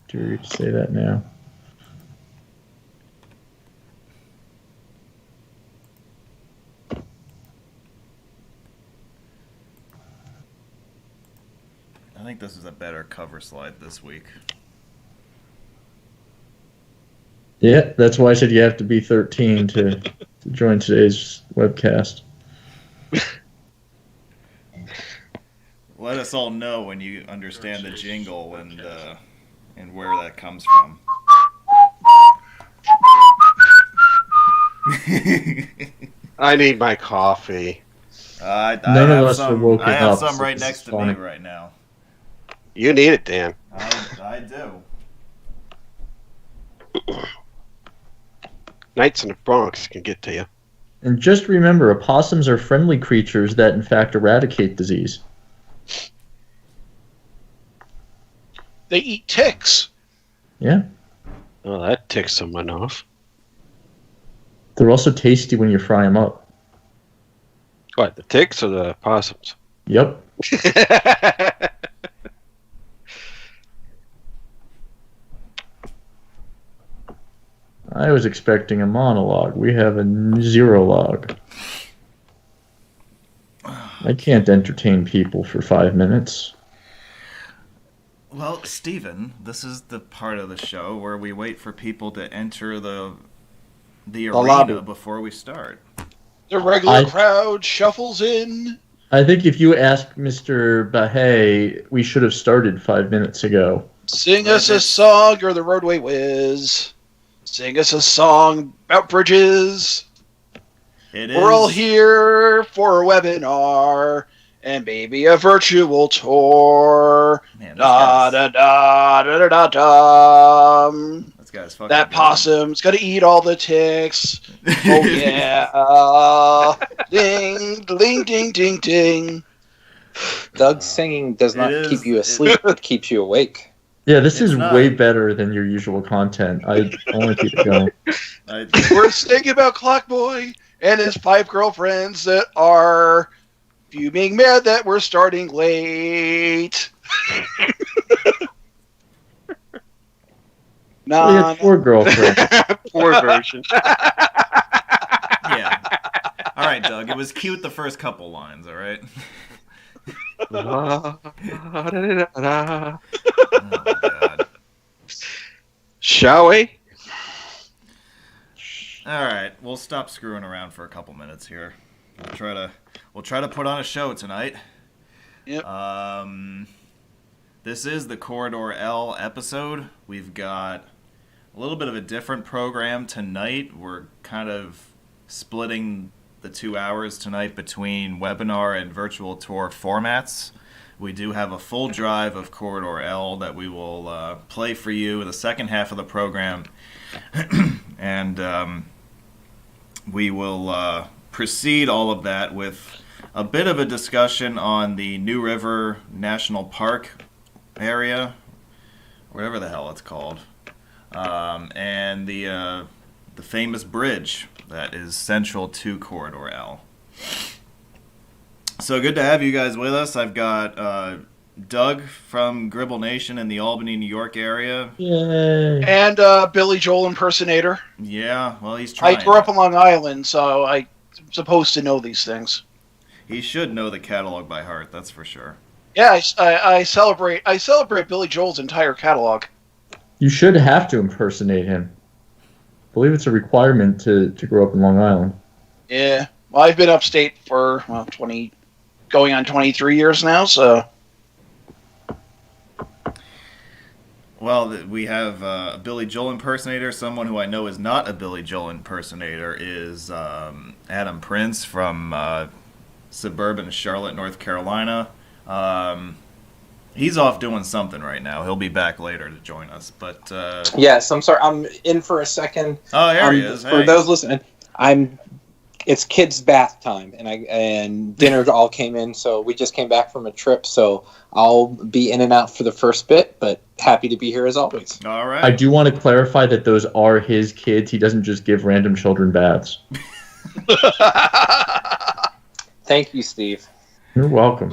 Dare you to say that now? I think this is a better cover slide this week. Yeah, that's why I said you have to be 13 to join today's webcast. Let us all know when you understand the jingle and where that comes from. I need my coffee. None of us are woken I have up, some so right this next is to funny. me right now. You need it, Dan. I do. Nights in the Bronx can get to you. And just remember, opossums are friendly creatures that, in fact, eradicate disease. They eat ticks. Yeah. Oh, that ticks someone off. They're also tasty when you fry them up. What, the ticks or the possums? Yep. I was expecting a monologue. We have a 0 log. I can't entertain people for 5 minutes. Well, Stephen, this is the part of the show where we wait for people to enter the arena lobby before we start. The regular crowd shuffles in. I think if you ask Mr. Bahay, we should have started 5 minutes ago. Sing us a song, you're the roadway whiz. Sing us a song about bridges. We're all here for a webinar and maybe a virtual tour. Man, da da da da da da. This guy's fucking That good. possum's gonna eat all the ticks. Oh yeah. Ding, ding, ding, ding, ding. Doug's singing does not keep you asleep; it keeps you awake. Yeah, this is way better than your usual content. I want to keep it going. We're singing about Clockboy and his 5 girlfriends that are fuming mad that we're starting late. We had 4 girlfriends. Poor version. Yeah. All right, Doug. It was cute the first couple lines. All right. Oh, God. Shall we? All right, we'll stop screwing around for a couple minutes here. We'll try to put on a show tonight. Yep. This is the Corridor L episode. We've got a little bit of a different program tonight. We're kind of splitting the 2 hours tonight between webinar and virtual tour formats. We do have a full drive of Corridor L that we will play for you in the second half of the program. And we will precede all of that with a bit of a discussion on the New River National Park area, whatever the hell it's called, and the famous bridge that is central to Corridor L. So good to have you guys with us. I've got Doug from Gribble Nation in the Albany, New York area. Yay. And Billy Joel impersonator. Yeah, well, he's trying. I grew up on Long Island, so I'm supposed to know these things. He should know the catalog by heart, that's for sure. Yeah, I celebrate Billy Joel's entire catalog. You should have to impersonate him. I believe it's a requirement to grow up in Long Island. Yeah. Well, I've been upstate for 20, going on 23 years now, so. Well, we have a Billy Joel impersonator. Someone who I know is not a Billy Joel impersonator is Adam Prince from suburban Charlotte, North Carolina. He's off doing something right now. He'll be back later to join us. But Yes, I'm sorry. I'm in for a second. Oh, there he is. For those listening, it's kids' bath time, and dinner all came in, so we just came back from a trip, so I'll be in and out for the first bit, but happy to be here as always. All right. I do want to clarify that those are his kids. He doesn't just give random children baths. Thank you, Steve. You're welcome.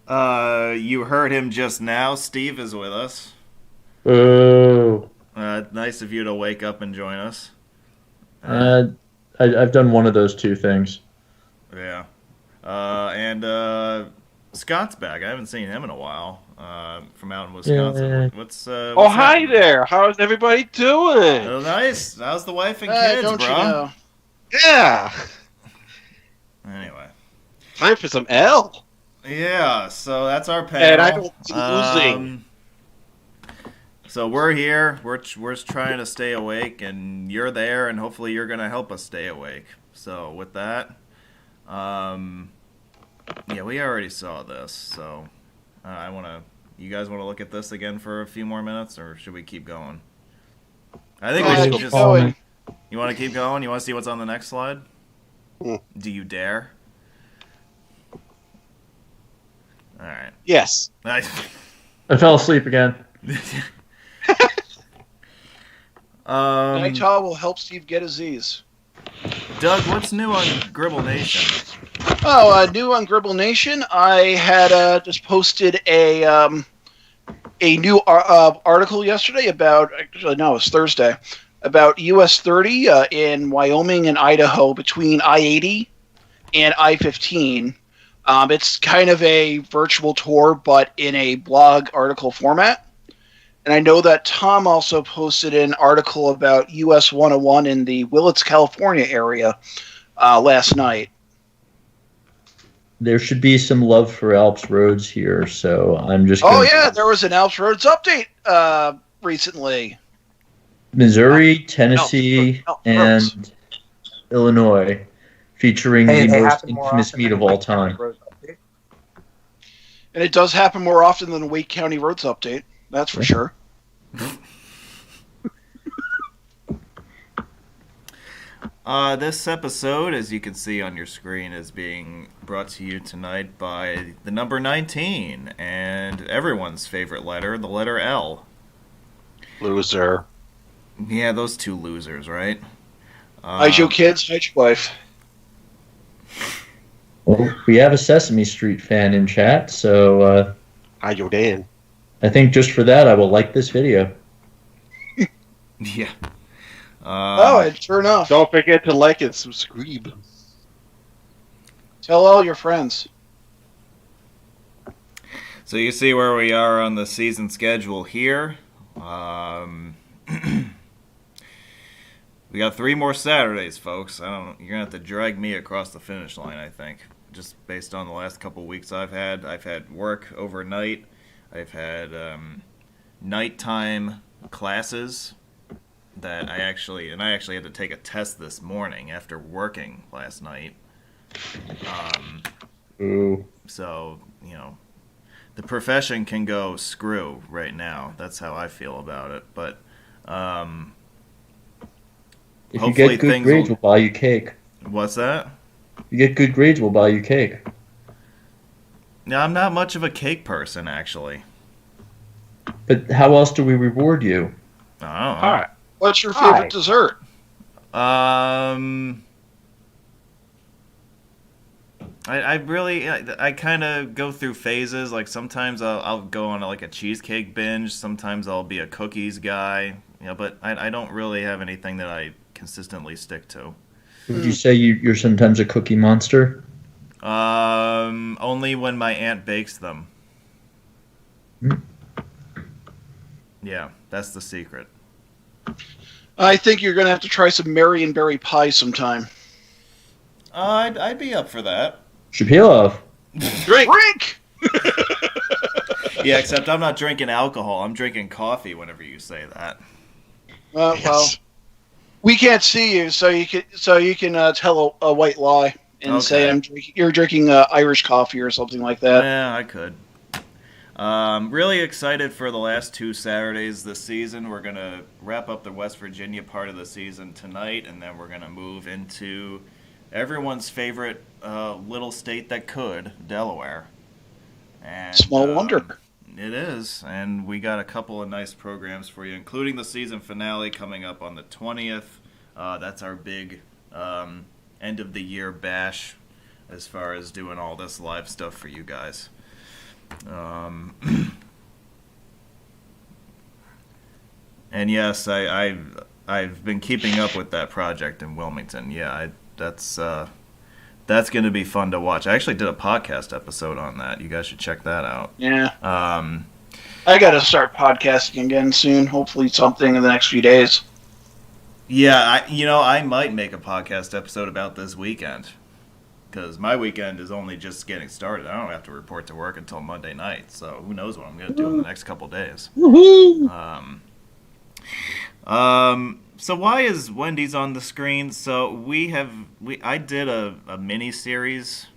You heard him just now. Steve is with us. Oh. Nice of you to wake up and join us. I've done one of those two things. Yeah. And Scott's back. I haven't seen him in a while. From out in Wisconsin. Yeah. What's Oh, hi happening? there. How's everybody doing? Oh, nice. How's the wife and kids, don't bro? you know? Yeah. Anyway. Time for some L. Yeah, so that's our panel. And I don't see losing. So we're here. We're trying to stay awake, and you're there, and hopefully you're going to help us stay awake. So with that, yeah, we already saw this. So you guys want to look at this again for a few more minutes, or should we keep going? I think we should keep just. going. You want to keep going? You want to see what's on the next slide? Do you dare? All right. Yes. I fell asleep again. Nighthall will help Steve get his Z's. Doug, what's new on Gribble Nation? Oh, new on Gribble Nation, I had just posted a new article yesterday about, actually no, it was Thursday, about US 30 in Wyoming and Idaho between I-80 and I-15. It's kind of a virtual tour, but in a blog article format. And I know that Tom also posted an article about US 101 in the Willits, California area last night. There should be some love for Alps roads here, so I'm just. Oh yeah, there was an Alps Roads update recently. Missouri, Tennessee, Alps and Illinois, featuring the most infamous meat of all time. And it does happen more often than the Wake County Roads update. That's for sure. This episode, as you can see on your screen, is being brought to you tonight by the number 19 and everyone's favorite letter, the letter L. Loser. Yeah, those two losers, right? Hide your kids, hide your wife. Well, we have a Sesame Street fan in chat, so Hi, yo, Dan. I think just for that I will like this video. Yeah. Sure enough. Don't forget to like and subscribe. Tell all your friends. So you see where we are on the season schedule here. We got 3 more Saturdays, folks. You're gonna have to drag me across the finish line, I think. Just based on the last couple weeks I've had work overnight. I've had nighttime classes that I actually had to take a test this morning after working last night. Ooh. So, the profession can go screw right now. That's how I feel about it. But If you hopefully get good grades, we'll buy you cake. What's that? If you get good grades, we'll buy you cake. No, I'm not much of a cake person, actually. But how else do we reward you? I don't know. All right. What's your favorite dessert? I really kind of go through phases. Like sometimes I'll go on like a cheesecake binge. Sometimes I'll be a cookies guy. But I don't really have anything that I consistently stick to. Would you say you're sometimes a cookie monster? Only when my aunt bakes them. Yeah, that's the secret. I think you're going to have to try some Marionberry pie sometime. I'd be up for that. Shapilov. Drink! Yeah, except I'm not drinking alcohol. I'm drinking coffee whenever you say that. Well, we can't see you, so you can tell a white lie and say you're drinking Irish coffee or something like that. Yeah, I could. Really excited for the last 2 Saturdays this season. We're going to wrap up the West Virginia part of the season tonight, and then we're going to move into everyone's favorite little state that could, Delaware. And, Small wonder. It is, and we got a couple of nice programs for you, including the season finale coming up on the 20th. That's our big end of the year bash as far as doing all this live stuff for you guys. And yes, I've been keeping up with that project in Wilmington. Yeah, that's going to be fun to watch. I actually did a podcast episode on that. You guys should check that out. Yeah. I got to start podcasting again soon. Hopefully something in the next few days. Yeah, I might make a podcast episode about this weekend. Because my weekend is only just getting started. I don't have to report to work until Monday night. So who knows what I'm going to do in the next couple days. Woohoo! So why is Wendy's on the screen? So I did a mini series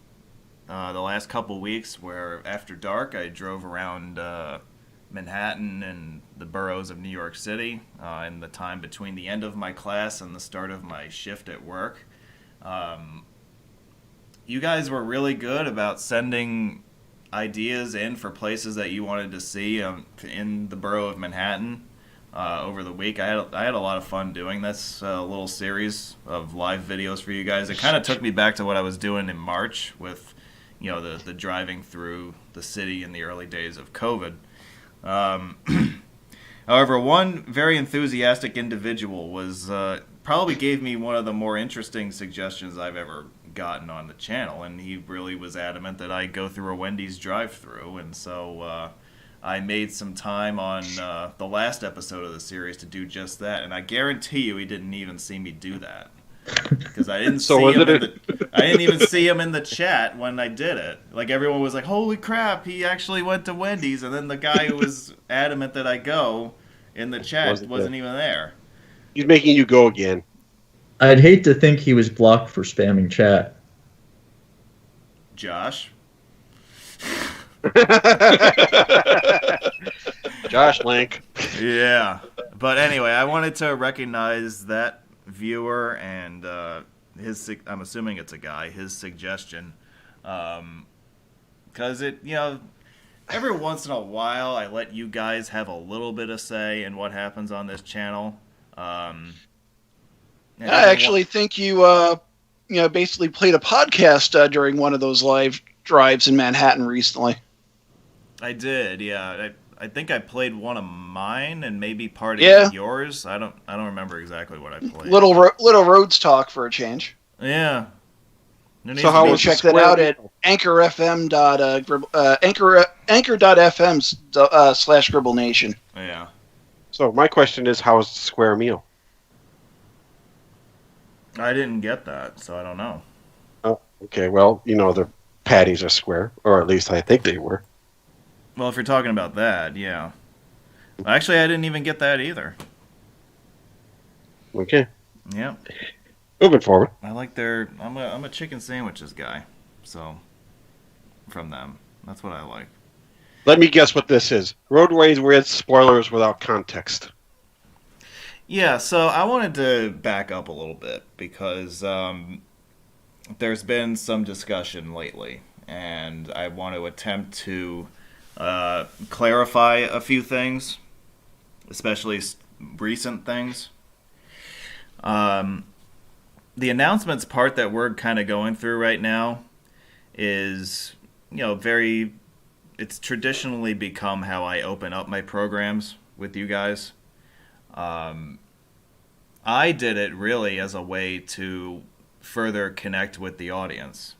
the last couple weeks where after dark I drove around Manhattan and the boroughs of New York City in the time between the end of my class and the start of my shift at work. You guys were really good about sending ideas in for places that you wanted to see in the borough of Manhattan. Over the week, I had a lot of fun doing this little series of live videos for you guys. It kind of took me back to what I was doing in March with, the driving through the city in the early days of COVID. However, one very enthusiastic individual probably gave me one of the more interesting suggestions I've ever gotten on the channel, and he really was adamant that I go through a Wendy's drive-through, and so I made some time on the last episode of the series to do just that, and I guarantee you he didn't even see me do that. Because I didn't I didn't even see him in the chat when I did it. Like, everyone was like, holy crap, he actually went to Wendy's, and then the guy who was adamant that I go in the chat wasn't even there. He's making you go again. I'd hate to think he was blocked for spamming chat. Josh? Josh Link. Yeah. But anyway, I wanted to recognize that viewer and I'm assuming it's a guy, his suggestion. Because every once in a while I let you guys have a little bit of say in what happens on this channel. I actually think you basically played a podcast during one of those live drives in Manhattan recently. I did, yeah. I think I played one of mine and maybe part of yours. I don't remember exactly what I played. Little Roads Talk for a change. Yeah. So how was check that out at anchor.fm /Gribble Nation. Yeah. So my question is, how is the square meal? I didn't get that, so I don't know. Oh, okay. Well, the patties are square, or at least I think they were. Well, if you're talking about that, yeah. Actually, I didn't even get that either. Okay. Yeah. Moving forward. I like I'm a chicken sandwiches guy, so from them, that's what I like. Let me guess what this is. Roadways with spoilers without context. Yeah, so I wanted to back up a little bit because there's been some discussion lately, and I want to attempt to clarify a few things, especially recent things. The announcements part that we're kind of going through right now is, it's traditionally become how I open up my programs with you guys. I did it really as a way to further connect with the audience.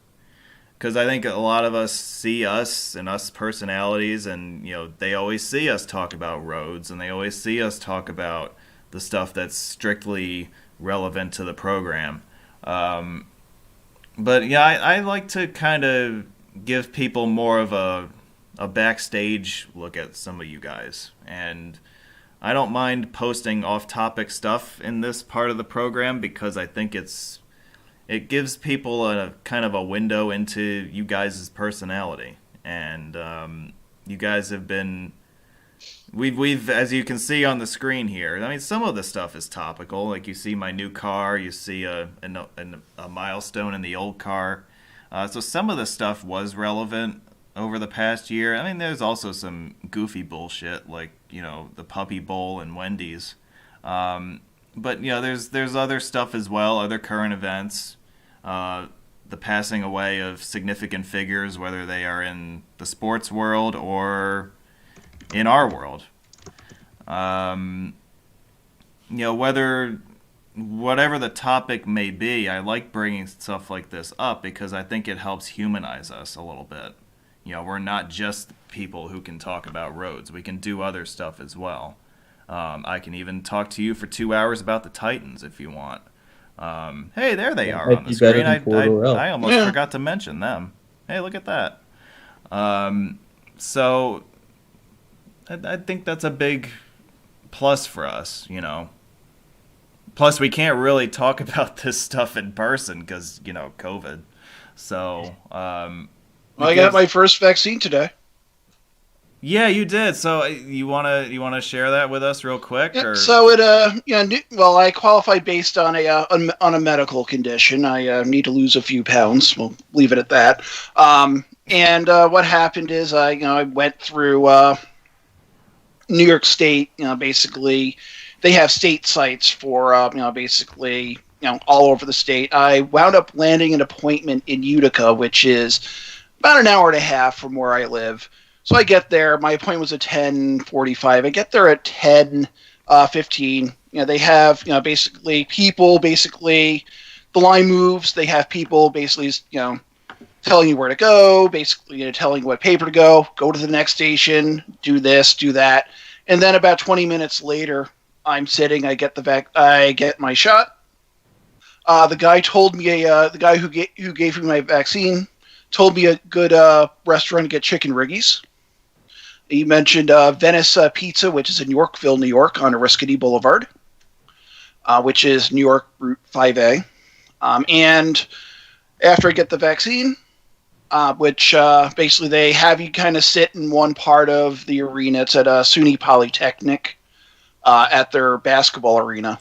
Because I think a lot of us see us and us personalities, and they always see us talk about roads, and they always see us talk about the stuff that's strictly relevant to the program. But yeah, I like to kind of give people more of a backstage look at some of you guys, and I don't mind posting off-topic stuff in this part of the program because I think it gives people a kind of a window into you guys' personality. And you guys have been... We've, as you can see on the screen here, I mean, some of the stuff is topical. Like, you see my new car, you see a milestone in the old car. So some of the stuff was relevant over the past year. I mean, there's also some goofy bullshit, like, the Puppy Bowl and Wendy's. But, there's other stuff as well, other current events. the passing away of significant figures, whether they are in the sports world or in our world. Whatever the topic may be, I like bringing stuff like this up because I think it helps humanize us a little bit. We're not just people who can talk about roads. We can do other stuff as well. I can even talk to you for 2 hours about the Titans if you want. Hey, there they are on the screen. I almost forgot to mention them. Hey, look at that. So I think that's a big plus for us, Plus, we can't really talk about this stuff in person because, COVID. So, I got my first vaccine today. Yeah, you did. So you wanna share that with us real quick? Yeah, or? so I qualified based on a medical condition. I need to lose a few pounds. We'll leave it at that. And what happened is I went through New York State. Basically, they have state sites for basically all over the state. I wound up landing an appointment in Utica, which is about an hour and a half from where I live. So I get there. My appointment was at 10:45. I get there at 10:15. They have basically people. Basically, the line moves. They have people basically telling you where to go. Basically, telling you what paper to go. Go to the next station. Do this. Do that. And then about 20 minutes later, I'm sitting. I get I get my shot. The guy told me the guy who gave me my vaccine told me a good restaurant to get chicken riggies. He mentioned Venice Pizza, which is in Yorkville, New York, on Oriskany Boulevard, which is New York Route 5A. And after I get the vaccine, which basically they have you kind of sit in one part of the arena. It's at SUNY Polytechnic at their basketball arena.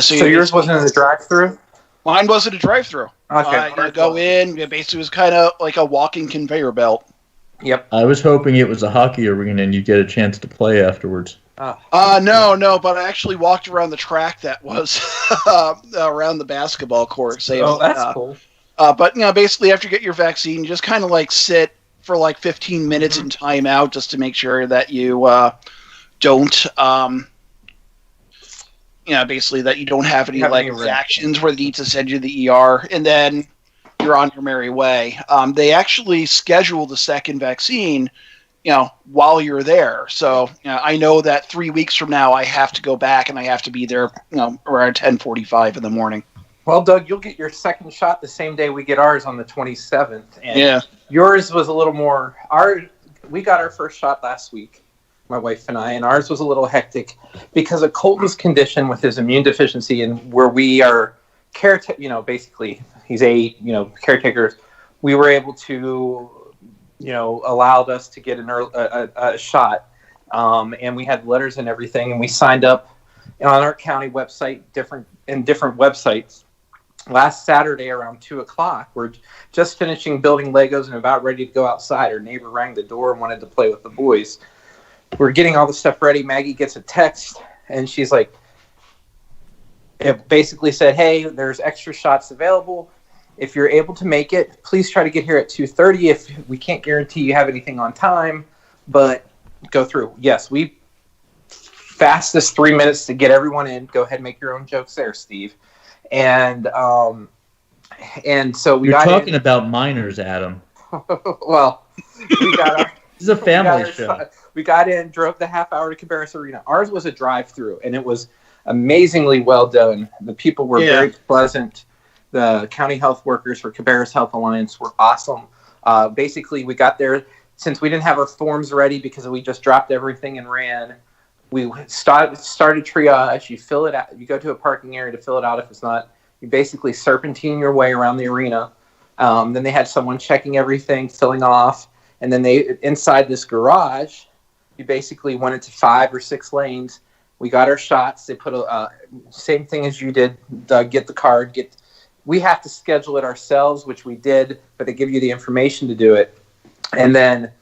So yours wasn't a drive-through? Mine wasn't a drive-through. Okay. You go in, it basically was kind of like a walking conveyor belt. Yep. I was hoping it was a hockey arena and you get a chance to play afterwards. No, but I actually walked around the track that was around the basketball court. That's cool. But basically after you get your vaccine, you just kind of like sit for like 15 minutes in timeout just to make sure that you don't basically that you don't have any reactions where they need to send you to the ER, and then you're on your merry way. They actually scheduled the second vaccine, while you're there. So I know that 3 weeks from now I have to go back and I have to be there, around 10:45 in the morning. Well, Doug, you'll get your second shot the same day we get ours on the 27th. And yours was a little more. We got our first shot last week, my wife and I, and ours was a little hectic because of Colton's condition with his immune deficiency, and where we are basically he's caretakers. We were able to, allowed us to get a shot, and we had letters and everything, and we signed up on our county website, different websites. Last Saturday around 2:00, we're just finishing building Legos and about ready to go outside. Our neighbor rang the door and wanted to play with the boys. We're getting all the stuff ready. Maggie gets a text, and she's like, it basically said, hey, there's extra shots available. If you're able to make it, please try to get here at 2:30. If we can't guarantee you have anything on time, but go through. Yes, we fastest 3 minutes to get everyone in. Go ahead and make your own jokes there, Steve. And so we You're got talking about minors, Adam. Well, we got our. This is a family show. We got in, drove the half hour to Cabarrus Arena. Ours was a drive-through, and it was amazingly well done. The people were very pleasant. The county health workers for Cabarrus Health Alliance were awesome. Basically, we got there, since we didn't have our forms ready because we just dropped everything and ran. We started triage. You fill it out. You go to a parking area to fill it out. If it's not, you basically serpentine your way around the arena. Then they had someone checking everything, filling off. And then inside this garage, you basically went into 5 or 6 lanes. We got our shots. They put same thing as you did, Doug, get the card. We have to schedule it ourselves, which we did, but they give you the information to do it. And then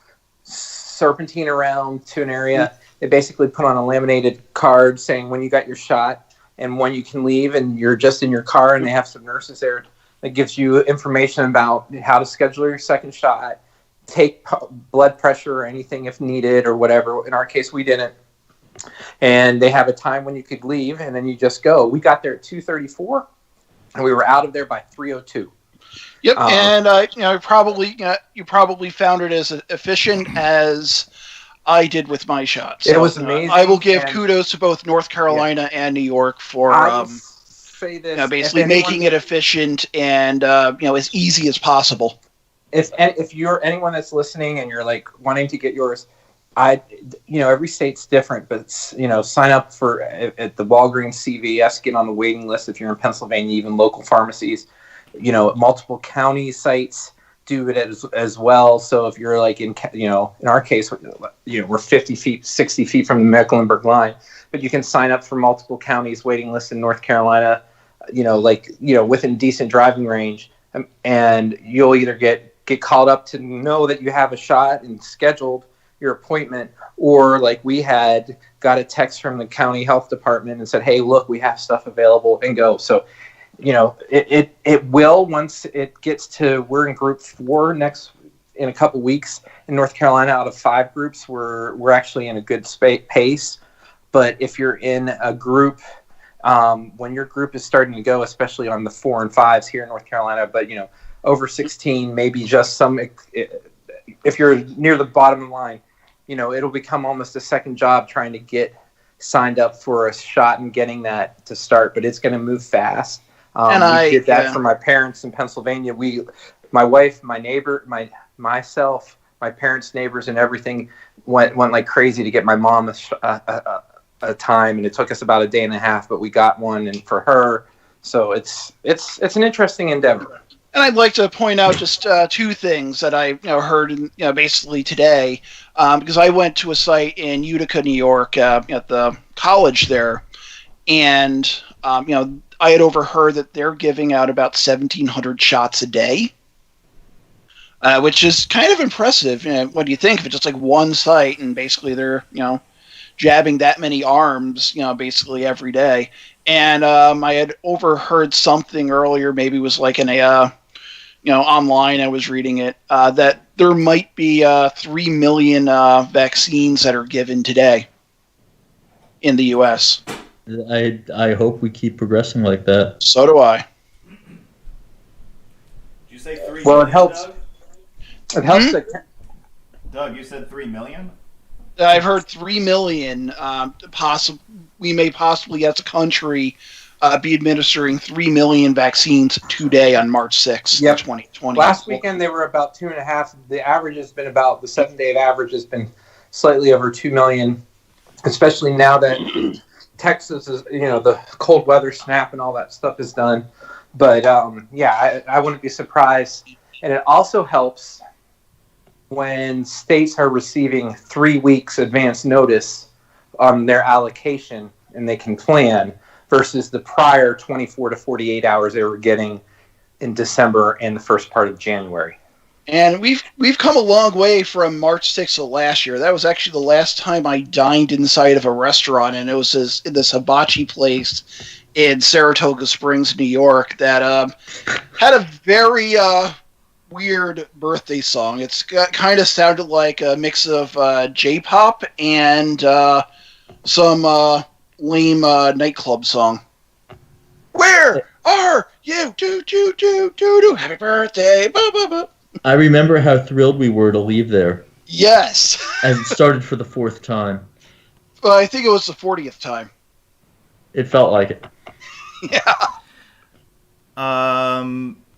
serpentine around to an area. They basically put on a laminated card saying when you got your shot and when you can leave, and you're just in your car, and they have some nurses there that gives you information about how to schedule your second shot, take blood pressure or anything if needed or whatever. In our case, we didn't. And they have a time when you could leave, and then you just go. We got there at 2:34, and we were out of there by 3:02. Yep, and you probably found it as efficient as I did with my shot. So, it was amazing. I will give kudos to both North Carolina and New York for say this, basically making it efficient and as easy as possible. If you're anyone that's listening and you're like wanting to get yours, every state's different, but sign up for at the Walgreens, CVS, get on the waiting list if you're in Pennsylvania, even local pharmacies. Multiple county sites do it as well. So if you're like in our case, we're 50 feet, 60 feet from the Mecklenburg line, but you can sign up for multiple counties waiting lists in North Carolina, within decent driving range, and you'll either get called up to know that you have a shot and scheduled your appointment, or like we had got a text from the county health department and said, hey, look, we have stuff available, and go. So it will, once it gets to, we're in group 4 in a couple weeks in North Carolina. Out of 5 groups, we're actually in a good pace. But if you're in a group, when your group is starting to go, especially on the 4 and 5s here in North Carolina, but over 16, maybe just some, if you're near the bottom of the line, it'll become almost a second job trying to get signed up for a shot and getting that to start, but it's going to move fast. And we did that for my parents in Pennsylvania. My wife, my neighbor, myself, my parents' neighbors, and everything went like crazy to get my mom a time, and it took us about a day and a half, but we got one, and for her. So it's an interesting endeavor. And I'd like to point out just 2 things that I heard basically today, because I went to a site in Utica, New York, at the college there, and I had overheard that they're giving out about 1,700 shots a day, which is kind of impressive. What do you think of it? Just like one site, and basically they're jabbing that many arms, basically every day. And I had overheard something earlier, maybe it was like in a online, I was reading it, that there might be 3 million vaccines that are given today in the U.S. I hope we keep progressing like that. So do I. Did you say 3 Well, million, it helps. Doug? It helps. Doug, you said 3 million? I've heard 3 million. We may possibly, as a country, be administering 3 million vaccines today on March 6th, 2020. Last weekend they were about 2.5. The average has been about, the 7-day average has been slightly over 2 million, especially now that Texas is, the cold weather snap and all that stuff is done. But I wouldn't be surprised. And it also helps when states are receiving 3 weeks advance notice on their allocation, and they can plan, versus the prior 24 to 48 hours they were getting in December and the first part of January. And we've come a long way from March 6th of last year. That was actually the last time I dined inside of a restaurant, and it was in this hibachi place in Saratoga Springs, New York, that had a very weird birthday song. It's kind of sounded like a mix of J-pop and some lame nightclub song. Where are you? Do. Happy birthday. Ba, ba, ba. I remember how thrilled we were to leave there. Yes. And it started for the 4th time. Well, I think it was the 40th time. It felt like it. Yeah.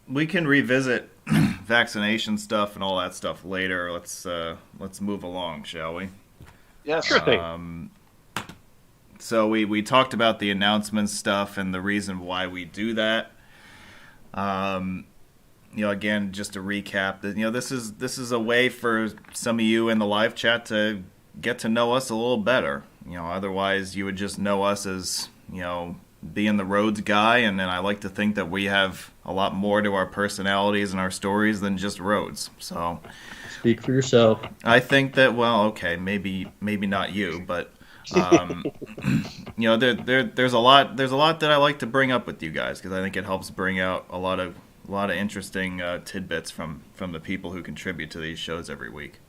We can revisit vaccination stuff and all that stuff later. Let's move along, shall we? Yeah, Sure thing. So we talked about the announcement stuff and the reason why we do that. Again, just to recap, this is a way for some of you in the live chat to get to know us a little better. Otherwise you would just know us as, being the roads guy, and then I like to think that we have a lot more to our personalities and our stories than just roads. So speak for yourself. I think that, maybe not you, but there's a lot that I like to bring up with you guys, because I think it helps bring out a lot of interesting tidbits from the people who contribute to these shows every week.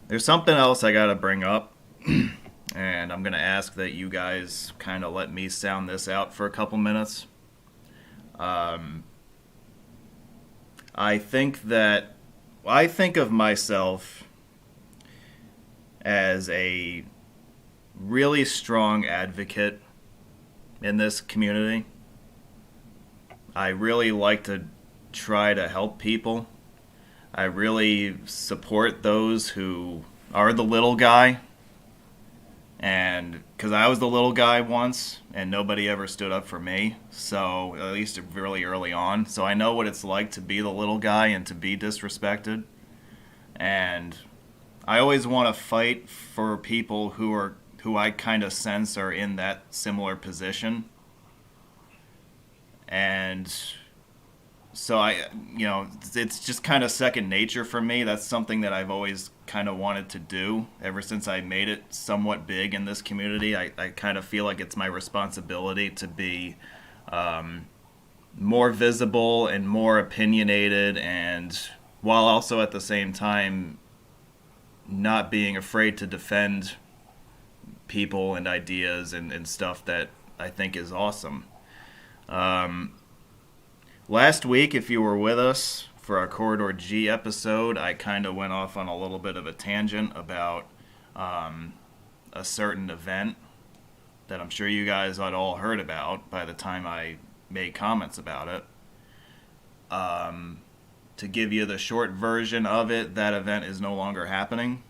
There's something else I gotta bring up, and I'm gonna ask that you guys kind of let me sound this out for a couple minutes. I think of myself as a really strong advocate in this community. I really like to try to help people. I really support those who are the little guy. And because I was the little guy once and nobody ever stood up for me, so at least really early on. So I know what it's like to be the little guy and to be disrespected. And I always want to fight for people who I kind of sense are in that similar position. And so it's just kind of second nature for me. That's something that I've always kind of wanted to do ever since I made it somewhat big in this community. I kind of feel like it's my responsibility to be more visible and more opinionated, and while also at the same time not being afraid to defend people and ideas and stuff that I think is awesome. Last week, if you were with us for our Corridor G episode, I kind of went off on a little bit of a tangent about a certain event that I'm sure you guys had all heard about by the time I made comments about it. To give you the short version of it, that event is no longer happening.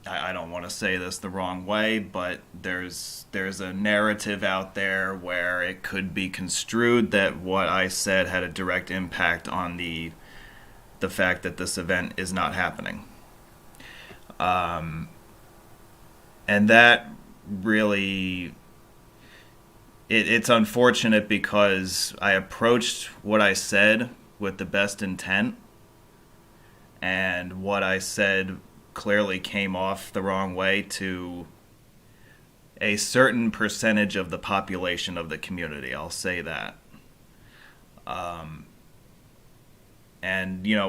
I don't want to say this the wrong way, but there's a narrative out there where it could be construed that what I said had a direct impact on the fact that this event is not happening. And that really, it's unfortunate because I approached what I said with the best intent, and what I said clearly came off the wrong way to a certain percentage of the population of the community. I'll say that. And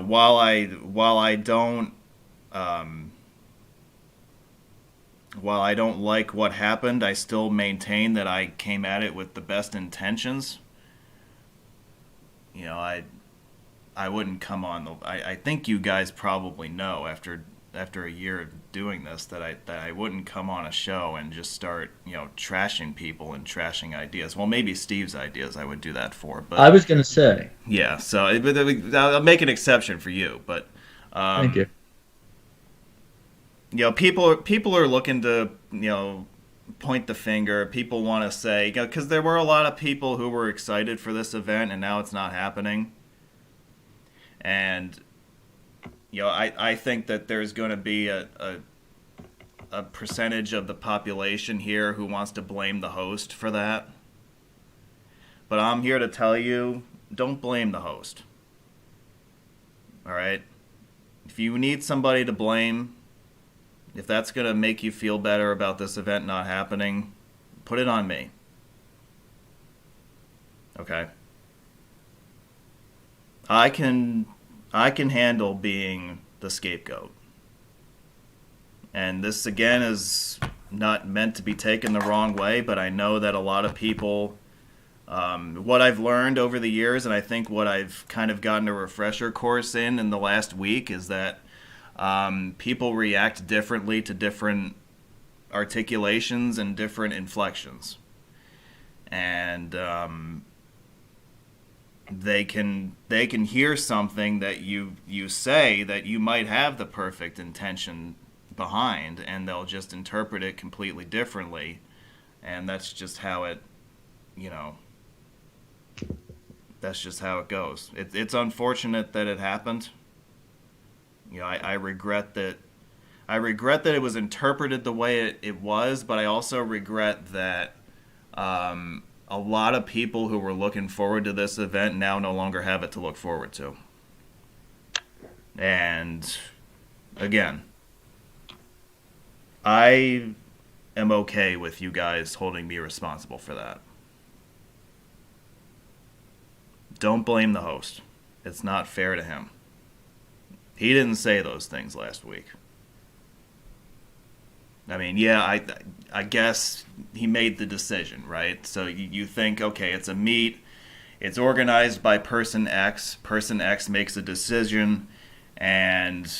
while I don't like what happened, I still maintain that I came at it with the best intentions. I wouldn't come on I think you guys probably know after a year of doing this that I wouldn't come on a show and just start trashing people and trashing ideas. Well, maybe Steve's ideas I would do that for, but I was gonna say. Yeah, so I'll make an exception for you, but Thank you. People are looking to point the finger. People want to say, because there were a lot of people who were excited for this event and now it's not happening. And I think that there's going to be a percentage of the population here who wants to blame the host for that. But I'm here to tell you, don't blame the host. All right? If you need somebody to blame, if that's going to make you feel better about this event not happening, put it on me. Okay? I can handle being the scapegoat. And this, again, is not meant to be taken the wrong way, but I know that a lot of people, what I've learned over the years, and I think what I've kind of gotten a refresher course in the last week, is that people react differently to different articulations and different inflections. And they can hear something that you say that you might have the perfect intention behind, and they'll just interpret it completely differently, and that's just how it that's just how it goes. It's unfortunate that it happened. I regret that it was interpreted the way it was, but I also regret that a lot of people who were looking forward to this event now no longer have it to look forward to. And again, I am okay with you guys holding me responsible for that. Don't blame the host. It's not fair to him. He didn't say those things last week. I mean, yeah, I guess he made the decision, right? So you think, okay, it's a meet. It's organized by person X. Person X makes a decision, and,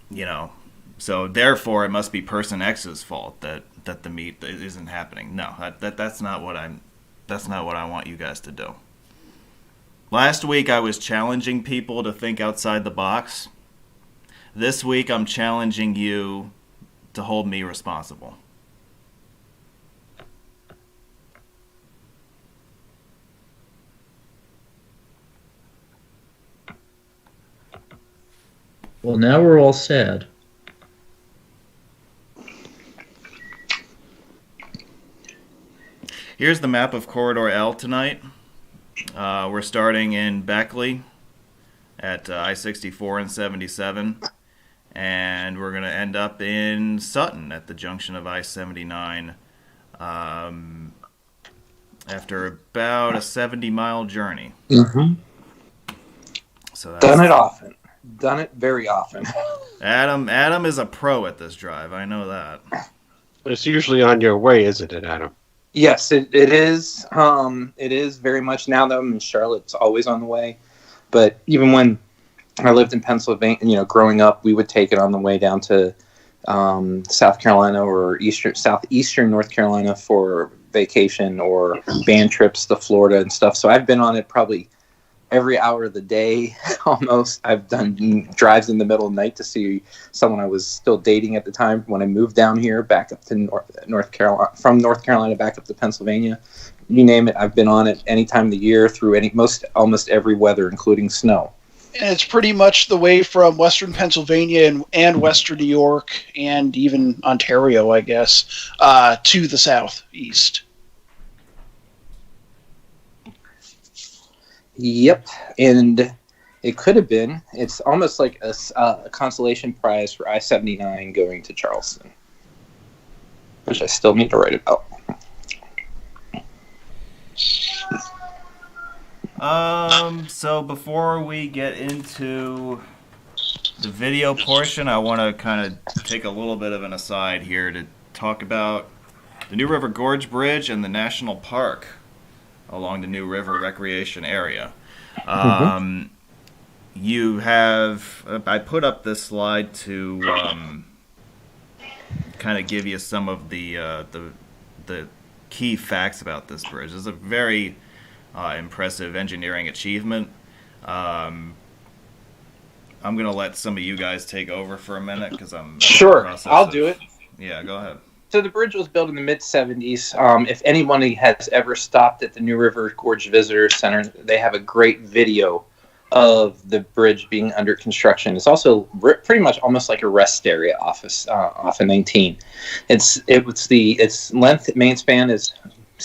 you know, so therefore it must be person X's fault that the meet isn't happening. No, that's not what I want you guys to do. Last week I was challenging people to think outside the box. This week I'm challenging you to hold me responsible. Well, now we're all sad. Here's the map of Corridor L tonight. We're starting in Beckley at I-64 and 77. And we're going to end up in Sutton at the junction of I-79 after about a 70-mile journey. Mm-hmm. So that's, done it often. Done it very often. Adam is a pro at this drive. I know that. But it's usually on your way, isn't it, Adam? Yes, it is. It is very much. Now that I'm in Charlotte, it's always on the way. But even when I lived in Pennsylvania, growing up, we would take it on the way down to South Carolina or southeastern North Carolina for vacation or band trips to Florida and stuff. So I've been on it probably every hour of the day almost. I've done drives in the middle of the night to see someone I was still dating at the time when I moved down here back up to North Carolina, from North Carolina back up to Pennsylvania. You name it, I've been on it any time of the year through almost every weather, including snow. And it's pretty much the way from western Pennsylvania and western New York and even Ontario, I guess, to the southeast. Yep, and it could have been. It's almost like a consolation prize for I-79 going to Charleston, which I still need to write about. So before we get into the video portion, I want to kind of take a little bit of an aside here to talk about the New River Gorge Bridge and the National Park along the New River recreation area. You have, I put up this slide to kind of give you some of the key facts about this bridge. It's a very impressive engineering achievement. I'm going to let some of you guys take over for a minute because I'm sure. I'll do it. Yeah, go ahead. So the bridge was built in the mid-'70s. If anybody has ever stopped at the New River Gorge Visitor Center, they have a great video of the bridge being under construction. It's also pretty much almost like a rest area off of 19. Its length, main span is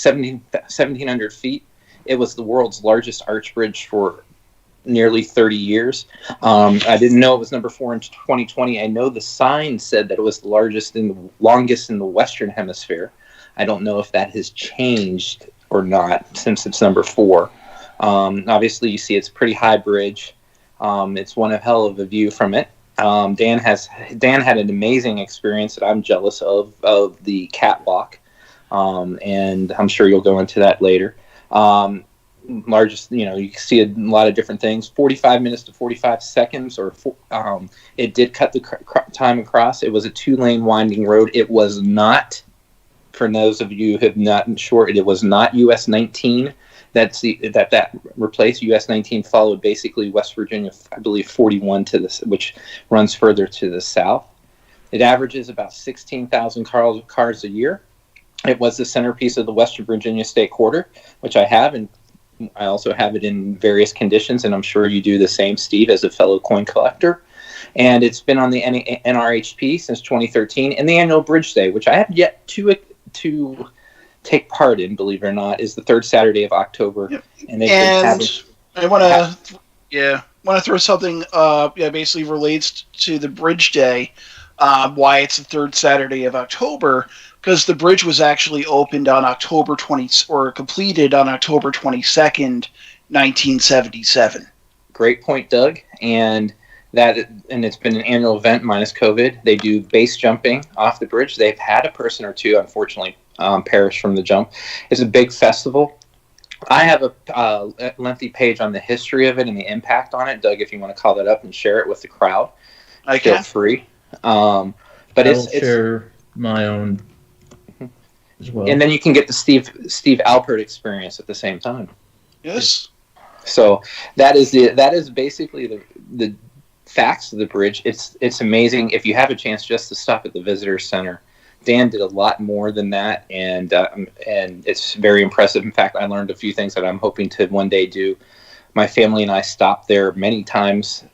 1,700 feet. It was the world's largest arch bridge for nearly 30 years. I didn't know it was number 4 in 2020. I know the sign said that it was the longest in the Western Hemisphere. I don't know if that has changed or not since it's number 4. Obviously, you see it's a pretty high bridge. It's one hell of a view from it. Dan had an amazing experience that I'm jealous of the catwalk, and I'm sure you'll go into that later. Largest, you can see a lot of different things. 45 minutes to 45 seconds, it did cut the time across. It was a 2-lane winding road. It was not, for those of you who have not sure, it was not US 19. That replaced US 19. Followed basically West Virginia, I believe 41 to this, which runs further to the south. It averages about 16,000 cars a year. It was the centerpiece of the Western Virginia State Corridor, which I have, and I also have it in various conditions, and I'm sure you do the same, Steve, as a fellow coin collector. And it's been on the NRHP since 2013, and the annual Bridge Day, which I have yet to take part in, believe it or not, is the third Saturday of October. Yep. And I want to throw something. Basically relates to the Bridge Day. Why it's the third Saturday of October? Because the bridge was actually opened on October 20 or completed on October 22nd, 1977. Great point, Doug. And it's been an annual event minus COVID. They do base jumping off the bridge. They've had a person or two, unfortunately, perish from the jump. It's a big festival. I have a lengthy page on the history of it and the impact on it. Doug, if you want to call that up and share it with the crowd, feel free. But I'll share my own as well. And then you can get the Steve Alpert experience at the same time. Yes. So that is basically the facts of the bridge. It's amazing. If you have a chance just to stop at the visitor center, Dan did a lot more than that, and it's very impressive. In fact, I learned a few things that I'm hoping to one day do. My family and I stopped there many times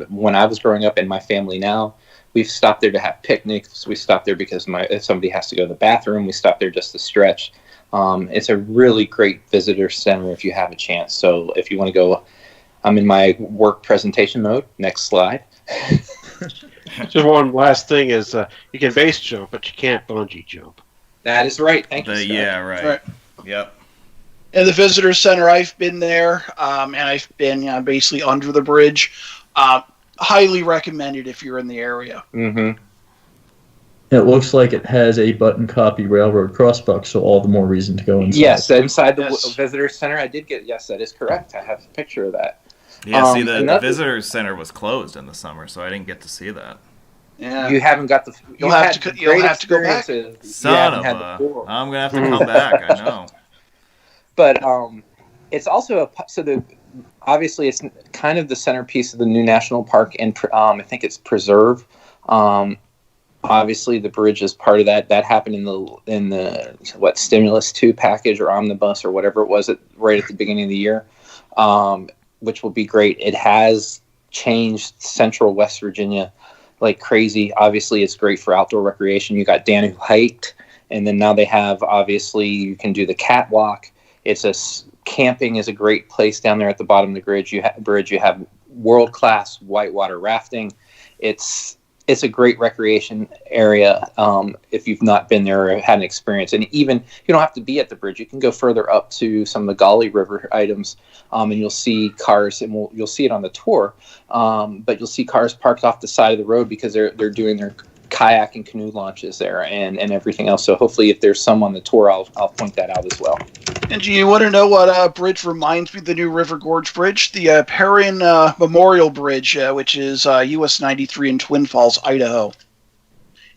when I was growing up, and my family now. We've stopped there to have picnics. We stopped there because if somebody has to go to the bathroom. We stopped there just to stretch. It's a really great visitor center if you have a chance. So if you want to go, I'm in my work presentation mode. Next slide. Just one last thing is you can base jump, but you can't bungee jump. That is right. Thank you, Scott. Yeah, right. Yep. In the visitor center, I've been there, and I've been basically under the bridge. Highly recommended if you're in the area. Mm-hmm. It looks like it has a button copy railroad crossbuck, so all the more reason to go inside. Yes, inside the visitor center, I did get. Yes, that is correct. I have a picture of that. Yeah, see, the visitor center was closed in the summer, so I didn't get to see that. Yeah, you haven't got the. You'll have to go back. Son of a! I'm gonna have to come back. I know. But it's also obviously it's kind of the centerpiece of the new national park, and I think it's preserve. Obviously, the bridge is part of that. That happened in the Stimulus 2 package or omnibus or whatever it was right at the beginning of the year, which will be great. It has changed central West Virginia like crazy. Obviously, it's great for outdoor recreation. You got Dan who hiked, and then now they have, obviously, you can do the catwalk. Camping is a great place down there at the bottom of the bridge. You have world-class whitewater rafting. It's a great recreation area if you've not been there or had an experience. And even you don't have to be at the bridge. You can go further up to some of the Gauley River items, and you'll see cars, and you'll see it on the tour. But you'll see cars parked off the side of the road because they're doing their kayak and canoe launches there and everything else. So hopefully, if there's some on the tour, I'll point that out as well. And do you want to know what bridge reminds me of the new River Gorge Bridge? The Perrin Memorial Bridge, which is US 93 in Twin Falls, Idaho.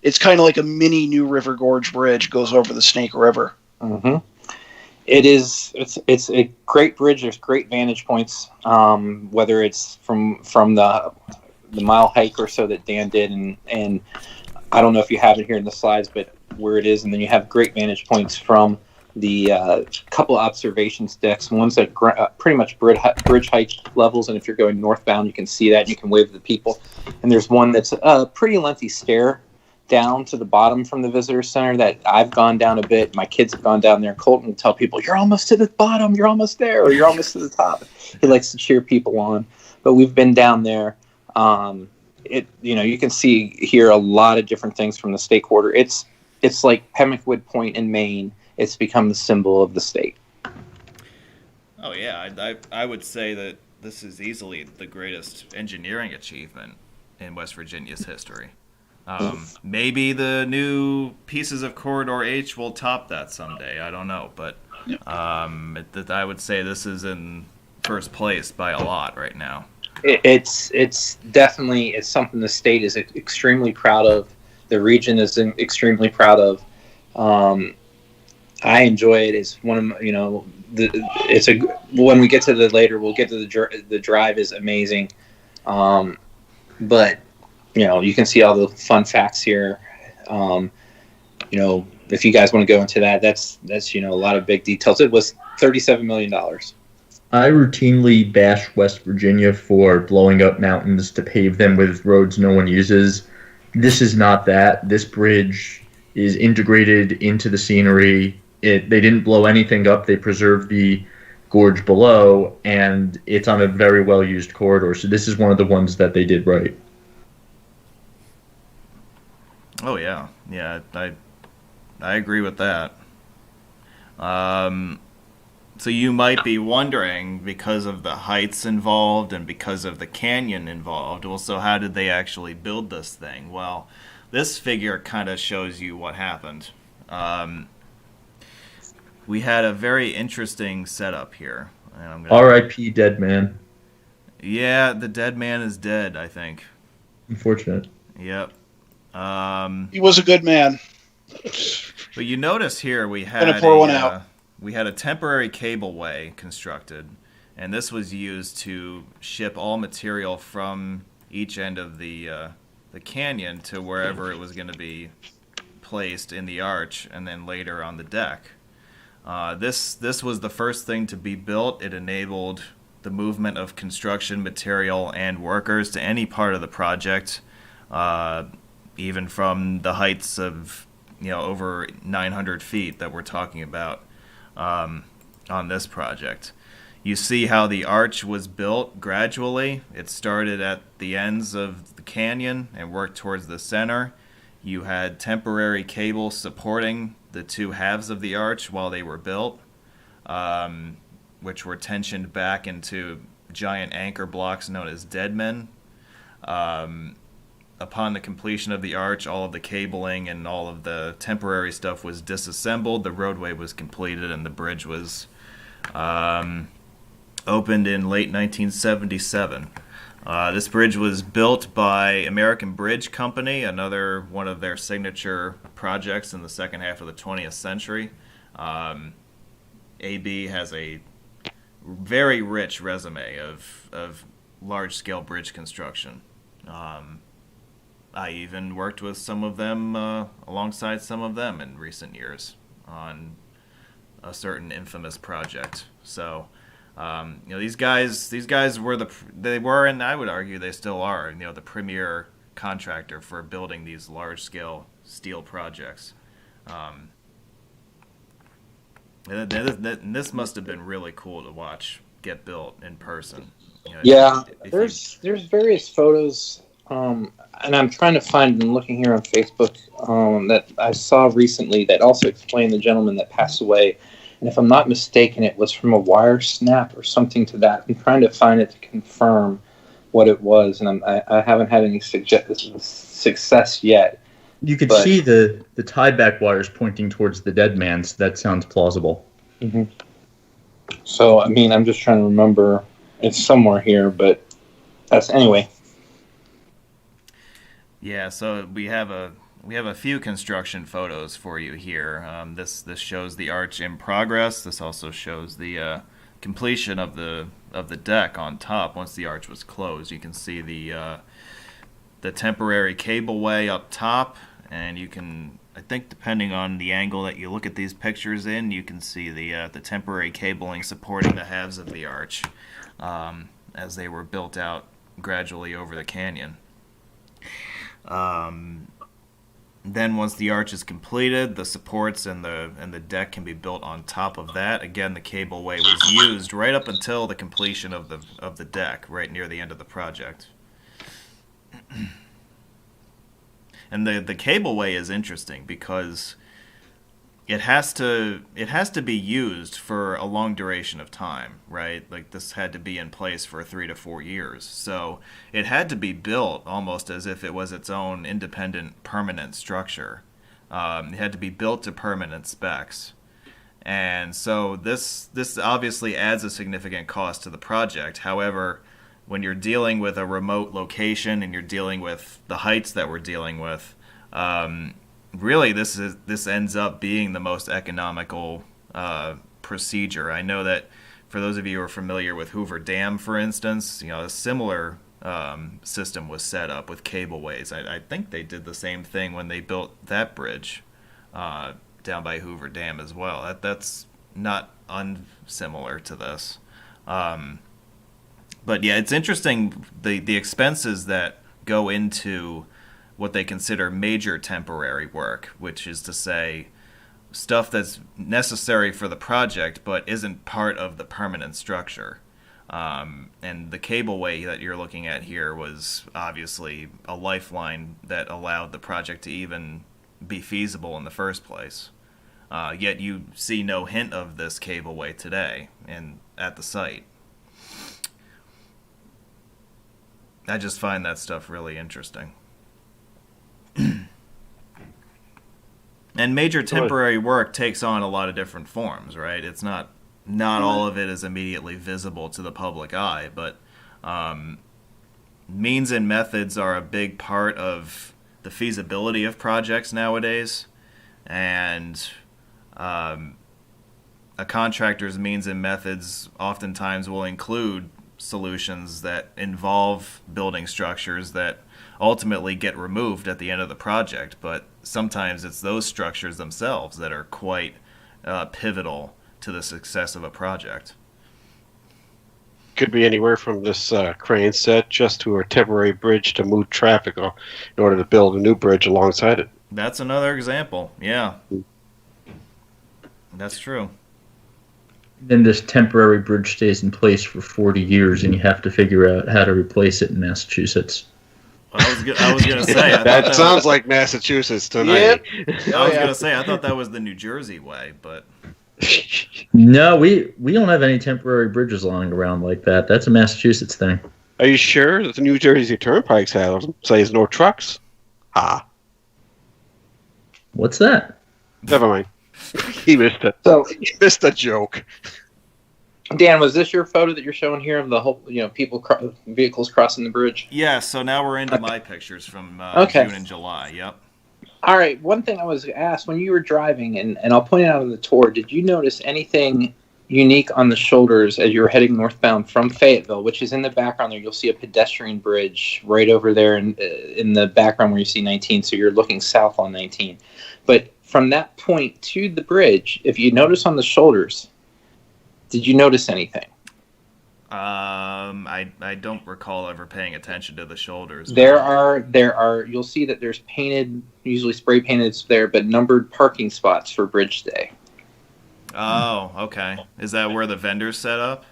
It's kind of like a mini new River Gorge Bridge. Goes over the Snake River. Mm-hmm. It's a great bridge. There's great vantage points, whether it's from the mile hike or so that Dan did, and I don't know if you have it here in the slides, but where it is, and then you have great vantage points from the couple observations decks. One's at pretty much bridge height levels, and if you're going northbound, you can see that, and you can wave to the people. And there's one that's a pretty lengthy stair down to the bottom from the visitor center that I've gone down a bit. My kids have gone down there. Colton will tell people, "You're almost to the bottom. You're almost there, or you're almost to the top." He likes to cheer people on. But we've been down there. You can hear a lot of different things from the state corridor. It's like Pemmickwood Point in Maine. It's become the symbol of the state. Oh yeah, I would say that this is easily the greatest engineering achievement in West Virginia's history. Maybe the new pieces of Corridor H will top that someday. I don't know, but I would say this is in first place by a lot right now. It's definitely something the state is extremely proud of. The region is extremely proud of. I enjoy it. It's one of when we get to we'll get to the drive is amazing. But you can see all the fun facts here. If you guys want to go into that, that's a lot of big details. It was $37 million. I routinely bash West Virginia for blowing up mountains to pave them with roads no one uses. This is not that. This bridge is integrated into the scenery. They didn't blow anything up. They preserved the gorge below, and it's on a very well-used corridor. So this is one of the ones that they did right. Oh yeah, yeah. I agree with that. So you might be wondering, because of the heights involved and because of the canyon involved, well, so how did they actually build this thing? Well, this figure kind of shows you what happened. We had a very interesting setup here. And I'm gonna... R.I.P. Dead Man. Yeah, the dead man is dead, I think. Unfortunate. Yep. He was a good man. But you notice here we had Gonna pour one out. We had a temporary cableway constructed, and this was used to ship all material from each end of the canyon to wherever it was going to be placed in the arch, and then later on the deck. This was the first thing to be built. It enabled the movement of construction material and workers to any part of the project, even from the heights of over 900 feet that we're talking about on this project. You see how the arch was built gradually. It started at the ends of the canyon and worked towards the center. You had temporary cables supporting the two halves of the arch while they were built, which were tensioned back into giant anchor blocks known as deadmen. Upon the completion of the arch, all of the cabling and all of the temporary stuff was disassembled, the roadway was completed, and the bridge was opened in late 1977. This bridge was built by American Bridge Company, another one of their signature projects in the second half of the 20th century. AB has a very rich resume of large-scale bridge construction. I even worked with some of them, alongside some of them in recent years on a certain infamous project. So, these guys were, and I would argue they still are, the premier contractor for building these large-scale steel projects. And this must have been really cool to watch get built in person. There's various photos. And I'm trying to find and looking here on Facebook that I saw recently that also explained the gentleman that passed away. And if I'm not mistaken, it was from a wire snap or something to that. I'm trying to find it to confirm what it was, and I haven't had any success yet. You could see the tie-back wires pointing towards the dead man, so that sounds plausible. Mm-hmm. So, I'm just trying to remember. It's somewhere here, but that's anyway. Yeah, so we have a few construction photos for you here. This shows the arch in progress. This also shows the completion of the deck on top once the arch was closed. You can see the temporary cableway up top, and you can, I think, depending on the angle that you look at these pictures in, you can see the temporary cabling supporting the halves of the arch as they were built out gradually over the canyon. Then once the arch is completed, the supports and the deck can be built on top of that. Again, the cableway was used right up until the completion of the deck, right near the end of the project. And the cableway is interesting because it has to be used for a long duration of time, right? Like, this had to be in place for 3 to 4 years. So it had to be built almost as if it was its own independent, permanent structure. It had to be built to permanent specs. And so this obviously adds a significant cost to the project. However, when you're dealing with a remote location and you're dealing with the heights that we're dealing with, really, this ends up being the most economical procedure. I know that for those of you who are familiar with Hoover Dam, for instance, a similar system was set up with cableways. I think they did the same thing when they built that bridge down by Hoover Dam as well. That's not unsimilar to this. But yeah, it's interesting the expenses that go into what they consider major temporary work, which is to say stuff that's necessary for the project but isn't part of the permanent structure. And the cableway that you're looking at here was obviously a lifeline that allowed the project to even be feasible in the first place. Yet you see no hint of this cableway today at the site. I just find that stuff really interesting. And major temporary work takes on a lot of different forms, right? It's not all of it is immediately visible to the public eye, but means and methods are a big part of the feasibility of projects nowadays. And a contractor's means and methods oftentimes will include solutions that involve building structures that ultimately get removed at the end of the project, but sometimes it's those structures themselves that are quite pivotal to the success of a project. Could be anywhere from this crane set just to a temporary bridge to move traffic in order to build a new bridge alongside it. That's another example, yeah. That's true. Then this temporary bridge stays in place for 40 years, and you have to figure out how to replace it in Massachusetts. I was going to say. That sounds like Massachusetts to me. Yep. I was going to say, I thought that was the New Jersey way, but... No, we don't have any temporary bridges lying around like that. That's a Massachusetts thing. Are you sure that the New Jersey Turnpikes have them? Says no trucks? What's that? Never mind. He missed it. So, He missed a joke. Dan, was this your photo that you're showing here of the whole, vehicles crossing the bridge? Yeah, so now we're into my pictures from Okay. June and July, yep. All right, one thing I was asked when you were driving, and I'll point it out on the tour, did you notice anything unique on the shoulders as you were heading northbound from Fayetteville, which is in the background there? You'll see a pedestrian bridge right over there in the background where you see 19, so you're looking south on 19. But from that point to the bridge, if you notice on the shoulders, did you notice anything? I don't recall ever paying attention to the shoulders. There are. You'll see that there's painted, usually spray painted there, but numbered parking spots for Bridge Day. Oh, okay. Is that where the vendors set up?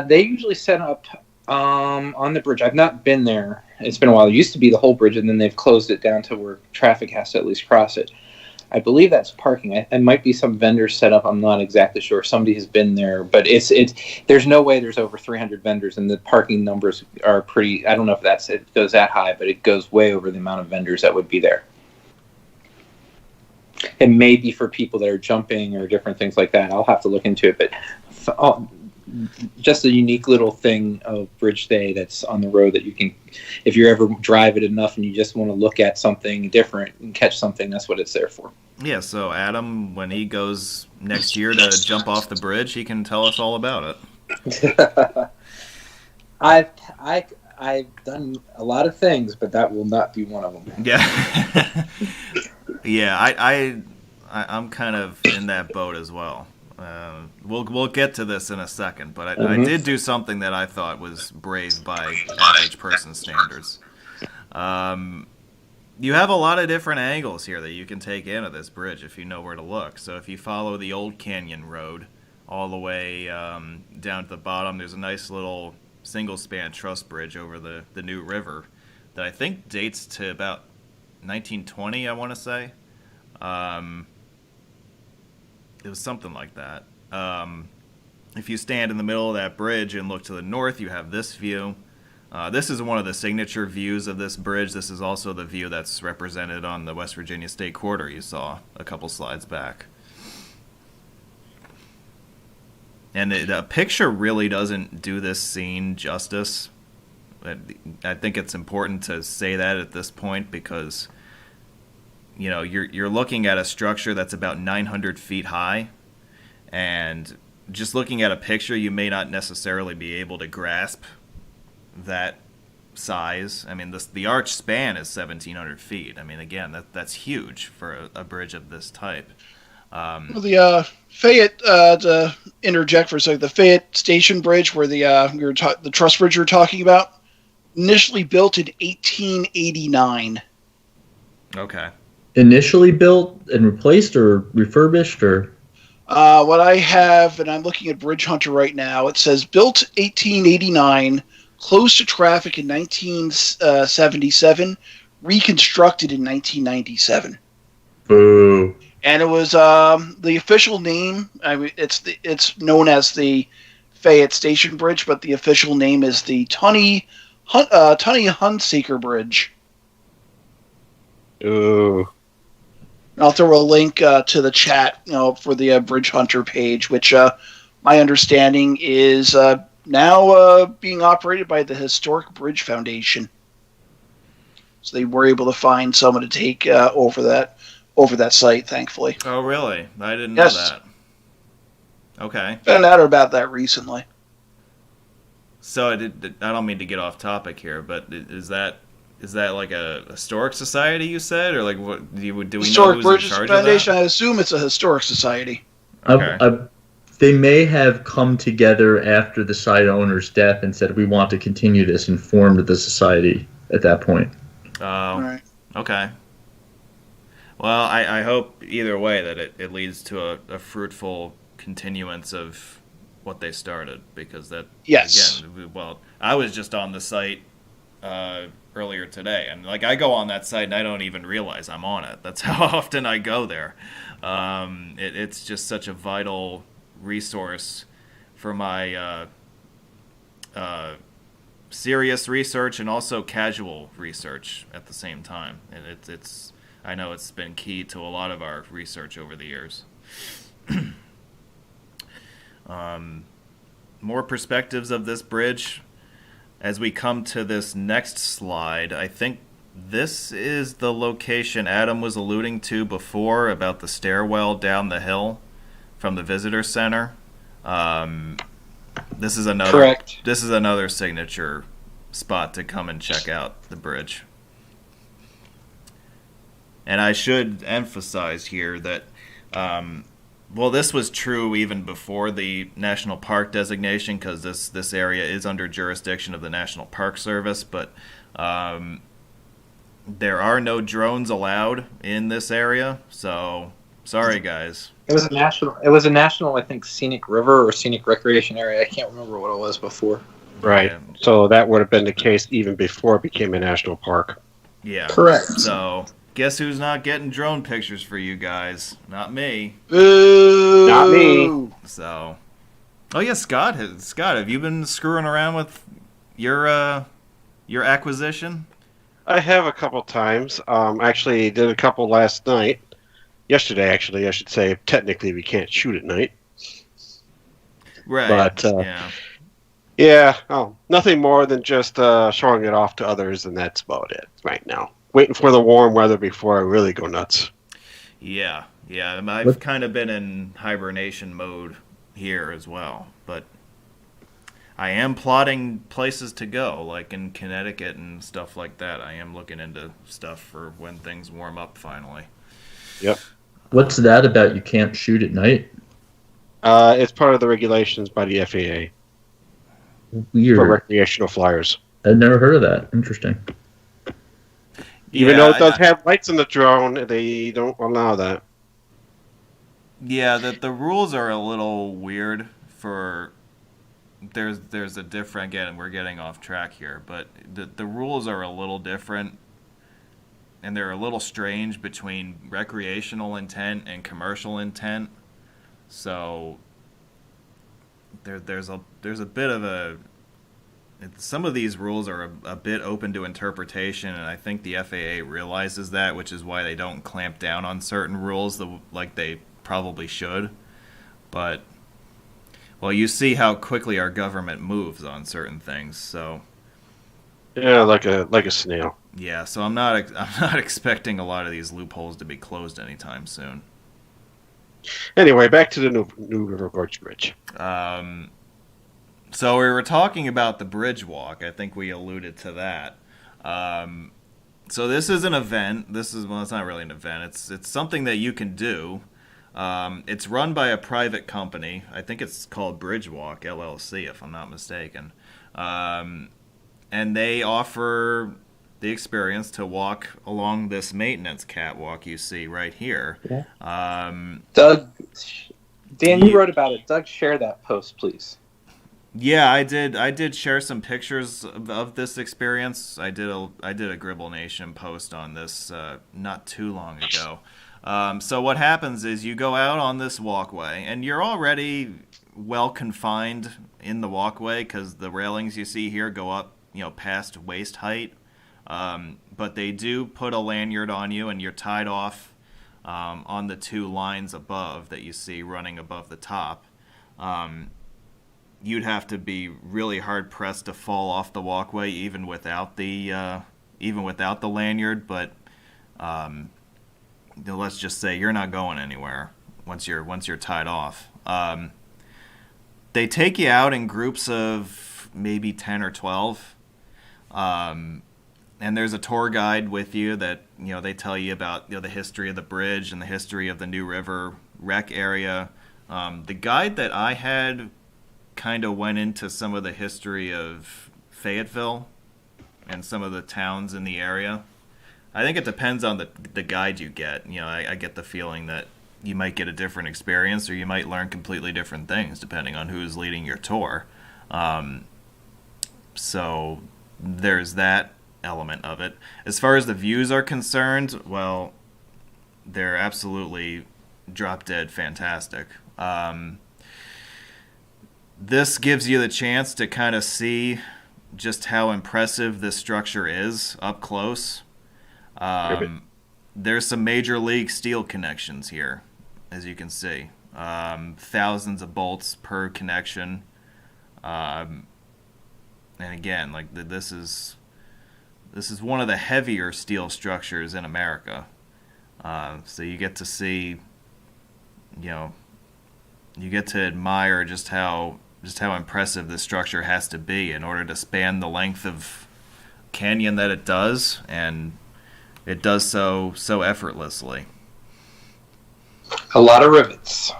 They usually set up on the bridge. I've not been there. It's been a while. It used to be the whole bridge, and then they've closed it down to where traffic has to at least cross it. I believe that's parking. It might be some vendors set up. I'm not exactly sure. Somebody has been there, but it's. There's no way there's over 300 vendors, and the parking numbers are pretty. I don't know if it goes that high, but it goes way over the amount of vendors that would be there. It may be for people that are jumping or different things like that. I'll have to look into it, but just a unique little thing of Bridge Day that's on the road that you can, if you ever drive it enough and you just want to look at something different and catch something, that's what it's there for. Yeah, so Adam, when he goes next year to jump off the bridge, he can tell us all about it. I've done a lot of things, but that will not be one of them. Yeah. Yeah, I'm kind of in that boat as well. We'll get to this in a second, but I did do something that I thought was brave by average person standards. You have a lot of different angles here that you can take into this bridge if you know where to look. So if you follow the old Canyon Road all the way down to the bottom, there's a nice little single-span truss bridge over the new river that I think dates to about 1920, I want to say. It was something like that. If you stand in the middle of that bridge and look to the north, you have this view. This is one of the signature views of this bridge. This is also the view that's represented on the West Virginia State Corridor you saw a couple slides back. And the picture really doesn't do this scene justice. I think it's important to say that at this point because, you know, you're looking at a structure that's about 900 feet high, and just looking at a picture, you may not necessarily be able to grasp that size. I mean, the arch span is 1,700 feet. I mean, again, that's huge for a bridge of this type. Well, the Fayette, to interject for a second, the Fayette Station Bridge, where the truss bridge you were talking about, initially built in 1889. Okay. Initially built and replaced or refurbished or? What I have, and I'm looking at Bridge Hunter right now, it says built 1889, closed to traffic in 1977, reconstructed in 1997. Boo. And it was the official name. I mean, it's known as the Fayette Station Bridge, but the official name is the Tunney Hunsaker Bridge. Ooh. I'll throw a link to the chat, for the Bridge Hunter page, which my understanding is now being operated by the Historic Bridge Foundation. So they were able to find someone to take over that site, thankfully. Oh, really? I didn't know that. Okay. Found out about that recently. So I don't mean to get off topic here, but is that like a historic society you said, or like what do we Historic know who's Bridges in charge Foundation? of that? I assume it's a historic society. Okay. They may have come together after the site owner's death and said, we want to continue this, and formed the society at that point. Oh, Right. Okay. Well, I hope either way that it leads to a fruitful continuance of what they started, because that, Yes. again, well, I was just on the site earlier today, and like I go on that site and I don't even realize I'm on it. That's how often I go there. It's just such a vital resource for my serious research and also casual research at the same time. And it's I know it's been key to a lot of our research over the years. More perspectives of this bridge as we come to this next slide. I think this is the location Adam was alluding to before about the stairwell down the hill from the visitor center. This is another Correct. This is another signature spot to come and check out the bridge. And I should emphasize here that well, this was true even before the National Park designation, because this area is under jurisdiction of the National Park Service, but there are no drones allowed in this area, so sorry guys. It was a national, I think, scenic river or scenic recreation area. I can't remember what it was before. Right. Yeah. So that would have been the case even before it became a national park. Yeah. Correct. So guess who's not getting drone pictures for you guys? Not me. Boo! Not me. So, oh yeah, Scott, have you been screwing around with your acquisition? I have a couple times. Actually, did a couple last night. Yesterday, actually, I should say. Technically, we can't shoot at night. Right. But, yeah. Yeah, nothing more than just showing it off to others, and that's about it right now. Waiting for the warm weather before I really go nuts. Yeah. I've kind of been in hibernation mode here as well, but I am plotting places to go, like in Connecticut and stuff like that. I am looking into stuff for when things warm up finally. Yep. What's that about you can't shoot at night? It's part of the regulations by the FAA Weird. for recreational flyers. I'd never heard of that. Interesting. Even though it does have lights in the drone, they don't allow that. Yeah, the rules are a little weird for... There's a different... Again, we're getting off track here, but the rules are a little different, and they're a little strange between recreational intent and commercial intent. So there's a bit of a... Some of these rules are a bit open to interpretation, and I think the FAA realizes that, which is why they don't clamp down on certain rules like they probably should. But, well, you see how quickly our government moves on certain things, so... Yeah, like a snail. Yeah, so I'm not expecting a lot of these loopholes to be closed anytime soon. Anyway, back to the new River Gorge Bridge. So we were talking about the bridge walk. I think we alluded to that. So this is an event. It's not really an event. It's something that you can do. It's run by a private company. I think it's called Bridge Walk LLC, if I'm not mistaken. And they offer the experience to walk along this maintenance catwalk you see right here. Yeah. Dan, you wrote about it. Doug, share that post, please. Yeah, I did. I did share some pictures of this experience. I did a Gribble Nation post on this not too long ago. So what happens is you go out on this walkway, and you're already well confined in the walkway because the railings you see here go up, past waist height. But they do put a lanyard on you, and you're tied off on the two lines above that you see running above the top. You'd have to be really hard pressed to fall off the walkway even without the lanyard. But let's just say you're not going anywhere once you're tied off. They take you out in groups of maybe 10 or 12. And there's a tour guide with you that they tell you about the history of the bridge and the history of the New River rec area. The guide that I had kind of went into some of the history of Fayetteville and some of the towns in the area. I think it depends on the guide you get. I get the feeling that you might get a different experience or you might learn completely different things depending on who's leading your tour. So there's that element of it. As far as the views are concerned, well, they're absolutely drop dead fantastic. This gives you the chance to kind of see just how impressive this structure is up close. There's some major league steel connections here, as you can see. Thousands of bolts per connection. And again, this is one of the heavier steel structures in America. So you get to see, you get to admire just how impressive this structure has to be in order to span the length of canyon that it does, and it does so effortlessly. A lot of rivets.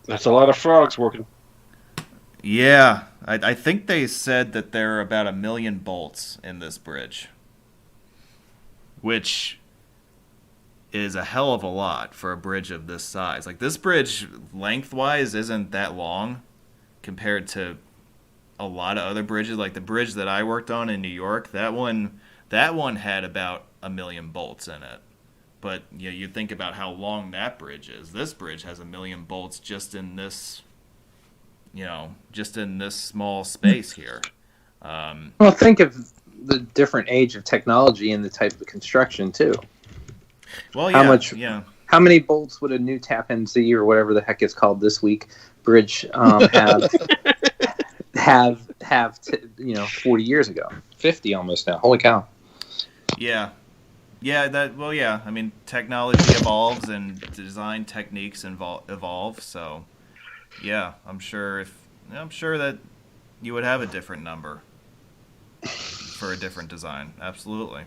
That's a lot of frogs working. Yeah, I think they said that there are about 1 million bolts in this bridge, which is a hell of a lot for a bridge of this size. This bridge lengthwise isn't that long compared to a lot of other bridges. Like the bridge that I worked on in New York, that one had about 1 million bolts in it. But you think about how long that bridge is. This bridge has 1 million bolts just in this small space here. Well, think of the different age of technology and the type of construction too. Well, How many bolts would a new Tappan Zee or whatever the heck it's called this week bridge have 40 years ago? 50 almost now. Holy cow. Yeah. I mean, technology evolves and design techniques evolve. So, yeah, I'm sure that you would have a different number for a different design. Absolutely.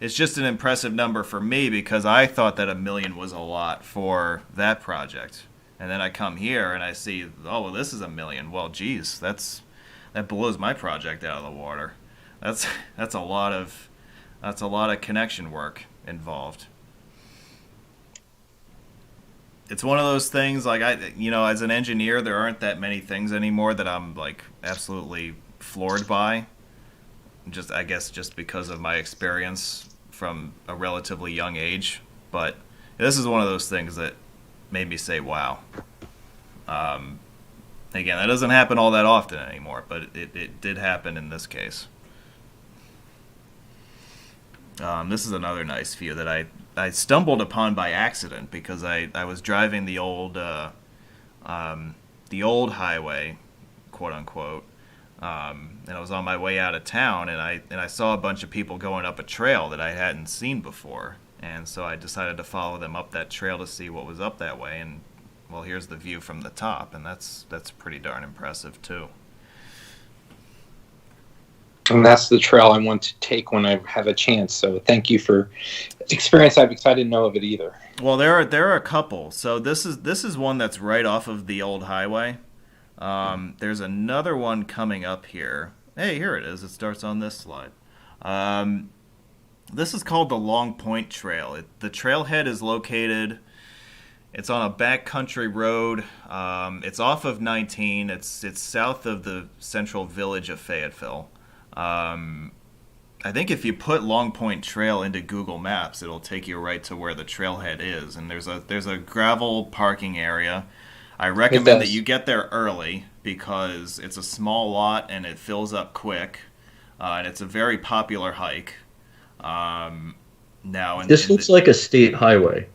It's just an impressive number for me because I thought that 1 million was a lot for that project. And then I come here and I see, oh, well, this is 1 million. Well, geez, that blows my project out of the water. That's a lot of connection work involved. It's one of those things as an engineer, there aren't that many things anymore that I'm absolutely floored by. I guess because of my experience from a relatively young age. But this is one of those things that made me say, wow. Again, that doesn't happen all that often anymore, but it did happen in this case. This is another nice view that I stumbled upon by accident because I was driving the old highway, quote unquote, and I was on my way out of town, and I saw a bunch of people going up a trail that I hadn't seen before, and so I decided to follow them up that trail to see what was up that way, and well, here's the view from the top, and that's pretty darn impressive too. And that's the trail I want to take when I have a chance. So thank you for experience. I didn't know of it either. Well, there are a couple. So this is one that's right off of the old highway. There's another one coming up here. Hey, here it is. It starts on this slide. This is called the Long Point Trail. The trailhead is located It's on a backcountry road. It's off of 19. It's south of the central village of Fayetteville. I think if you put Long Point Trail into Google Maps, it'll take you right to where the trailhead is. And there's a gravel parking area. I recommend that you get there early because it's a small lot and it fills up quick. And it's a very popular hike. This looks like a state highway.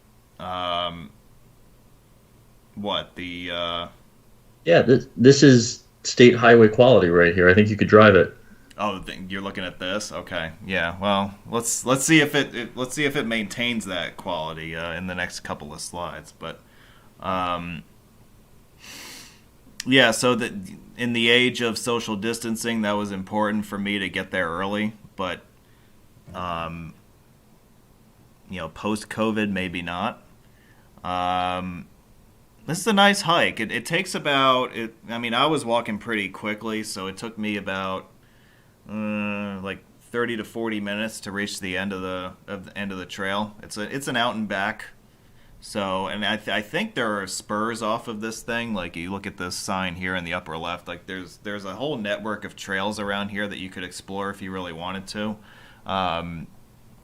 What the? Yeah, this is state highway quality right here. I think you could drive it. Oh, you're looking at this? Okay, yeah. Well, let's see if it maintains that quality in the next couple of slides. But yeah. So that in the age of social distancing, that was important for me to get there early. But post COVID, maybe not. This is a nice hike. It takes about. I was walking pretty quickly, so it took me about. Like 30 to 40 minutes to reach the end of the trail. It's an out and back. So, and I think there are spurs off of this thing. Like you look at this sign here in the upper left. Like there's a whole network of trails around here that you could explore if you really wanted to.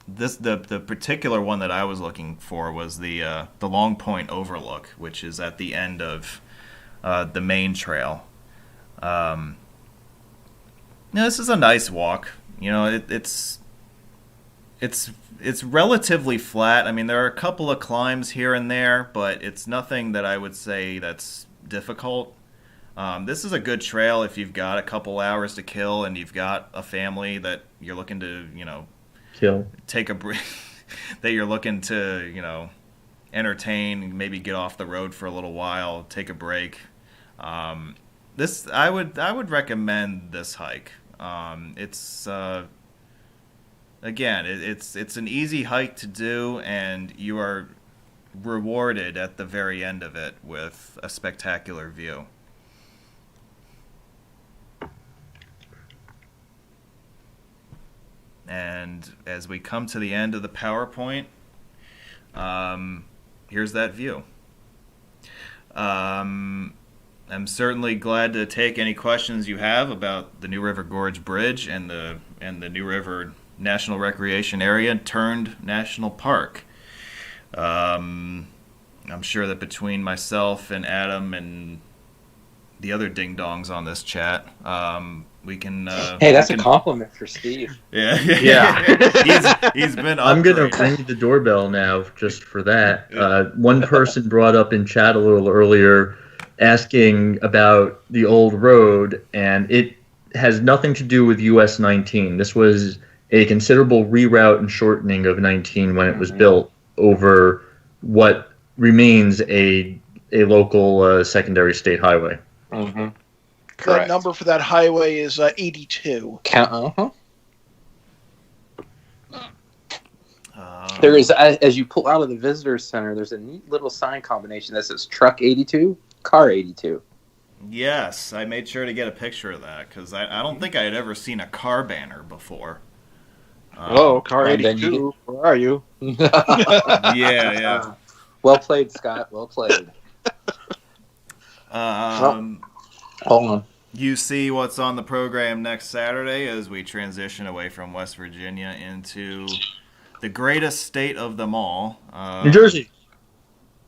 The particular one that I was looking for was the Long Point Overlook, which is at the end of the main trail. This is a nice walk. It's relatively flat. There are a couple of climbs here and there, but it's nothing that I would say that's difficult. This is a good trail if you've got a couple hours to kill and you've got a family that you're looking to, kill. Take a break, that you're looking to, entertain, maybe get off the road for a little while, take a break. I would recommend this hike. It's an easy hike to do, and you are rewarded at the very end of it with a spectacular view. And as we come to the end of the PowerPoint, here's that view. I'm certainly glad to take any questions you have about the New River Gorge Bridge and the New River National Recreation Area turned National Park. I'm sure that between myself and Adam and the other ding-dongs on this chat, we can... hey, that's a compliment for Steve. Yeah. he's been up. I'm going to ring the doorbell now just for that. One person brought up in chat a little earlier asking about the old road, and it has nothing to do with US 19. This was a considerable reroute and shortening of 19 when it was built over what remains a local secondary state highway. Mm-hmm. The number for that highway is 82. There is, as you pull out of the visitor center, there's a neat little sign combination that says Truck 82, Car 82. Yes, I made sure to get a picture of that because I don't think I had ever seen a car banner before. Hello, Car 82. Where are you? Yeah. Well played, Scott. Well played. Hold on. You see what's on the program next Saturday as we transition away from West Virginia into the greatest state of them all. New Jersey.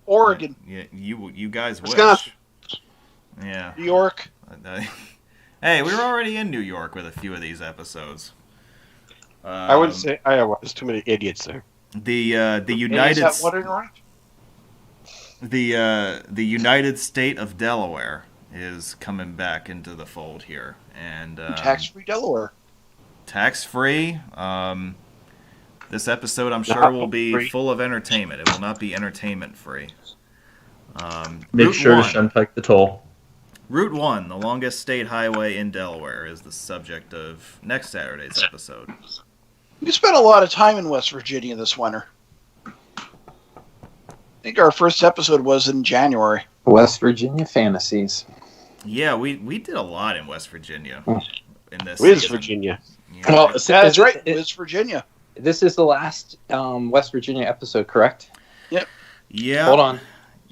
Oregon. Yeah, you guys wish. Wisconsin. Yeah. New York. Hey, we were already in New York with a few of these episodes. I wouldn't say Iowa. There's too many idiots there. The United State of Delaware is coming back into the fold here, and tax-free Delaware. Tax-free. This episode, I'm sure, will be full of entertainment. It will not be entertainment-free. Make sure to shunpike the toll. Route 1, the longest state highway in Delaware, is the subject of next Saturday's episode. We spent a lot of time in West Virginia this winter. I think our first episode was in January. West Virginia Fantasies. Yeah, we did a lot in West Virginia. In this West Virginia. Yeah. Well, that's right. West Virginia. This is the last West Virginia episode, correct? Yep. Yeah. Hold on.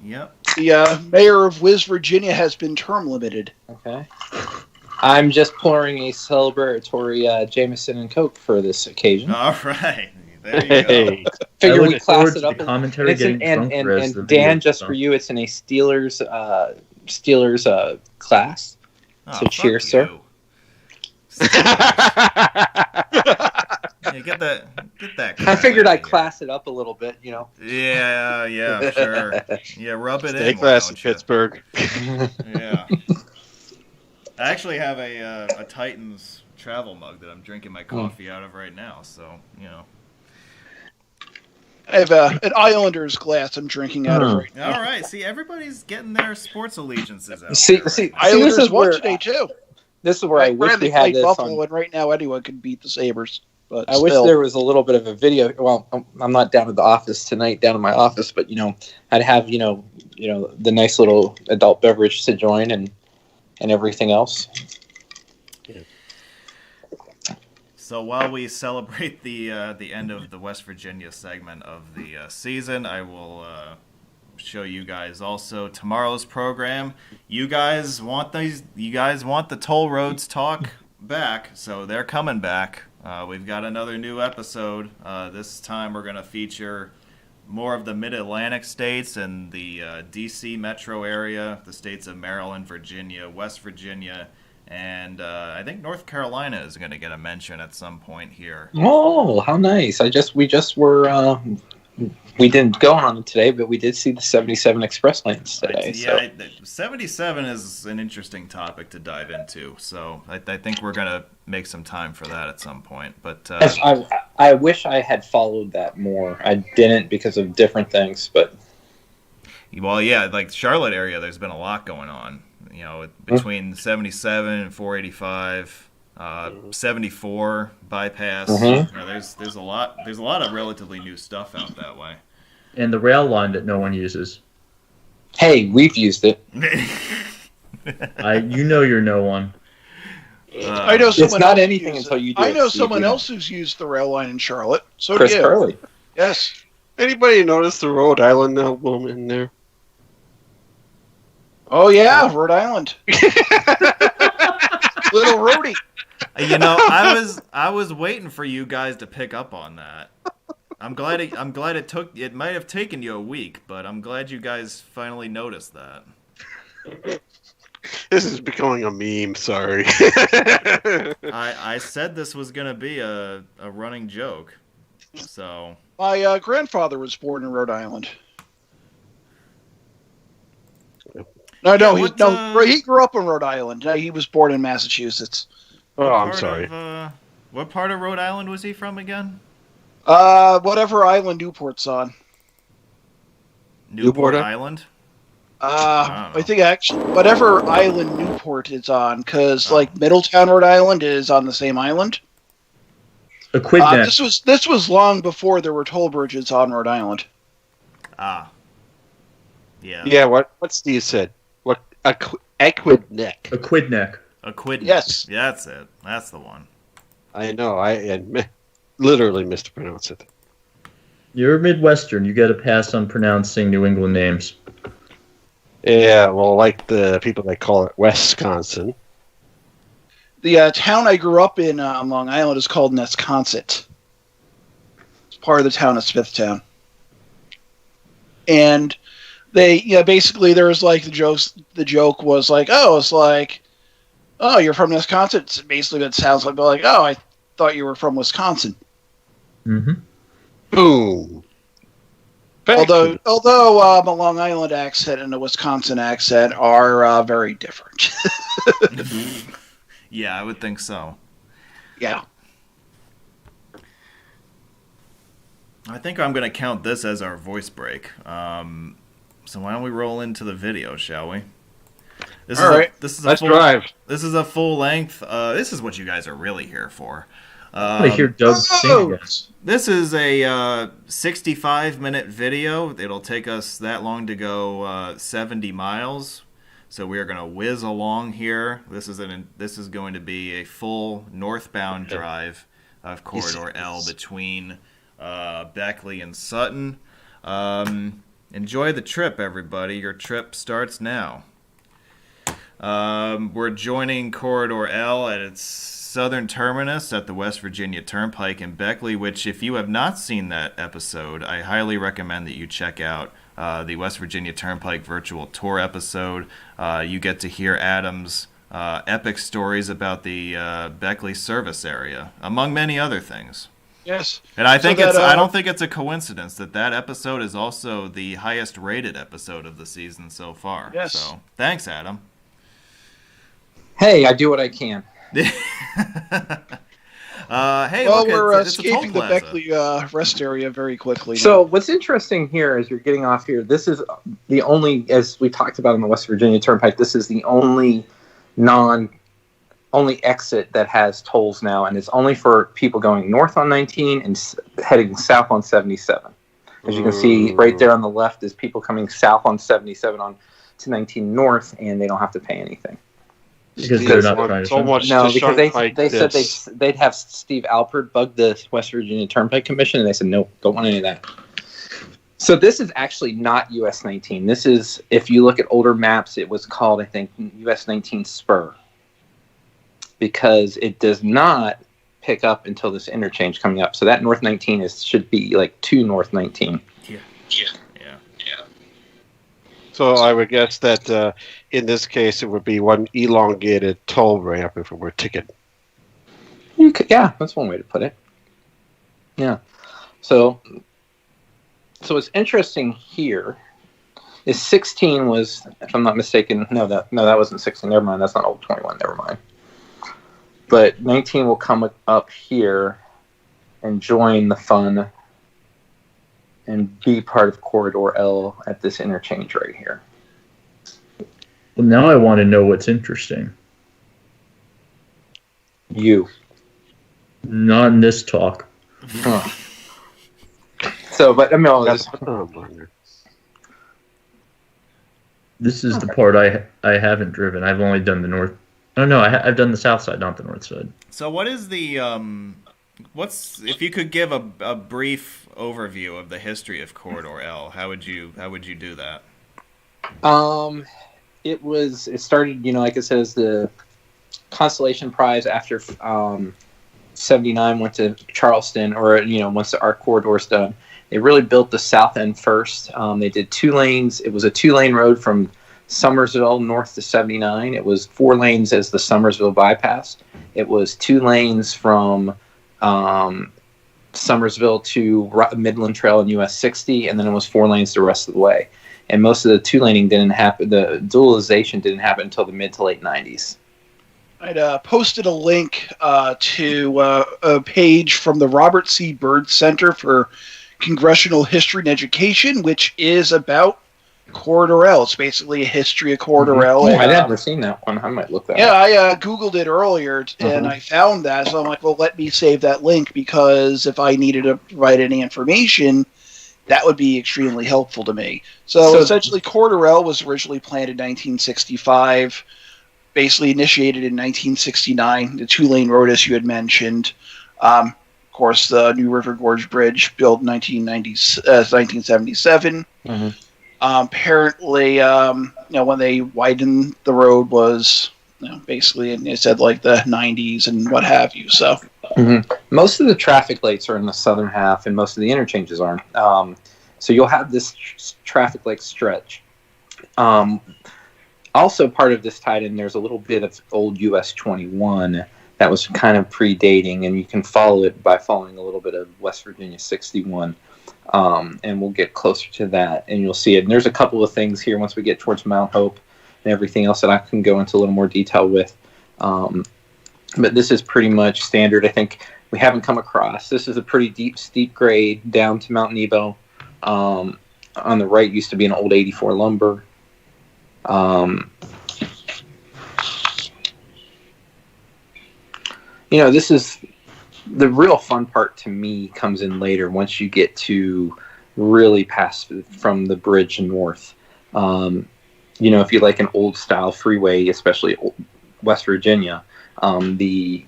Yep. The mayor of West Virginia has been term limited. Okay. I'm just pouring a celebratory Jameson and Coke for this occasion. All right. There you go. Figure we class it up. The commentary getting drunker as the and video Dan, just for you, it's in a Steelers class. Oh, So cheers, sir. Yeah, get that. I figured I'd class it up a little bit, you know. Yeah, sure. Yeah, rub it Stay in. classy, Pittsburgh. Yeah. I actually have a Titans travel mug that I'm drinking my coffee out of right now, so, you know. I have an Islanders glass I'm drinking out of right now. All right, see, everybody's getting their sports allegiances out. See, Islanders this is won where today, too. This is where I wish we had this Buffalo, on. and right now anyone can beat the Sabres. But I wish there was a little bit of a video. Well, I'm not down at the office tonight, down in my office, but I'd have the nice little adult beverage to join and everything else. So while we celebrate the end of the West Virginia segment of the season, I will show you guys also tomorrow's program. You guys want the toll roads talk back, so they're coming back. We've got another new episode. This time we're going to feature more of the Mid-Atlantic states and the D.C. metro area, the states of Maryland, Virginia, West Virginia, and I think North Carolina is going to get a mention at some point here. Oh, how nice! We didn't go on it today, but we did see the 77 express lanes today. Yeah, 77 is an interesting topic to dive into, so I think we're going to make some time for that at some point. But I wish I had followed that more. I didn't because of different things, but... Well, yeah, like Charlotte area, there's been a lot going on. Between 77 and 485, 74 bypass. There's a lot of relatively new stuff out that way. And the rail line that no one uses. Hey, we've used it. You're no one. I know someone it's not else anything until you do. I know someone else who's used the rail line in Charlotte. So Chris Curley. Yes. Anybody notice the Rhode Island album in there? Oh yeah, Rhode Island. Little Rhodey. I was waiting for you guys to pick up on that. I'm glad it might have taken you a week, but I'm glad you guys finally noticed that. This is becoming a meme, sorry. I said this was going to be a running joke. So my grandfather was born in Rhode Island. No, he grew up in Rhode Island. He was born in Massachusetts. Oh, I'm sorry. What part of Rhode Island was he from again? Whatever island Newport's on. Newport Island? I think actually whatever island Newport is on, because Middletown, Rhode Island is on the same island. This was long before there were toll bridges on Rhode Island. Ah. Yeah. Yeah, what Steve said. What Aquidneck. Aquidneck. Yes. Yeah, that's it. That's the one. I know. I literally mispronounced it. You're Midwestern. You got to pass on pronouncing New England names. Yeah, well, like the people that call it Wisconsin. The town I grew up in on Long Island is called Nesconset. It's part of the town of Smithtown. And basically there was the joke was oh, you're from Wisconsin. It's basically that sounds like, oh, I thought you were from Wisconsin. Mm-hmm. Boom. Although a Long Island accent and a Wisconsin accent are very different. Yeah, I would think so. Yeah. I think I'm going to count this as our voice break. So why don't we roll into the video, shall we? Let's drive. This is a full length. This is what you guys are really here for. I hear Doug sing again. This is a 65-minute video. It'll take us that long to go 70 miles. So we are going to whiz along here. This is going to be a full northbound drive of Corridor L between Beckley and Sutton. enjoy the trip, everybody. Your trip starts now. We're joining Corridor L at its southern terminus at the West Virginia Turnpike in Beckley, which, if you have not seen that episode, I highly recommend that you check out the West Virginia Turnpike virtual tour episode. You get to hear Adam's epic stories about the Beckley service area, among many other things. Yes. And I think I don't think it's a coincidence that episode is also the highest rated episode of the season so far. Yes. So, thanks, Adam. Hey, I do what I can. Hey, well, look, we're it's escaping a the toll plaza. Beckley rest area very quickly. So what's interesting here as you're getting off here, this is the only, as we talked about on the West Virginia Turnpike, this is the only exit that has tolls now, and it's only for people going north on 19 and heading south on 77. As you can see right there on the left is people coming south on 77 on to 19 north, and they don't have to pay anything. Because they're not trying to so much No, to because shunk they said this. they'd have Steve Alpert bug the West Virginia Turnpike Commission, and they said, nope, don't want any of that. So this is actually not US 19. This is, if you look at older maps, it was called, I think, US 19 Spur. Because it does not pick up until this interchange coming up. So that North 19 should be like 2 North 19. Yeah. So I would guess that in this case it would be one elongated toll ramp if it were a ticket. Yeah, that's one way to put it. Yeah. So what's interesting here is 16 was, if I'm not mistaken, no, that wasn't 16. Never mind. That's not old 21. Never mind. But 19 will come up here and join the fun and be part of Corridor L at this interchange right here. Well, now I want to know what's interesting. You. Not in this talk. Huh. So, but I mean, This is the part I haven't driven. I've only done the north. Oh no, I've done the south side, not the north side. So what is the if you could give a brief overview of the history of Corridor L, how would you do that? It started, like I said, as the Constellation Prize after 79 went to Charleston, or once the ARC corridor's done. They really built the south end first. They did 2 lanes. It was a 2-lane road from Summersville north to 79. It was 4 lanes as the Summersville bypass. It was 2 lanes from Summersville to Midland Trail and US 60, and then it was 4 lanes the rest of the way. And most of the 2-laning didn't happen. The dualization didn't happen until the mid to late 90s. I'd posted a link to a page from the Robert C. Byrd Center for Congressional History and Education, which is about Corridor L. It's basically a history of Corridor L. I'd never seen that one. I might look that up. Yeah, I Googled it earlier, and I found that. So I'm like, well, let me save that link, because if I needed to provide any information, that would be extremely helpful to me. So essentially, Corridor L was originally planned in 1965, basically initiated in 1969, the 2-lane road, as you had mentioned. Of course, the new River Gorge Bridge, built in 1977. Apparently, when they widened the road was, basically, and it said like the 90s and what have you. So most of the traffic lights are in the southern half, and most of the interchanges aren't. So you'll have this traffic light stretch. Also, part of this tied in, there's a little bit of old US 21 that was kind of predating, and you can follow it by following a little bit of West Virginia 61. And we'll get closer to that, and you'll see it. And there's a couple of things here once we get towards Mount Hope and everything else that I can go into a little more detail with. But this is pretty much standard. I think we haven't come across. This is a pretty deep, steep grade down to Mount Nebo. On the right used to be an old 84 lumber. This is the real fun part to me comes in later once you get to really pass from the bridge north. If you like an old style freeway, especially West Virginia, the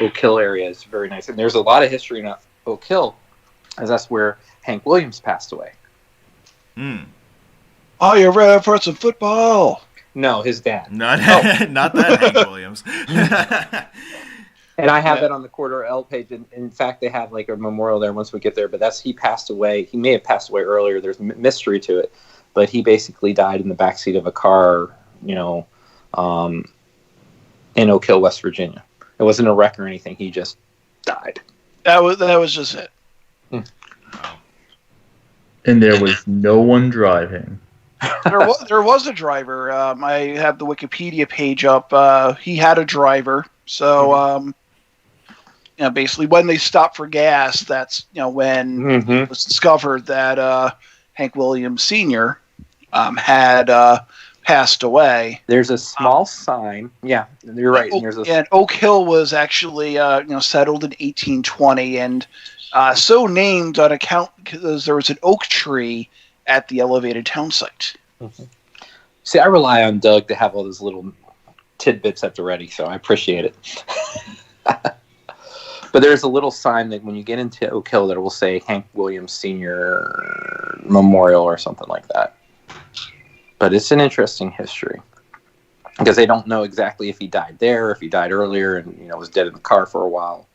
Oak Hill area is very nice. And there's a lot of history in Oak Hill, as that's where Hank Williams passed away. Oh, you're ready for some football? No, his dad. Not that Hank Williams. And I have that on the Corridor L page. In fact, they have like a memorial there once we get there. But he passed away. He may have passed away earlier. There's mystery to it. But he basically died in the backseat of a car, in Oak Hill, West Virginia. It wasn't a wreck or anything. He just died. That was just it. And there was no one driving. There was a driver. I have the Wikipedia page up. He had a driver. So, basically when they stopped for gas, that's, when it was discovered that Hank Williams Sr. Had passed away. There's a small sign. Yeah, you're right. And Oak Hill was actually, settled in 1820 and so named on account because there was an oak tree at the elevated town site. Mm-hmm. See, I rely on Doug to have all those little tidbits at the ready, so I appreciate it. But there's a little sign that when you get into Oak Hill that will say Hank Williams Sr. Memorial or something like that. But it's an interesting history because they don't know exactly if he died there, if he died earlier and was dead in the car for a while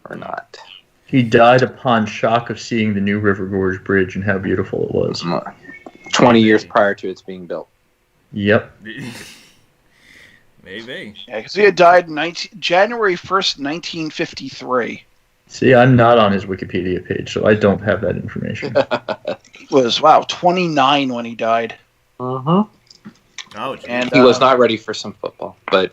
or not. He died upon shock of seeing the new River Gorge Bridge and how beautiful it was. 20 years prior to its being built. Yep. Maybe. Yeah, because he had died January 1st, 1953. See, I'm not on his Wikipedia page, so I don't have that information. He was, 29 when he died. Uh-huh. Oh, and he was not ready for some football, but...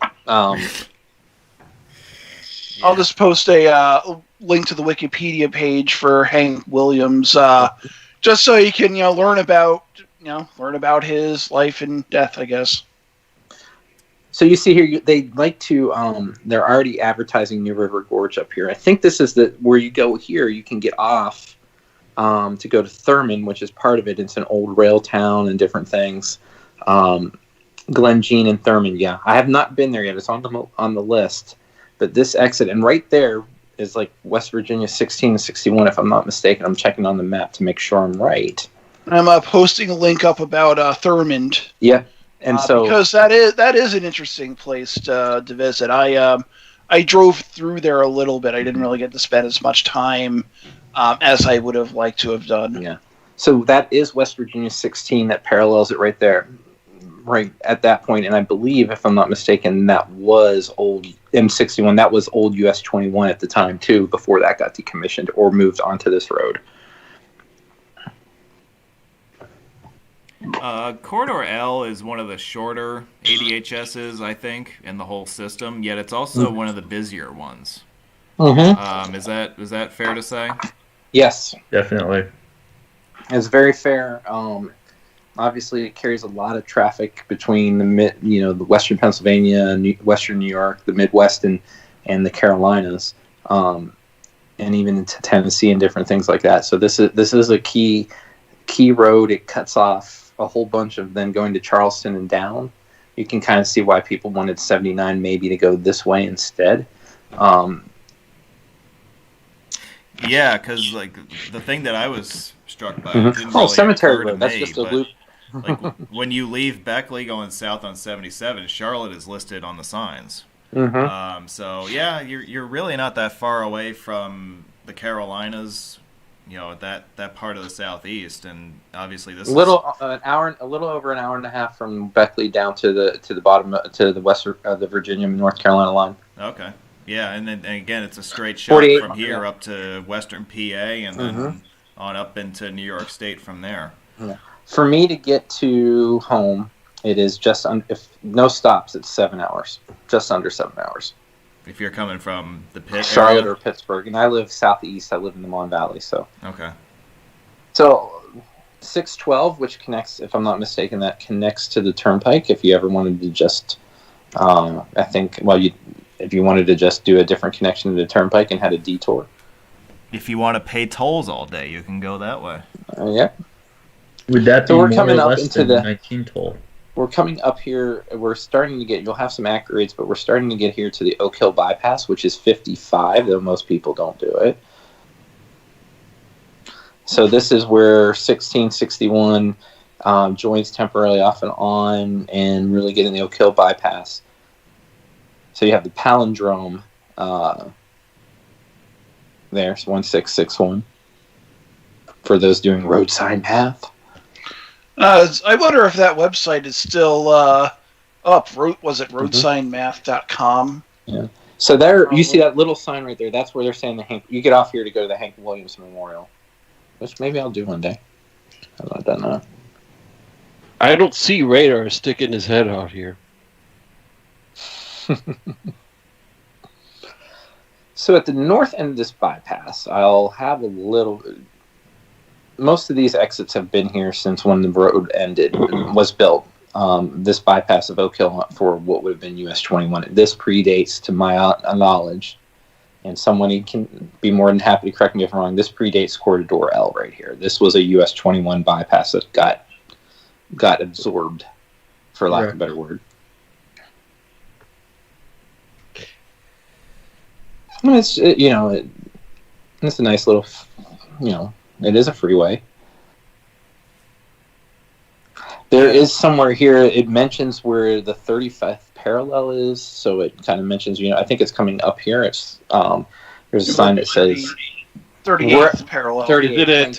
I'll just post a link to the Wikipedia page for Hank Williams, just so you can learn about his life and death, I guess. So you see here, they like to. They're already advertising New River Gorge up here. I think this is where you go here. You can get off to go to Thurman, which is part of it. It's an old rail town and different things. Glen Jean and Thurman. Yeah, I have not been there yet. It's on the list. But this exit, and right there is like West Virginia 16 to 61, if I'm not mistaken. I'm checking on the map to make sure I'm right. I'm posting a link up about Thurmond. Yeah, and so because that is an interesting place to visit. I drove through there a little bit. I didn't really get to spend as much time as I would have liked to have done. Yeah, so that is West Virginia 16 that parallels it right there. Right at that point, and I believe, if I'm not mistaken, that was old M61. That was old US 21 at the time too, before that got decommissioned or moved onto this road. Corridor L is one of the shorter ADHSs, I think, in the whole system. Yet it's also one of the busier ones. Mm-hmm. Is that fair to say? Yes, Definitely. it's very fair. Obviously, it carries a lot of traffic between the western Pennsylvania, western New York, the Midwest, and the Carolinas, and even into Tennessee and different things like that. So this is a key road. It cuts off a whole bunch of then going to Charleston and down. You can kind of see why people wanted 79 maybe to go this way instead. Yeah, because like the thing that I was struck by. Didn't really Cemetery occur to Road. That's me, just a but, loop. like when you leave Beckley going south on 77, Charlotte is listed on the signs. Mm-hmm. So yeah, you're really not that far away from the Carolinas, that part of the southeast, and obviously this a little over an hour and a half from Beckley down to the bottom to the west of the Virginia North Carolina line. Okay. Yeah, and again, it's a straight shot from here up to western PA, and then on up into New York State from there. Yeah. For me to get to home, it is just if no stops, it's 7 hours, just under 7 hours. If you're coming from the Pitt Charlotte area? or Pittsburgh, and I live southeast. I live in the Mon Valley, so. Okay. So 612, which connects, if I'm not mistaken, that connects to the Turnpike. If you ever wanted to just, if you wanted to just do a different connection to the Turnpike and had a detour. If you want to pay tolls all day, you can go that way. Yeah. Would that be we're more coming or up less into than the 19 toll? We're coming up here. We're starting to get. You'll have some accurates, but we're starting to get here to the Oak Hill bypass, which is 55. Though most people don't do it. So this is where 1661 joins temporarily off and on, and really getting the Oak Hill bypass. So you have the palindrome there, so 1661 for those doing road sign math. I wonder if that website is still up. Was it roadsignmath.com? Yeah. So there, you see that little sign right there. That's where they're saying you get off here to go to the Hank Williams Memorial, which maybe I'll do one day. I don't know. I don't see Radar sticking his head out here. So at the north end of this bypass, I'll have a little. Most of these exits have been here since when the road was built. This bypass of Oak Hill for what would have been US 21. This predates, to my knowledge, and someone can be more than happy to correct me if I'm wrong, this predates Corridor L right here. This was a US 21 bypass that got absorbed, for lack of a better word. I mean, it's a nice little, it is a freeway. There is somewhere here, it mentions where the 35th parallel is, so it kind of mentions, I think it's coming up here. It's there's a sign that says 38th parallel. 38th, Is it at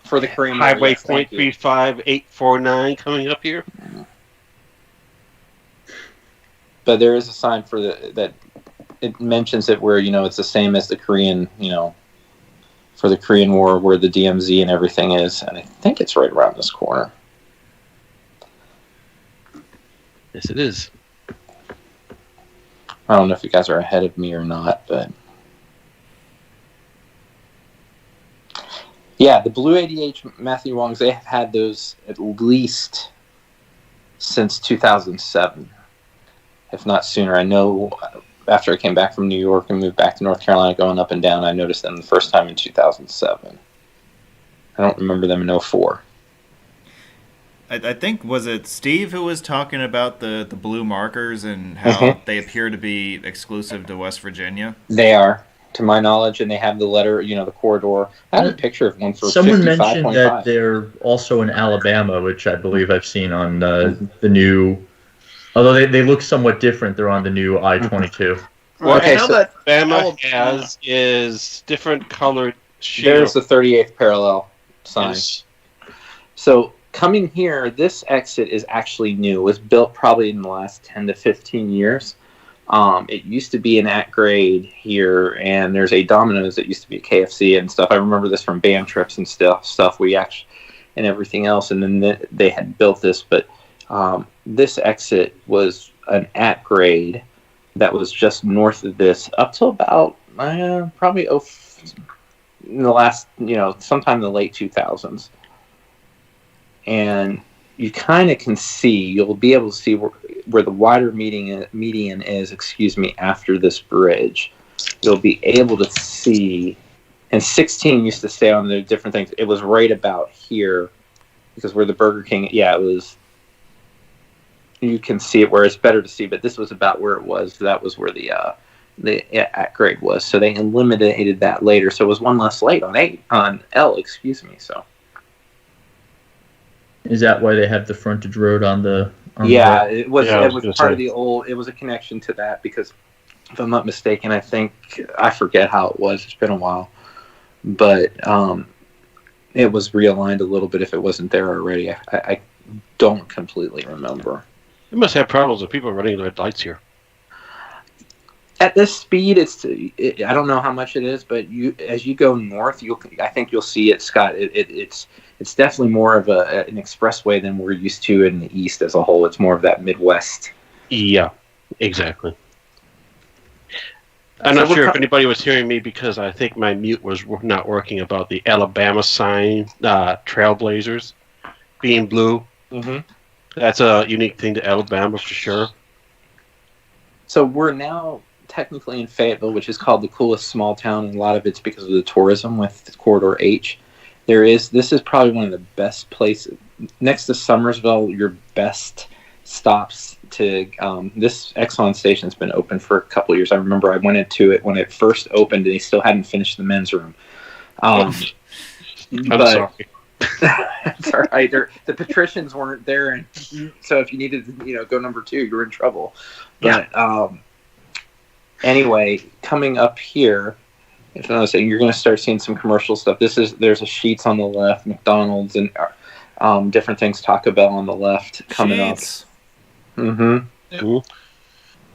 for the Korean Highway .35849 coming up here? But there is a sign for that it mentions it where, it's the same as the Korean, for the Korean War, where the DMZ and everything is, and I think it's right around this corner. Yes, it is. I don't know if you guys are ahead of me or not, but yeah, the blue ADH Matthew Wongs, they have had those at least since 2007, if not sooner. I know after I came back from New York and moved back to North Carolina, going up and down, I noticed them the first time in 2007. I don't remember them in 2004. I think, was it Steve who was talking about the blue markers and how they appear to be exclusive to West Virginia? They are, to my knowledge, and they have the letter, the corridor. I have a picture of one for someone mentioned 55.5. that they're also in Alabama, which I believe I've seen on the new. Although they look somewhat different, they're on the new I-22. Well, Okay, so so Alabama has is different colored shield. there's the 38th parallel sign. Yes. So coming here, this exit is actually new. It was built probably in the last 10 to 15 years. It used to be an at grade here, and there's a Domino's that used to be a KFC and stuff. I remember this from band trips and stuff we actually, and everything else. And then they had built this, but this exit was an at grade that was just north of this up till about probably in the last, sometime in the late 2000s. And you kind of can see, you'll be able to see where the wider median is, after this bridge. You'll be able to see, and 16 used to stay on the different things. It was right about here, because where the Burger King, it was, you can see it where it's better to see, but this was about where it was. That was where the at grade was. So they eliminated that later. So it was one less late on L, so. Is that why they have the frontage road on the? It was part of the old. It was a connection to that because, if I'm not mistaken, I forget how it was. It's been a while, but it was realigned a little bit if it wasn't there already. I don't completely remember. You must have problems with people running red lights here. At this speed, I don't know how much it is, but as you go north, I think you'll see it, Scott. It's definitely more of an expressway than we're used to in the East as a whole. It's more of that Midwest. Yeah, exactly. I'm not sure if anybody was hearing me because I think my mute was not working about the Alabama sign, Trailblazers, being blue. Mm-hmm. That's a unique thing to Alabama for sure. So we're now technically in Fayetteville, which is called the coolest small town, and a lot of it's because of the tourism with Corridor H. This is probably one of the best places next to Summersville. Your best stops to this Exxon station's been open for a couple of years. I remember I went into it when it first opened, and they still hadn't finished the men's room. I'm sorry. It's all right. The patricians weren't there, and so if you needed to, go number 2, you were in trouble. But anyway, coming up here, if I was saying, you're going to start seeing some commercial stuff. There's a Sheetz on the left, McDonald's, and different things. Taco Bell on the left coming Sheetz. up. Mm-hmm. Yep.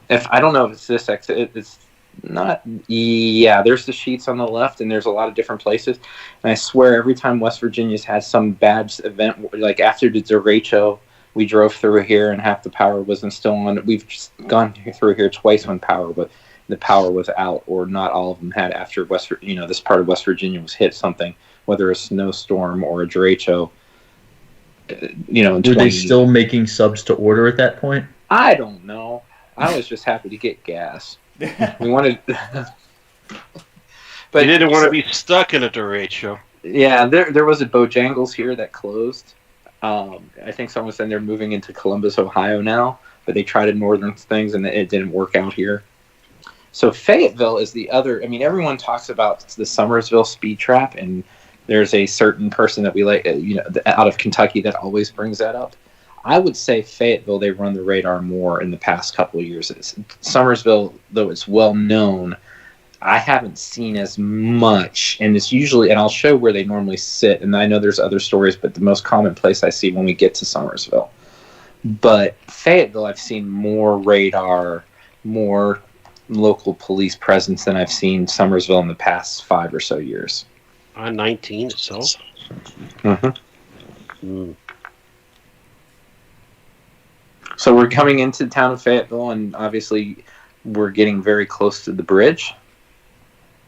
If I don't know if it's this exit, it's not. Yeah, there's the Sheetz on the left, and there's a lot of different places. And I swear, every time West Virginia's had some bad event, like after the derecho, we drove through here and half the power wasn't still on. We've just gone through here twice when the power was out, or not all of them had after this part of West Virginia was hit something, whether a snowstorm or a derecho. Were they still making subs to order at that point? I don't know. I was just happy to get gas. We wanted, but you didn't want to be stuck in a derecho. Yeah, there was a Bojangles here that closed. I think someone said they're moving into Columbus, Ohio now, but they tried northern things and it didn't work out here. So Fayetteville is the other. I mean, everyone talks about the Summersville speed trap, and there's a certain person that we like, out of Kentucky that always brings that up. I would say Fayetteville, they run the radar more in the past couple of years. Summersville, though it's well known, I haven't seen as much, and it's usually, and I'll show where they normally sit, and I know there's other stories, but the most common place I see when we get to Summersville. But Fayetteville, I've seen more radar, more local police presence than I've seen Summersville in the past 5 or so years. 19 itself? Mm-hmm. Mm. So we're coming into the town of Fayetteville, and obviously we're getting very close to the bridge.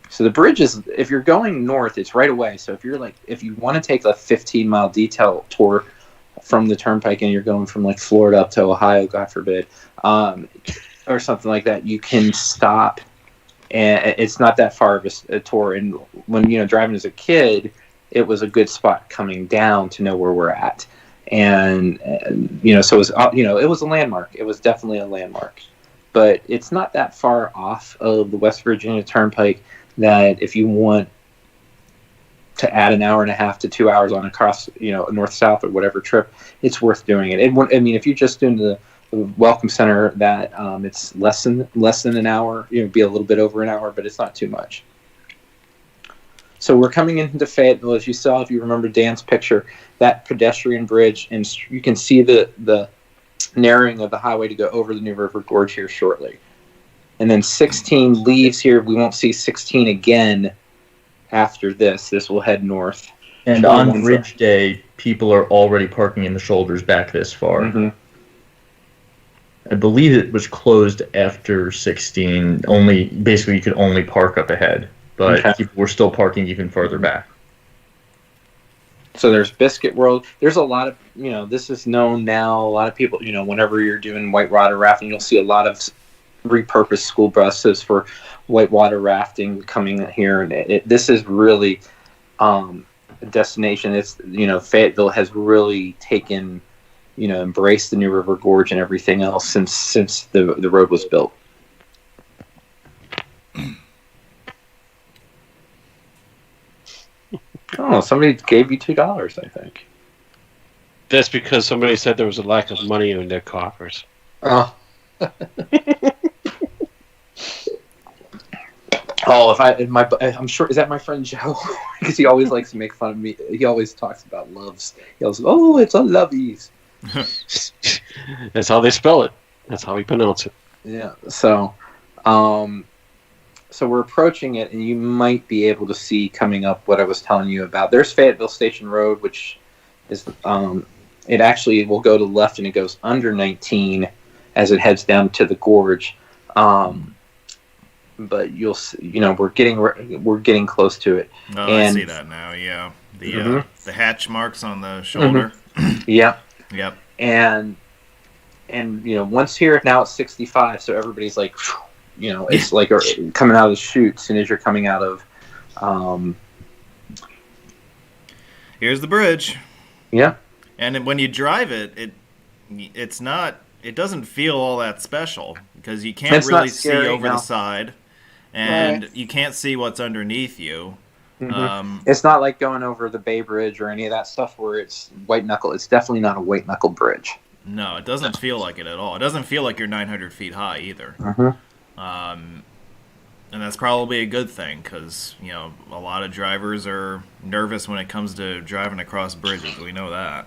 So the bridge is, if you're going north, it's right away. So if you want to take a 15-mile detail tour from the turnpike and you're going from like Florida up to Ohio, God forbid, or something like that, you can stop. And it's not that far of a tour. And when, driving as a kid, it was a good spot coming down to know where we're at. And so it was, it was a landmark. It was definitely a landmark. But it's not that far off of the West Virginia Turnpike that if you want to add an hour and a half to 2 hours on across, north-south or whatever trip, it's worth doing it. If you're just doing the Welcome Center, that it's less than an hour, be a little bit over an hour, but it's not too much. So we're coming into Fayetteville. As you saw, if you remember Dan's picture, that pedestrian bridge, and you can see the narrowing of the highway to go over the new River Gorge here shortly. And then 16 leaves here. We won't see 16 again after this. This will head north. And on Bridge Day, people are already parking in the shoulders back this far. Mm-hmm. I believe it was closed after 16. Basically, you could only park up ahead. But people were still parking even further back. So there's Biscuit World. There's a lot of, this is known now. A lot of people, whenever you're doing whitewater rafting, you'll see a lot of repurposed school buses for whitewater rafting coming here. And this is really a destination. It's, Fayetteville has really taken, embraced the new River Gorge and everything else since the road was built. Oh, somebody gave you $2, I think. That's because somebody said there was a lack of money in their coffers. Oh. I'm sure, is that my friend Joe? Because he always likes to make fun of me. He always talks about loves. He always, it's a lovies. That's how they spell it. That's how we pronounce it. Yeah. So we're approaching it, and you might be able to see coming up what I was telling you about. There's Fayetteville Station Road, which is it actually will go to the left, and it goes under 19 as it heads down to the gorge. But you'll see, we're getting close to it. Oh, and, I see that now. Yeah, the hatch marks on the shoulder. Mm-hmm. Yep. Yep. And once here, now it's 65, so everybody's like, it's like coming out of the chute as soon as you're coming out of. Here's the bridge. Yeah. And when you drive it, it doesn't feel all that special because you can't really see over the side, and you can't see what's underneath you. It's not like going over the Bay Bridge or any of that stuff where it's white knuckle. It's definitely not a white knuckle bridge. No, it doesn't feel like it at all. It doesn't feel like you're 900 feet high either. And that's probably a good thing because, a lot of drivers are nervous when it comes to driving across bridges. We know that.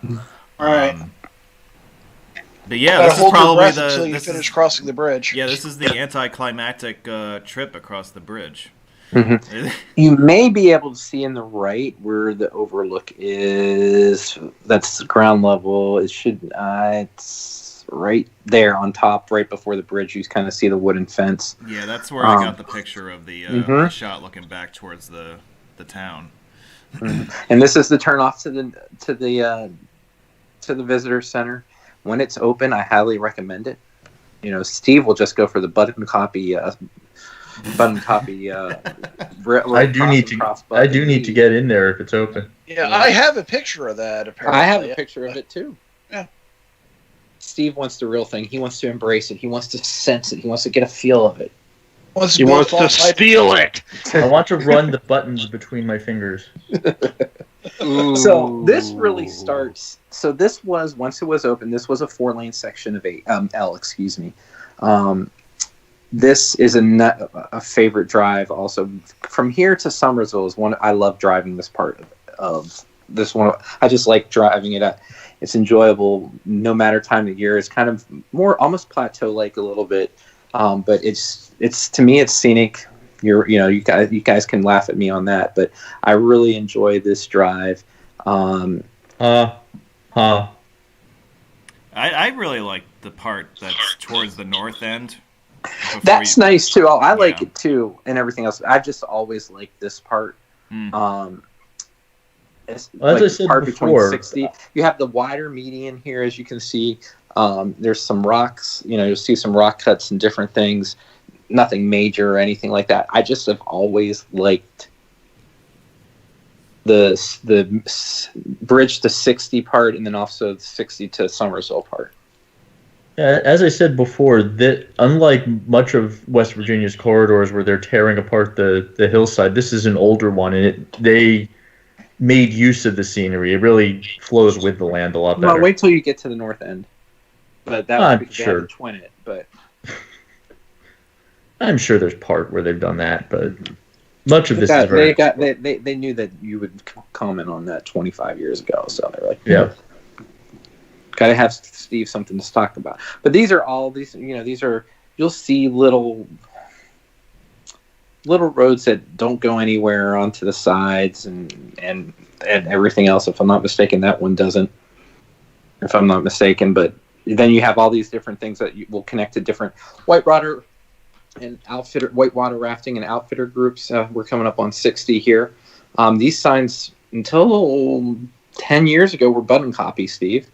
All right. But yeah, this is probably until you finish crossing the bridge. Yeah, this is the anticlimactic trip across the bridge. You may be able to see in the right where the overlook is. That's ground level. It's right there on top, right before the bridge. You kind of see the wooden fence. Yeah, that's where I got the picture of the shot looking back towards the town. And this is the turn off to the visitor center. When it's open, I highly recommend it. Steve will just go for the button copy. I do need to get in there if it's open. Yeah, I have a picture of that. Apparently, I have a picture of it too. Yeah. Steve wants the real thing. He wants to embrace it. He wants to sense it. He wants to get a feel of it. He wants to steal it. I want to run the buttons between my fingers. So this really starts. So this was, once it was open, this was a 4-lane section of L. Excuse me. This is a favorite drive. Also, from here to Summersville is one I love driving. This part of this one, I just like driving it. It's enjoyable no matter time of year. It's kind of more almost plateau like a little bit, but it's to me it's scenic. You guys can laugh at me on that, but I really enjoy this drive. I really like the part that's towards the north end. That's nice too. I like it too, and everything else. I've just always liked this part. As I said part before, 60. You have the wider median here, as you can see. There's some rocks. You'll see some rock cuts and different things. Nothing major or anything like that. I just have always liked the bridge to 60 part, and then also the 60 to Summersville part. As I said before, that unlike much of West Virginia's corridors where they're tearing apart the hillside, this is an older one, and they made use of the scenery. It really flows with the land a lot better. Well, wait till you get to the north end. But that was because they had to twin it. But I'm sure there's part where they've done that, but much of this is they knew that you would comment on that 25 years ago, so they're like, yeah. Got to have Steve something to talk about. But these are you'll see little roads that don't go anywhere onto the sides and everything else. If I'm not mistaken, that one doesn't. If I'm not mistaken, but then you have all these different things that will connect to different whitewater rafting and outfitter groups. We're coming up on 60 here. These signs until 10 years ago were button copies, Steve.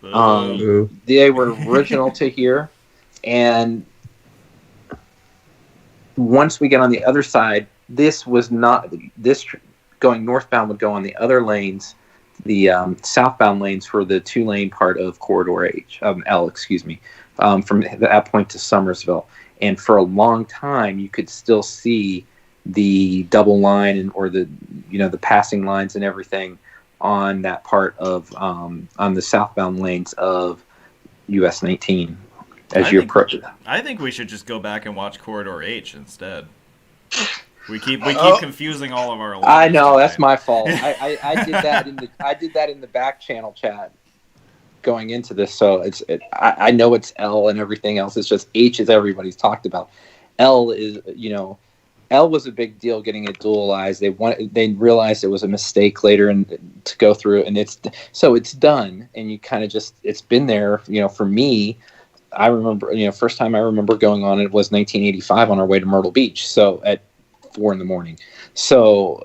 They were original to here, and once we get on the other side, this going northbound would go on the other lanes. The southbound lanes for the 2-lane part of Corridor L, from that point to Summersville. And for a long time, you could still see the double line or the passing lines and everything on that part of on the southbound lanes of US 19 as you approach it. I think we should just go back and watch Corridor H instead. We keep confusing all of our. I know that's my fault. I did that in the back channel chat going into this, so I know it's L and everything else. It's just H is everybody's talked about. L is L was a big deal getting it dualized. They realized it was a mistake later and to go through, and it's done. And you kind of it's been there. For me, I remember first time I remember going on it was 1985 on our way to Myrtle Beach. So at 4 a.m. So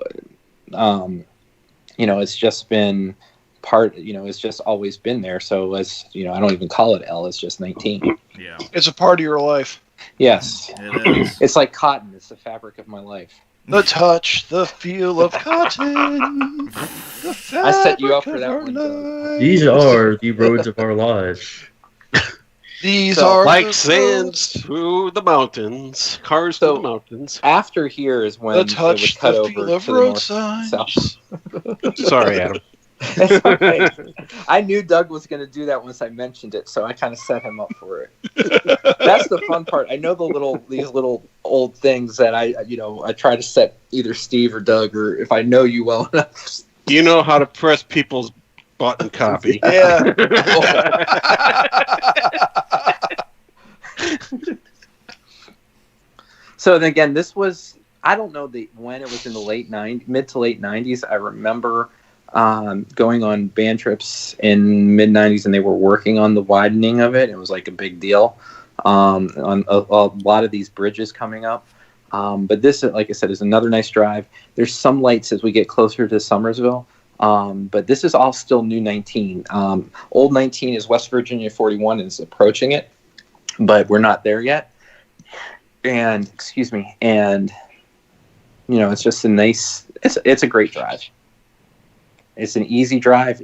it's just been part. It's just always been there. So as I don't even call it L. It's just 19. Yeah, it's a part of your life. Yes, it is. It's like cotton. It's the fabric of my life. The touch, the feel of cotton. I set you up for that one. These are the roads of our lives. These So, are Like the sands through the mountains, cars through the mountains. After here is when the it would touch, cut the over feel to of the road north south. signs. Sorry, Adam. It's okay. I knew Doug was going to do that once I mentioned it, so I kind of set him up for it. That's the fun part. I know these little old things that I try to set either Steve or Doug, or if I know you well enough. You know how to press people's button copy. Yeah. So then again, this was, I don't know when it was in the mid to late 90s. I remember going on band trips in mid 90s, and they were working on the widening of it. It was like a big deal on a lot of these bridges coming up. But this, like I said, is another nice drive. There's some lights as we get closer to Summersville. But this is all still new 19. Old 19 is West Virginia 41 and is approaching it, but we're not there yet. And it's just a nice, it's a great drive. It's an easy drive.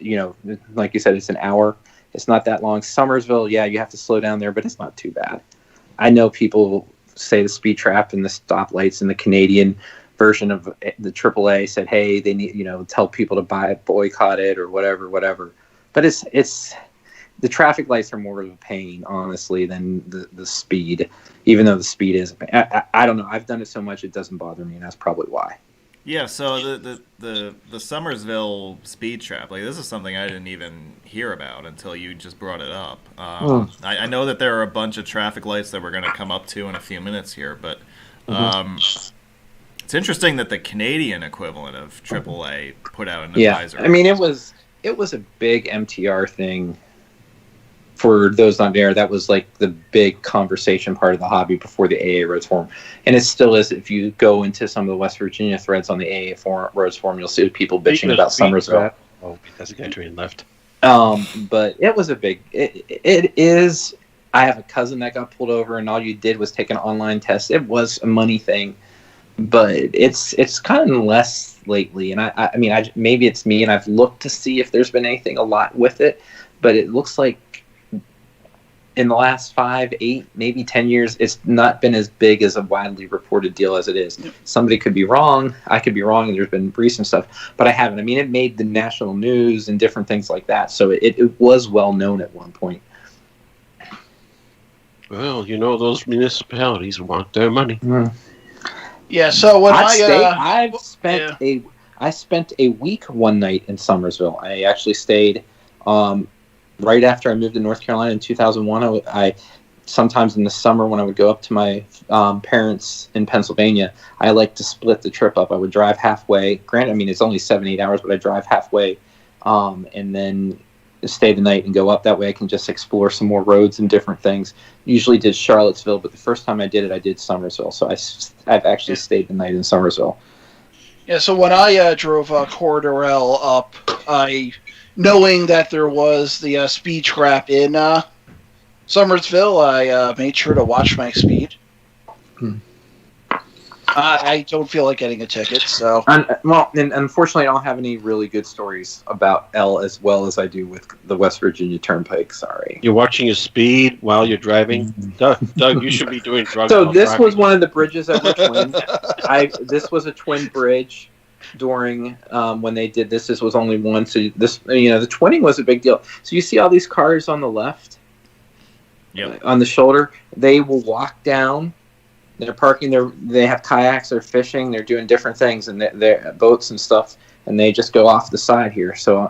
Like you said, it's an hour. It's not that long. Summersville, yeah, you have to slow down there, but it's not too bad. I know people say the speed trap and the stoplights and the Canadian version of the AAA said, hey, they need, tell people to boycott it or whatever. But it's the traffic lights are more of a pain, honestly, than the speed, even though the speed is, I don't know. I've done it so much it doesn't bother me, and that's probably why. Yeah, so the Summersville speed trap, like, this is something I didn't even hear about until you just brought it up. I know that there are a bunch of traffic lights that we're going to come up to in a few minutes here, but it's interesting that the Canadian equivalent of AAA put out an advisory. I mean, it was a big MTR thing. For those not there, that was like the big conversation part of the hobby before the AA Roads Forum. And it still is. If you go into some of the West Virginia threads on the AA Roads Forum, you'll see people bitching about Summersville. Oh, that's a guy turning left. But it was a big... It is... I have a cousin that got pulled over, and all you did was take an online test. It was a money thing. But it's kind of less lately. And I mean, maybe it's me, and I've looked to see if there's been anything a lot with it. But it looks like in the last 5, 8, maybe 10 years, it's not been as big as a widely reported deal as it is. Yep. Somebody could be wrong. I could be wrong, and there's been recent stuff, but I haven't. I mean, it made the national news and different things like that, so it was well known at one point. Well, those municipalities want their money. Mm. Yeah, so when I spent a week one night in Summersville. I actually stayed right after I moved to North Carolina in 2001. I sometimes in the summer when I would go up to my parents in Pennsylvania, I like to split the trip up. I would drive halfway. Granted, I mean, it's only 7-8 hours, but I drive halfway and then stay the night and go up. That way I can just explore some more roads and different things. Usually did Charlottesville, but the first time I did Summersville. So I've actually stayed the night in Summersville. Yeah, so when I drove Corridor L up, knowing that there was the speed trap in Summersville, I made sure to watch my speed. I don't feel like getting a ticket, so... And unfortunately, I don't have any really good stories about L as well as I do with the West Virginia Turnpike, sorry. You're watching your speed while you're driving? Doug, you should be doing drugs. So this was one of the bridges that were twin. This was a twin bridge during when they did this. This was only one, so this, the twinning was a big deal. So you see all these cars on the left, on the shoulder. They will walk down. They're parking. They have kayaks. They're fishing. They're doing different things, and they're boats and stuff. And they just go off the side here. So,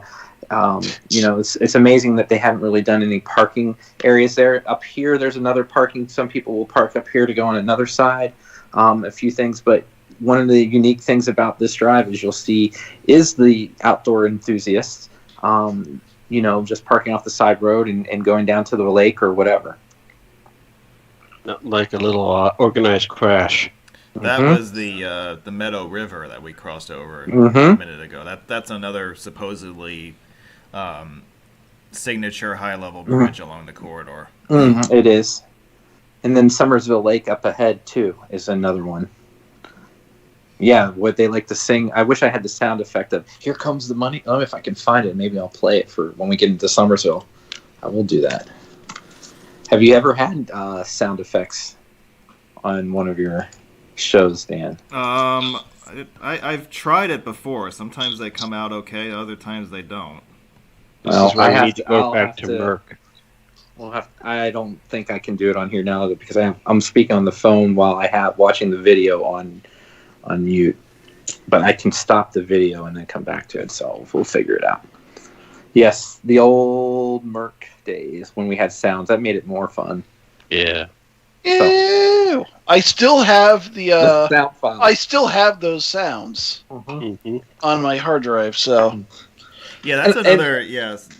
it's amazing that they haven't really done any parking areas there. Up here, there's another parking. Some people will park up here to go on another side. A few things, but one of the unique things about this drive is you'll see is the outdoor enthusiasts, just parking off the side road and going down to the lake or whatever. Not like a little organized crash. That was the Meadow River that we crossed over a minute ago. That's another supposedly signature high-level bridge along the corridor. It is. And then Summersville Lake up ahead, too, is another one. Yeah, what they like to sing. I wish I had the sound effect of, here comes the money. Oh, if I can find it, maybe I'll play it for when we get into Summersville. I will do that. Have you ever had sound effects on one of your shows, Dan? I've tried it before. Sometimes they come out okay, other times they don't. This is where we need to go back to Merck. I don't think I can do it on here now because I'm speaking on the phone while watching the video on mute. But I can stop the video and then come back to it, so we'll figure it out. Yes, the old Merck days when we had sounds, that made it more fun. Yeah. Ew. I still have the sound file. I still have those sounds on my hard drive, so yeah, that's another.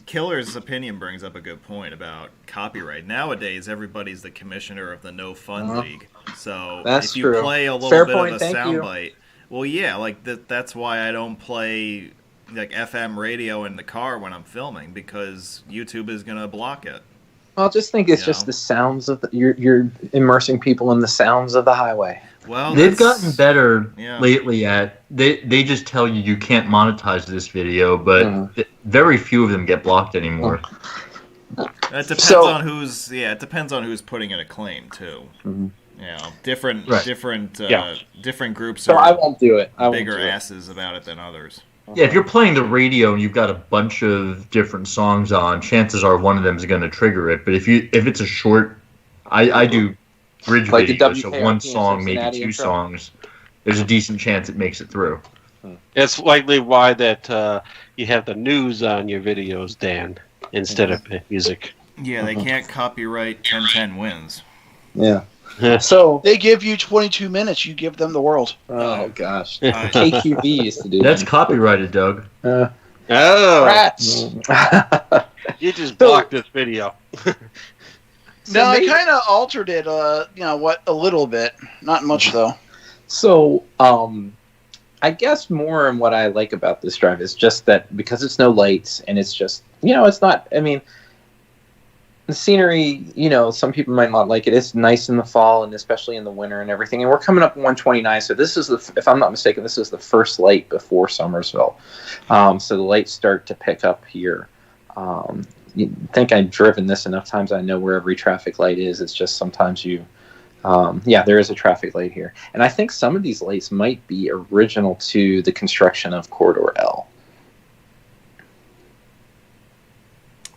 Killer's opinion brings up a good point about copyright. Nowadays, everybody's the commissioner of the No Fun League. So that's if you true. play a little Fair bit point, of a soundbite, well, yeah, like that's why I don't play like FM radio in the car when I'm filming because YouTube is gonna block it. Well, just think it's just the sounds of you're immersing people in the sounds of the highway. Well, they've gotten better lately at they just tell you can't monetize this video, but very few of them get blocked anymore. It depends on who's it depends on who's putting in a claim too. Different groups so are I won't do it. bigger asses about it than others. Yeah, if you're playing the radio and you've got a bunch of different songs on, chances are one of them is going to trigger it. But if it's a short, I do bridge like videos, so one song, maybe two songs. There's a decent chance it makes it through. It's likely why that you have the news on your videos, Dan, instead of music. Yeah, they can't copyright 1010 wins. Yeah. So they give you 22 minutes. You give them the world. Oh gosh, KQV used to do that's copyrighted, Doug. Rats. You just blocked this video. No, I kind of altered it. A little bit, not much though. So, I guess more and what I like about this drive is just that because it's no lights and it's just it's not. I mean. The scenery, some people might not like it. It's nice in the fall and especially in the winter and everything. And we're coming up 129, so this is if I'm not mistaken, this is the first light before Summersville. So the lights start to pick up here. You think I've driven this enough times, I know where every traffic light is. It's just sometimes there is a traffic light here. And I think some of these lights might be original to the construction of Corridor L.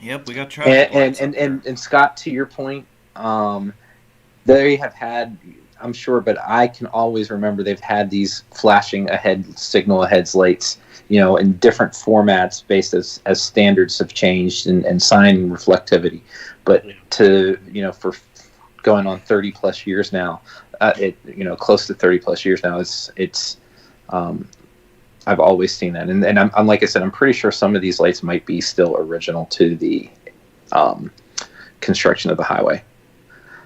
Yep, we got traffic lights. And Scott, to your point, they have had, I'm sure, but I can always remember they've had these flashing signal ahead lights, in different formats based as standards have changed and sign reflectivity. But for going on 30 plus years now, close to 30 plus years now, it's I've always seen that, and I'm like I said, I'm pretty sure some of these lights might be still original to the construction of the highway.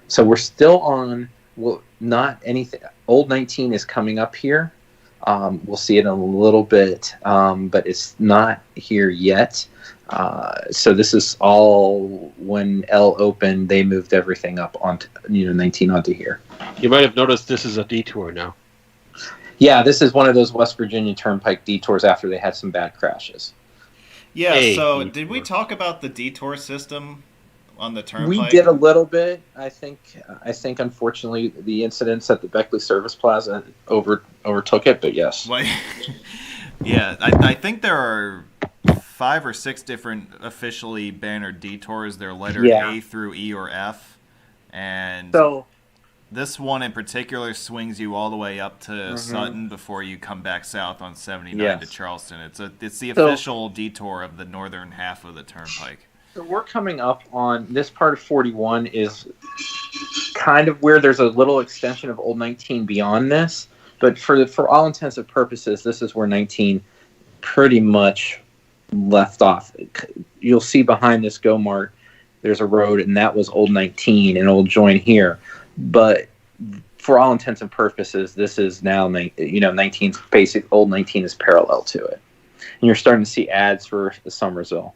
So we're still on. Well, not anything. Old 19 is coming up here. We'll see it in a little bit, but it's not here yet. So this is all when L opened. They moved everything up onto 19 onto here. You might have noticed this is a detour now. Yeah, this is one of those West Virginia Turnpike detours after they had some bad crashes. Yeah, so did we talk about the detour system on the Turnpike? We did a little bit. I think unfortunately the incidents at the Beckley Service Plaza overtook it, but yes. Yeah, I think there are 5 or 6 different officially bannered detours. They're lettered A through E or F. And this one in particular swings you all the way up to Sutton before you come back south on 79 to Charleston. It's the official detour of the northern half of the Turnpike. So we're coming up on this part of 41 is kind of where there's a little extension of Old 19 beyond this, but for all intents and purposes, this is where 19 pretty much left off. You'll see behind this Go Mart, there's a road, and that was Old 19, and it'll join here. But for all intents and purposes, this is now 19's basic. Old 19 is parallel to it, and you're starting to see ads for the Summersville.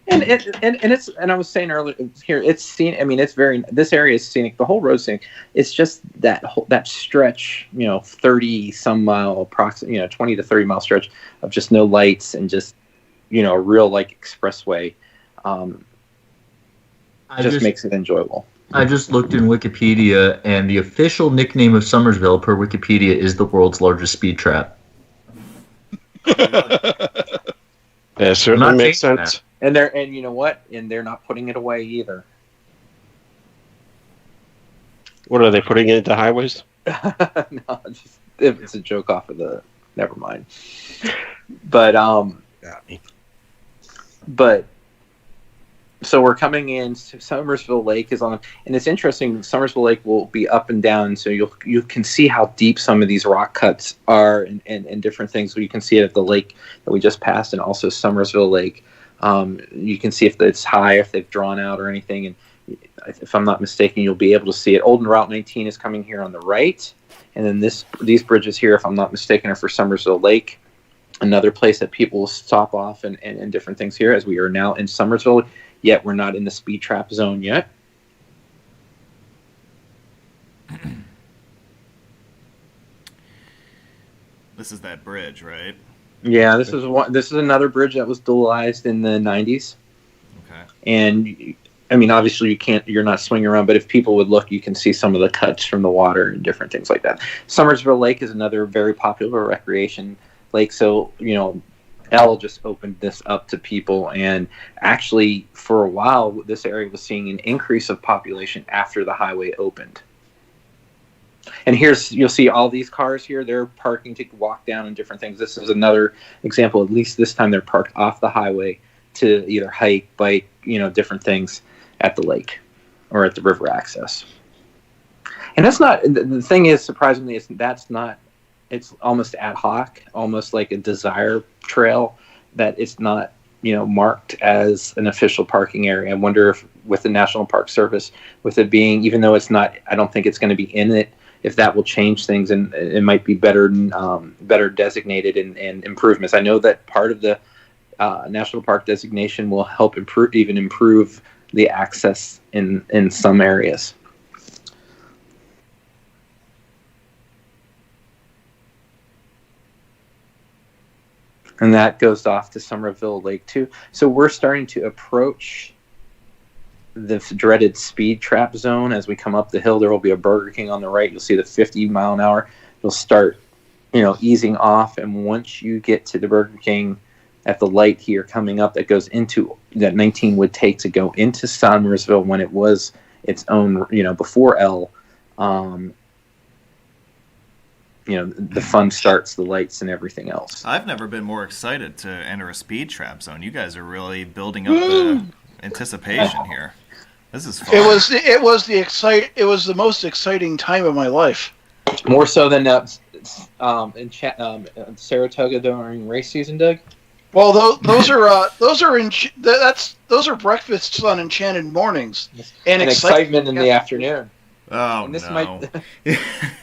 And I was saying earlier here, it's scenic. I mean, this area is scenic. The whole road's scenic. It's just that stretch, 30 some mile, approximately, 20 to 30 mile stretch of just no lights and just, a real expressway. just makes it enjoyable. I just looked in Wikipedia, and the official nickname of Summersville per Wikipedia is the world's largest speed trap. Yeah, certainly makes sense. And you know what? And they're not putting it away either. What are they putting it into highways? No, it's a joke off of the. Never mind. But so we're coming in. Summersville Lake is on, and it's interesting. Summersville Lake will be up and down, so you can see how deep some of these rock cuts are, and different things. You can see it at the lake that we just passed, and also Summersville Lake. You can see if it's high, if they've drawn out or anything. And if I'm not mistaken, you'll be able to see it. Old Route 19 is coming here on the right, and then these bridges here, if I'm not mistaken, are for Summersville Lake. Another place that people will stop off and different things here, as we are now in Summersville, yet we're not in the speed trap zone yet. This is that bridge, right? Yeah, this is another bridge that was dualized in the 90s. Okay. And I mean, obviously you're not swinging around, but if people would look, you can see some of the cuts from the water and different things like that. Summersville Lake is another very popular recreation lake. So, L just opened this up to people, and actually for a while, this area was seeing an increase of population after the highway opened. And you'll see all these cars here. They're parking to walk down and different things. This is another example. At least this time they're parked off the highway to either hike, bike, different things at the lake or at the river access. And that's not, the thing is, surprisingly, it's almost ad hoc, almost like a desire trail, that it's not, marked as an official parking area. I wonder if with the National Park Service, with it being, even though it's not, I don't think it's going to be in it, if that will change things and it might be better designated and improvements. I know that part of the National Park designation will help improve the access in some areas. And that goes off to Summerville Lake too. So we're starting to approach the dreaded speed trap zone. As we come up the hill, there will be a Burger King on the right. You'll see the 50 mile an hour. You'll start, easing off. And once you get to the Burger King at the light here coming up, that 19 would take to go into Summersville when it was its own, before L, the fun starts, the lights and everything else. I've never been more excited to enter a speed trap zone. You guys are really building up the anticipation here. This is fun. It was the most exciting time of my life. More so than in Saratoga during race season, Doug. Well, those are breakfasts on Enchanted Mornings and excitement in the afternoon. Oh, and this no.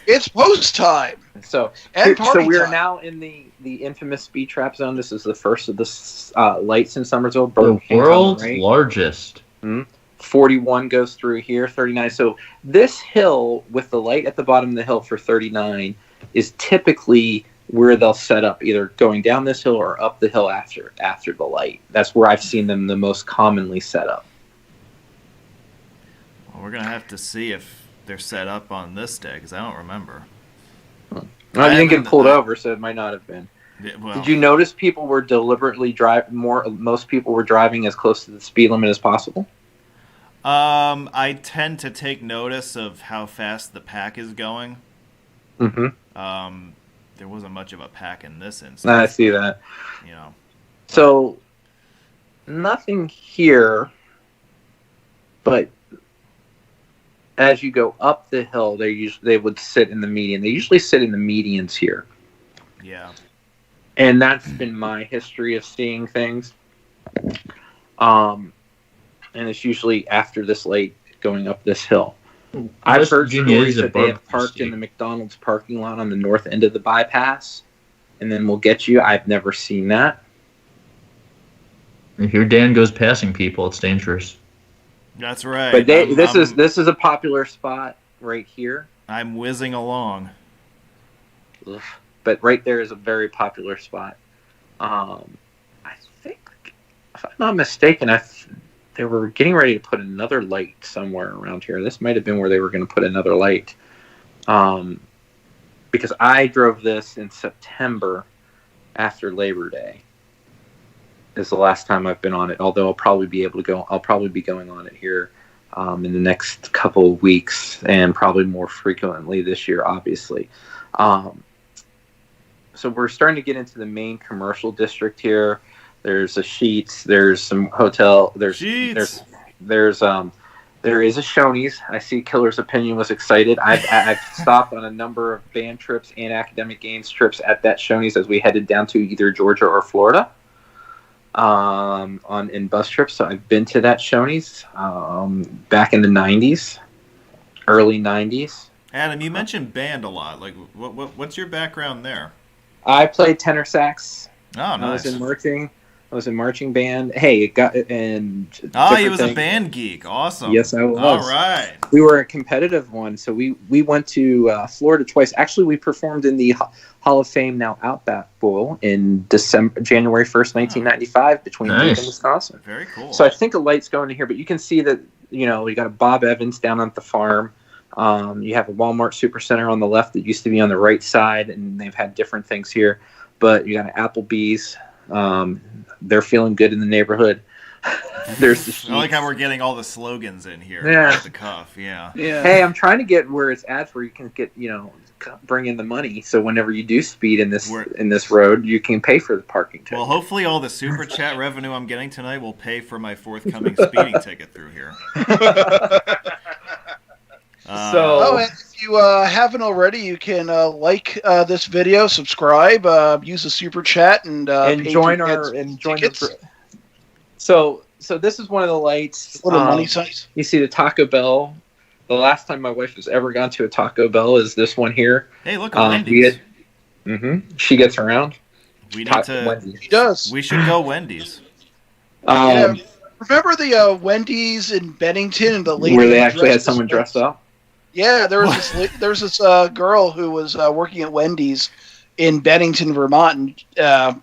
It's post time. So we are now in the infamous speed trap zone. This is the first of the lights in Summersville. The world's largest. 41 goes through here, 39. So this hill with the light at the bottom of the hill for 39 is typically where they'll set up, either going down this hill or up the hill after the light. That's where I've seen them the most commonly set up. Well, we're going to have to see if they're set up on this day, because I don't remember. I didn't get pulled over, so it might not have been. Yeah, well, did you notice people were deliberately most people were driving as close to the speed limit as possible? I tend to take notice of how fast the pack is going. Mm-hmm. There wasn't much of a pack in this instance. I see that. So nothing here, but as you go up the hill, they would sit in the median. They usually sit in the medians here. Yeah. And that's been my history of seeing things. And it's usually after this late going up this hill. I've heard stories that they have parked in the McDonald's parking lot on the north end of the bypass, and then we'll get you. I've never seen that. If your Dan goes passing people, it's dangerous. That's right. But this is a popular spot right here. I'm whizzing along. Ugh. But right there is a very popular spot. I think, if I'm not mistaken, they were getting ready to put another light somewhere around here. This might have been where they were going to put another light. Because I drove this in September after Labor Day. Is the last time I've been on it. Although I'll probably be going on it here in the next couple of weeks, and probably more frequently this year, obviously. So we're starting to get into the main commercial district here. There's a Sheetz. There's some hotel. There is a Shoney's. I see Killer's Opinion was excited. I've stopped on a number of band trips and academic games trips at that Shoney's as we headed down to either Georgia or Florida in bus trips. So I've been to that Shoney's back in the 90s, early 90s. Adam, you mentioned band a lot. Like, what's your background there? I played tenor sax. Oh, nice. I was in marching band. Hey, it got and. He was a band geek. Awesome. Yes, I was. All right. We were a competitive one, so we went to Florida twice. Actually, we performed in the Hall of Fame now Outback Bowl in January 1st, 1995, between Duke and Wisconsin. Very cool. So I think a light's going to here, but you can see that we got a Bob Evans down at the farm. You have a Walmart Supercenter on the left that used to be on the right side, and they've had different things here. But you got an Applebee's. They're feeling good in the neighborhood. There's the Sheetz. I like how we're getting all the slogans in here off the cuff. Yeah. Hey, I'm trying to get where it's at where you can get, bring in the money. So whenever you do speed in this road, you can pay for the parking ticket. Well, hopefully all the super chat revenue I'm getting tonight will pay for my forthcoming speeding ticket through here. And if you haven't already, you can like this video, subscribe, use the super chat, and join our So this is one of the lights. Little money size. You see the Taco Bell. The last time my wife has ever gone to a Taco Bell is this one here. Hey, look, Wendy's. She gets around. We need to. Wendy's. She does. We should go Wendy's. Remember the Wendy's in Bennington and the lady where they actually had someone dressed up? Yeah, there was this girl who was working at Wendy's in Bennington, Vermont, and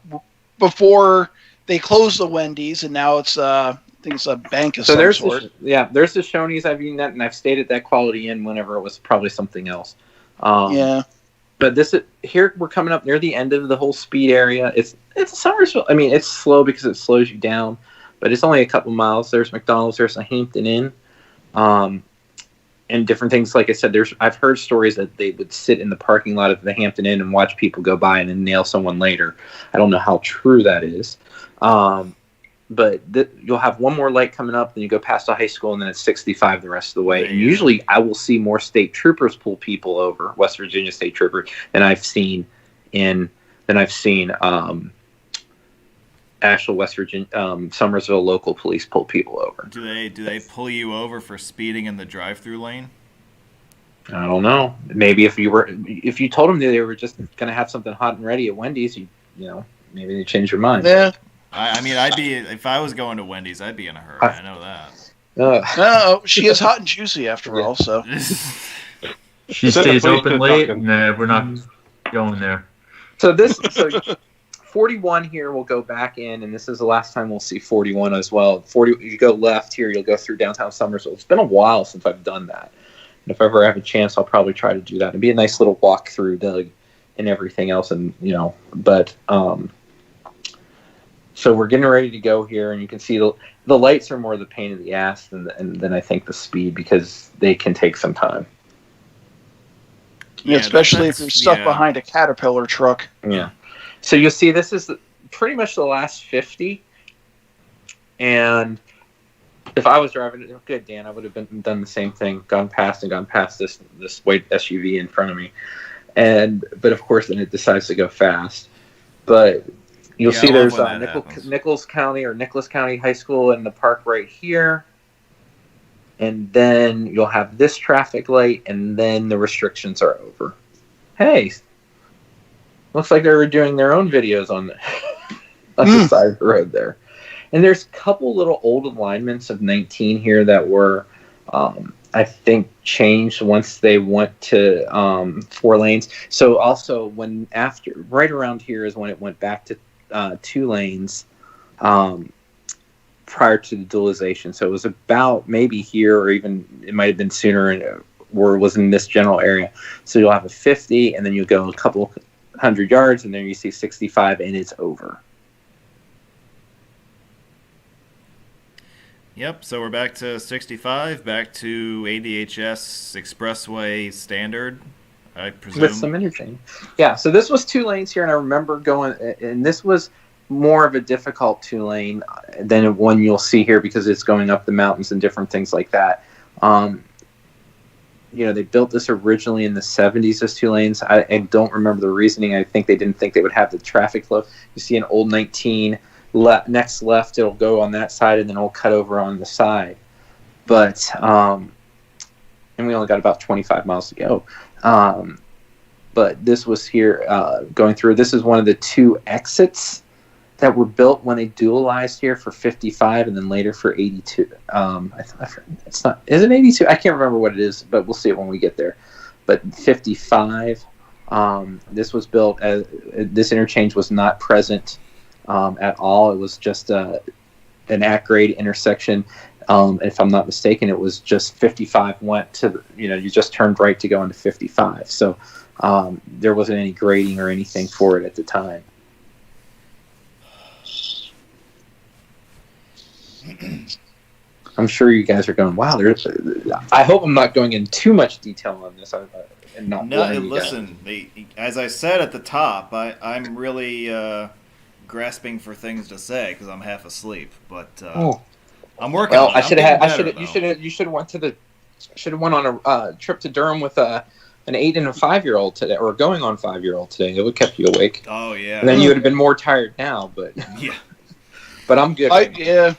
before they closed the Wendy's, and now it's I think it's a bank of some sort. There's the Shoney's. I've eaten that, and I've stayed at that Quality Inn whenever it was probably something else. But here we're coming up near the end of the whole speed area. It's Summersville. I mean, it's slow because it slows you down, but it's only a couple miles. There's McDonald's. There's a Hampton Inn. And different things. Like I said, I've heard stories that they would sit in the parking lot of the Hampton Inn and watch people go by and then nail someone later. I don't know how true that is. But you'll have one more light coming up, then you go past a high school, and then it's 65 the rest of the way. And usually I will see more state troopers pull people over, West Virginia state troopers, than I've seen actual West Virginia, Summersville local police pull people over. Do they pull you over for speeding in the drive-through lane? I don't know. Maybe if you told them they were just going to have something hot and ready at Wendy's, maybe they change your mind. Yeah. I mean, if I was going to Wendy's, I'd be in a hurry. I know that. No, she is hot and juicy after all. So she stays open late. Nah, we're not going there. So 41 here will go back in, and this is the last time we'll see 41 as well. You go left here, you'll go through downtown Summersville. It's been a while since I've done that. And if I ever have a chance, I'll probably try to do that. It'd be a nice little walk through, Doug, and everything else. And, so we're getting ready to go here, and you can see the lights are more the pain in the ass than I think the speed, because they can take some time. Yeah, especially if you're stuck behind a Caterpillar truck. Yeah. So you'll see this is pretty much the last 50. And if I was driving, good, Dan, I would have done the same thing, gone past this white SUV in front of me. But of course, then it decides to go fast. But you'll see there's Nicholas County High School in the park right here. And then you'll have this traffic light, and then the restrictions are over. Hey, looks like they were doing their own videos on the side of the road there. And there's a couple little old alignments of 19 here that were, I think, changed once they went to 4 lanes. So also right around here is when it went back to 2 lanes. prior to the dualization. So it was about maybe here, or even it might have been sooner, where it was in this general area. So you'll have a 50, and then you go a couple 100 yards, and then you see 65, and it's over. Yep, so we're back to 65, back to ADHS Expressway standard, I presume. With some interchange. Yeah, so this was 2 lanes here, and I remember going, and this was more of a difficult 2-lane than one you'll see here because it's going up the mountains and different things like that. They built this originally in the 70s as 2 lanes. I don't remember the reasoning. I think they didn't think they would have the traffic flow. You see an old 19, next left, it'll go on that side, and then it'll cut over on the side. But, and we only got about 25 miles to go. But this was here going through. This is one of the 2 exits that were built when they dualized here for 55 and then later for 82. It's not, is it 82? I can't remember what it is, but we'll see it when we get there. But 55, this was built as, this interchange was not present at all. It was just an at-grade intersection. If I'm not mistaken, it was just 55 went to, you just turned right to go into 55. So there wasn't any grading or anything for it at the time. I'm sure you guys are going, wow, I hope I'm not going in too much detail on this. And not listen, as I said at the top, I'm really grasping for things to say because I'm half asleep. But I'm working. Well, you should have went on a trip to Durham with an 8 and a 5-year-old today, or going on 5-year-old today. It would have kept you awake. Oh yeah. And then you would have been more tired now, but yeah. But I'm good.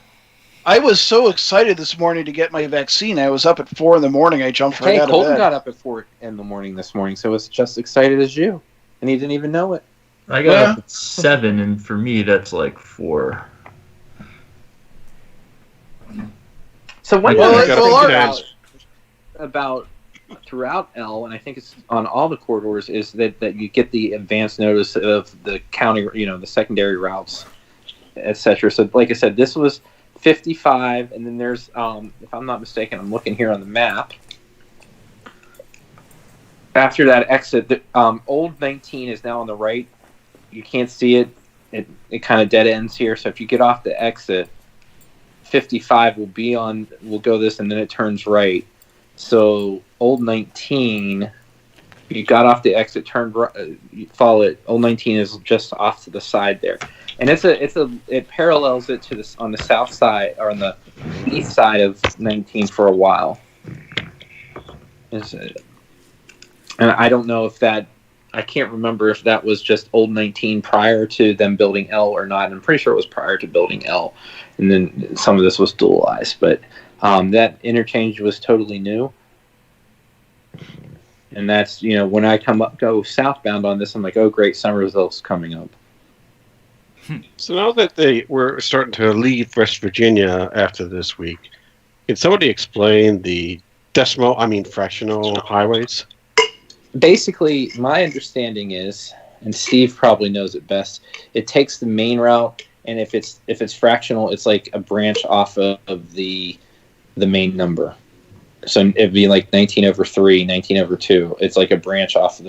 I was so excited this morning to get my vaccine. I was up at 4 a.m. I jumped right out of bed. Colton got up at 4 a.m. this morning, so it's just excited as you, and he didn't even know it. I got up at 7, and for me, that's like 4. So one about throughout L, and I think it's on all the corridors, is that you get the advance notice of the county, the secondary routes, etc. So, like I said, this was 55, and then there's, if I'm not mistaken, I'm looking here on the map. After that exit, the old 19 is now on the right. You can't see it. It kind of dead ends here. So if you get off the exit, 55 will go this, and then it turns right. So old 19, you got off the exit, turned right, you follow it. Old 19 is just off to the side there. And it parallels it to this on the south side, or on the east side of 19 for a while. And I don't know if I can't remember if that was just old 19 prior to them building L or not. I'm pretty sure it was prior to building L, and then some of this was dualized. But that interchange was totally new. And that's, when I go southbound on this, I'm like, oh great, Summersville's coming up. So now that we're starting to leave West Virginia after this week, can somebody explain the fractional highways? Basically, my understanding is, and Steve probably knows it best, it takes the main route, and if it's fractional, it's like a branch off of the main number. So it'd be like 19/3, 19/2. It's like a branch off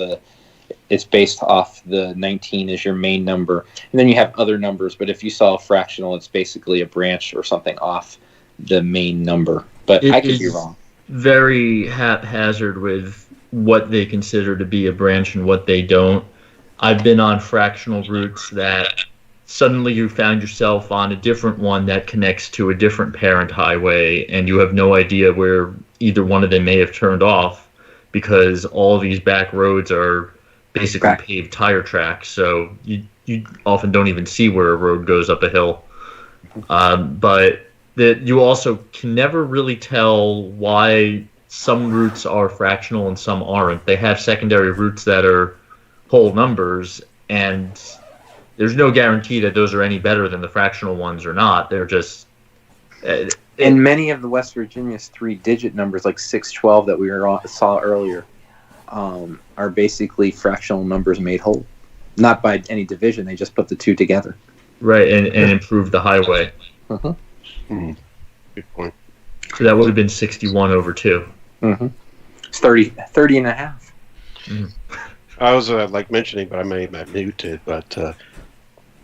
it's based off the 19 is your main number. And then you have other numbers, but if you saw a fractional, it's basically a branch or something off the main number. But I could be wrong. Very haphazard with what they consider to be a branch and what they don't. I've been on fractional routes that suddenly you found yourself on a different one that connects to a different parent highway, and you have no idea where either one of them may have turned off, because all these back roads are basically paved tire tracks, so you often don't even see where a road goes up a hill. But that you also can never really tell why some routes are fractional and some aren't. They have secondary routes that are whole numbers, and there's no guarantee that those are any better than the fractional ones or not. They're just... and many of the West Virginia's 3-digit numbers, like 612 that we saw earlier, are basically fractional numbers made whole. Not by any division, they just put the two together. Right, and improve the highway. Uh-huh. Good point. So that would have been 61 over 2. Mm-hmm. It's 30 and a half. Mm. I was mentioning, but I may have muted, but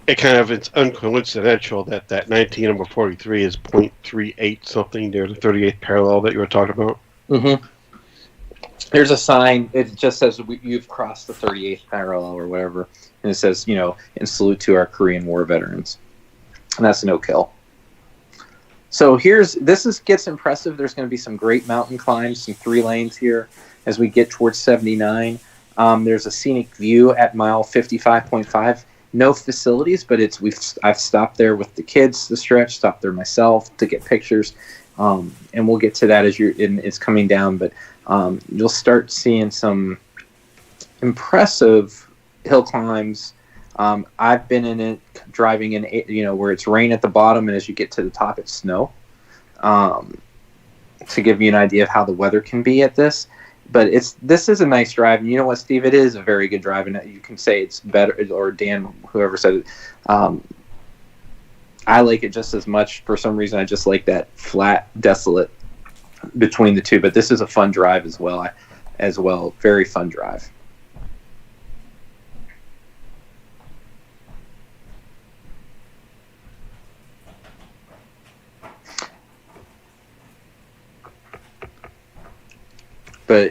it's uncoincidental that 19 over 43 is 0.38 something near the 38th parallel that you were talking about. Mm-hmm. There's a sign. It just says you've crossed the 38th parallel or whatever, and it says, in salute to our Korean War veterans, and that's no kill. So gets impressive. There's going to be some great mountain climbs, some 3 lanes here as we get towards 79. There's a scenic view at mile 55.5. No facilities, but I've stopped there with the kids to stretch, stopped there myself to get pictures, and we'll get to that as it's coming down. But you'll start seeing some impressive hill climbs. I've been in it, driving in, where it's rain at the bottom, and as you get to the top, it's snow. To give you an idea of how the weather can be at this. But this is a nice drive, and you know what, Steve? It is a very good drive, and you can say it's better, or Dan, whoever said it. I like it just as much. For some reason, I just like that flat, desolate between the two. But this is a fun drive as well. Very fun drive.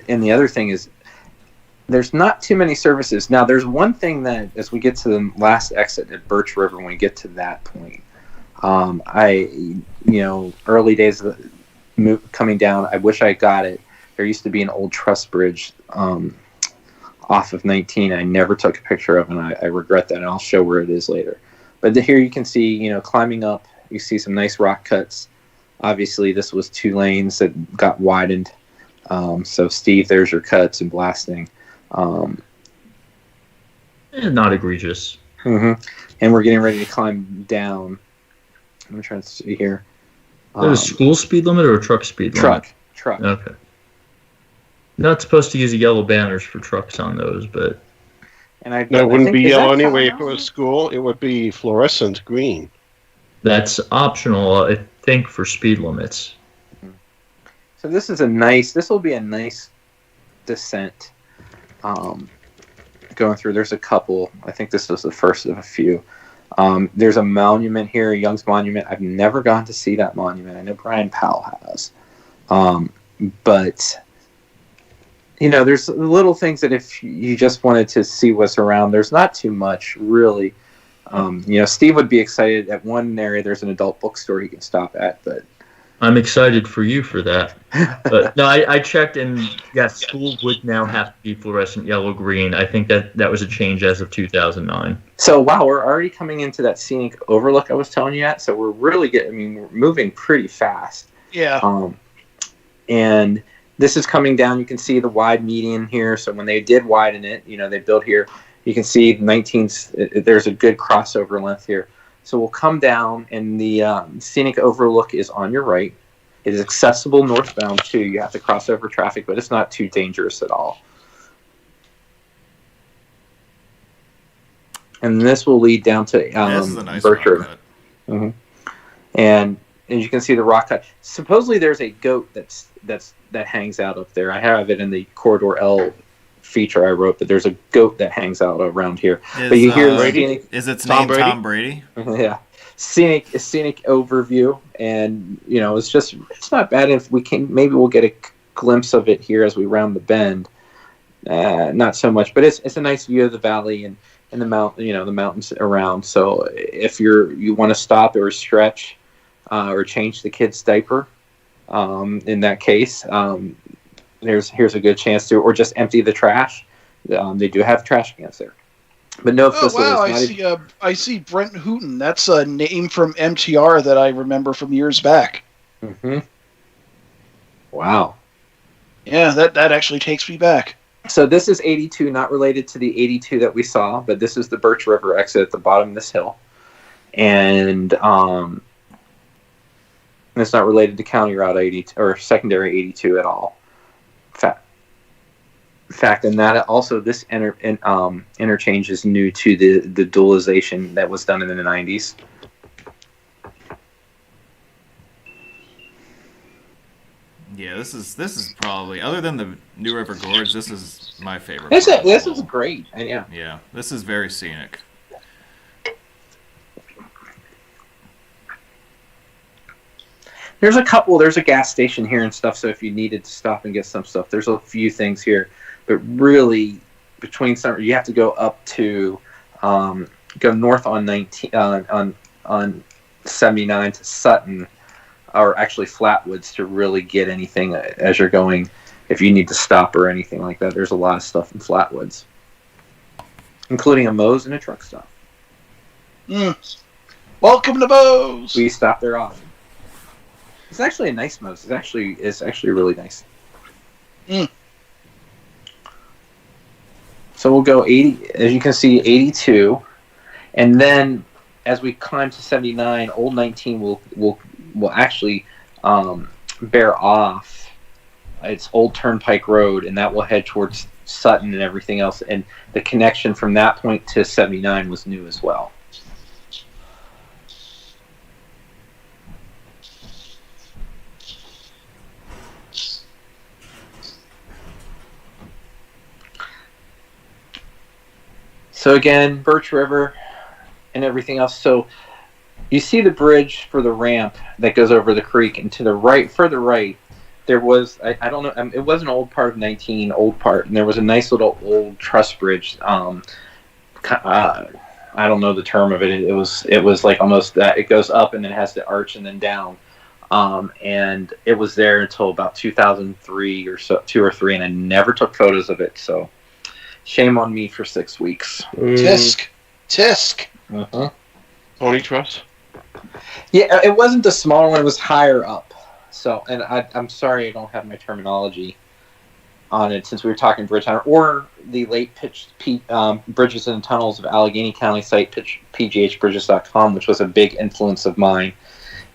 And the other thing is, there's not too many services. Now, there's one thing that, as we get to the last exit at Birch River, when we get to that point, early days of coming down, I wish I got it. There used to be an old truss bridge off of 19. I never took a picture of, and I regret that, and I'll show where it is later. But here you can see, climbing up, you see some nice rock cuts. Obviously, this was 2 lanes that got widened. So, Steve, there's your cuts and blasting. Not egregious. Mm-hmm. And we're getting ready to climb down. I'm trying to see here. Is that a school speed limit or a truck speed limit? Truck. Okay. Not supposed to use the yellow banners for trucks on those, but... That wouldn't be yellow anyway. If it was school, it would be fluorescent green. That's optional, I think, for speed limits. So this will be a nice descent going through. There's a couple. I think this is the first of a few. There's a monument here, Young's Monument. I've never gone to see that monument. I know Brian Powell has. But, there's little things that if you just wanted to see what's around, there's not too much, really. Steve would be excited. At one area, there's an adult bookstore he can stop at, but... I'm excited for you for that. But no, I checked, and yes, school would now have to be fluorescent yellow-green. I think that was a change as of 2009. So, wow, we're already coming into that scenic overlook I was telling you at. So we're really we're moving pretty fast. Yeah. And this is coming down. You can see the wide median here. So when they did widen it, they built here. You can see there's a good crossover length here. So we'll come down, and the scenic overlook is on your right. It is accessible northbound, too. You have to cross over traffic, but it's not too dangerous at all. And this will lead down to this is a nice Birch River. Mm-hmm. And you can see the rock cut. Supposedly there's a goat that hangs out up there. I have it in the Corridor L feature I wrote, but there's a goat that hangs out around here. But you hear scenic, is its name Tom Brady? Yeah, scenic overview, and it's not bad. If maybe we'll get a glimpse of it here as we round the bend. Not so much, but it's a nice view of the valley and the mountain, the mountains around. So if you want to stop or stretch or change the kid's diaper, in that case. Here's a good chance to, or just empty the trash. They do have trash cans there, but no facilities. Oh wow! I see Brent Hooten. That's a name from MTR that I remember from years back. Mm-hmm. Wow. Yeah, that actually takes me back. So this is 82, not related to the 82 that we saw, but this is the Birch River exit at the bottom of this hill, and it's not related to County Route 82 or Secondary 82 at all. Fact, and that also this interchange is new to the dualization that was done in the 90s. Yeah, this is probably, other than the New River Gorge, this is my favorite. This is great. And yeah. Yeah, this is very scenic. There's a gas station here and stuff, so if you needed to stop and get some stuff, there's a few things here. But really, between some, you have to go up to, go north on 19, on 79 to Sutton, or actually Flatwoods, to really get anything as you're going. If you need to stop or anything like that, there's a lot of stuff in Flatwoods, including a Moe's and a truck stop. Welcome to Moe's. We stop there often. It's actually a nice Moe's. It's actually really nice. So we'll go 80, as you can see, 82, and then as we climb to 79, Old 19 will actually bear off. It's Old Turnpike Road, and that will head towards Sutton and everything else. And the connection from that point to 79 was new as well. So again, Birch River and everything else. So you see the bridge for the ramp that goes over the creek, and to the right, further right, there was, I don't know, it was an old part of 19, old part, and there was a nice little old truss bridge. I don't know the term of it. It was like almost that. It goes up and it has the arch and then down. And it was there until about 2003 or so, 2 or 3, and I never took photos of it. So shame on me for 6 weeks. Tisk. Uh-huh. Pony truss? Yeah, it wasn't the smaller one. It was higher up. So, and I'm sorry I don't have my terminology on it, since we were talking bridge hunter, or the late pitch bridges and tunnels of Allegheny County site, pghbridges.com, which was a big influence of mine.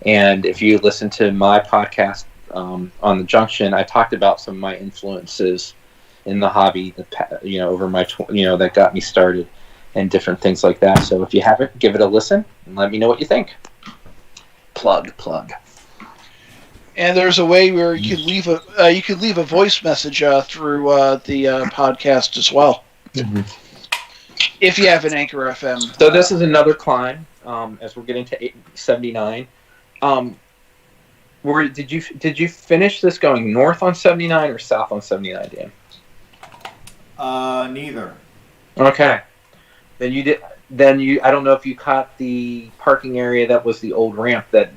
And if you listen to my podcast on the Junction, I talked about some of my influences in the hobby, over my, that got me started, and different things like that. So if you haven't, give it a listen and let me know what you think. Plug. And there's a way where you can leave a voice message through the podcast as well, if you have an Anchor FM. So this is another climb as we're getting to 79. Did you finish this going north on 79 or south on 79, Dan? Neither. Okay. Then you did. Then I don't know if you caught the parking area that was the old ramp that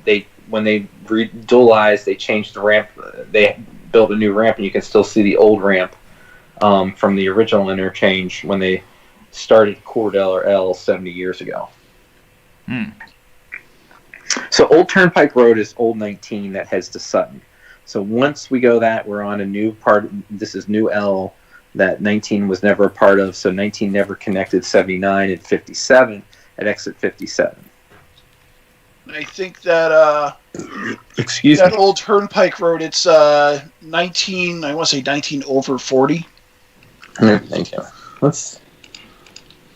when they dualized, they changed the ramp. They built a new ramp, and you can still see the old ramp from the original interchange when they started Corridor L 70 years ago. So Old Turnpike Road is Old 19 that heads to Sutton. So once we go that, we're on a new part. This is new L that 19 was never a part of. So 19 never connected 79 and 57 at exit 57. I think that that Old Turnpike Road, it's 19. I want to say 19 over 40. Thank you. Let's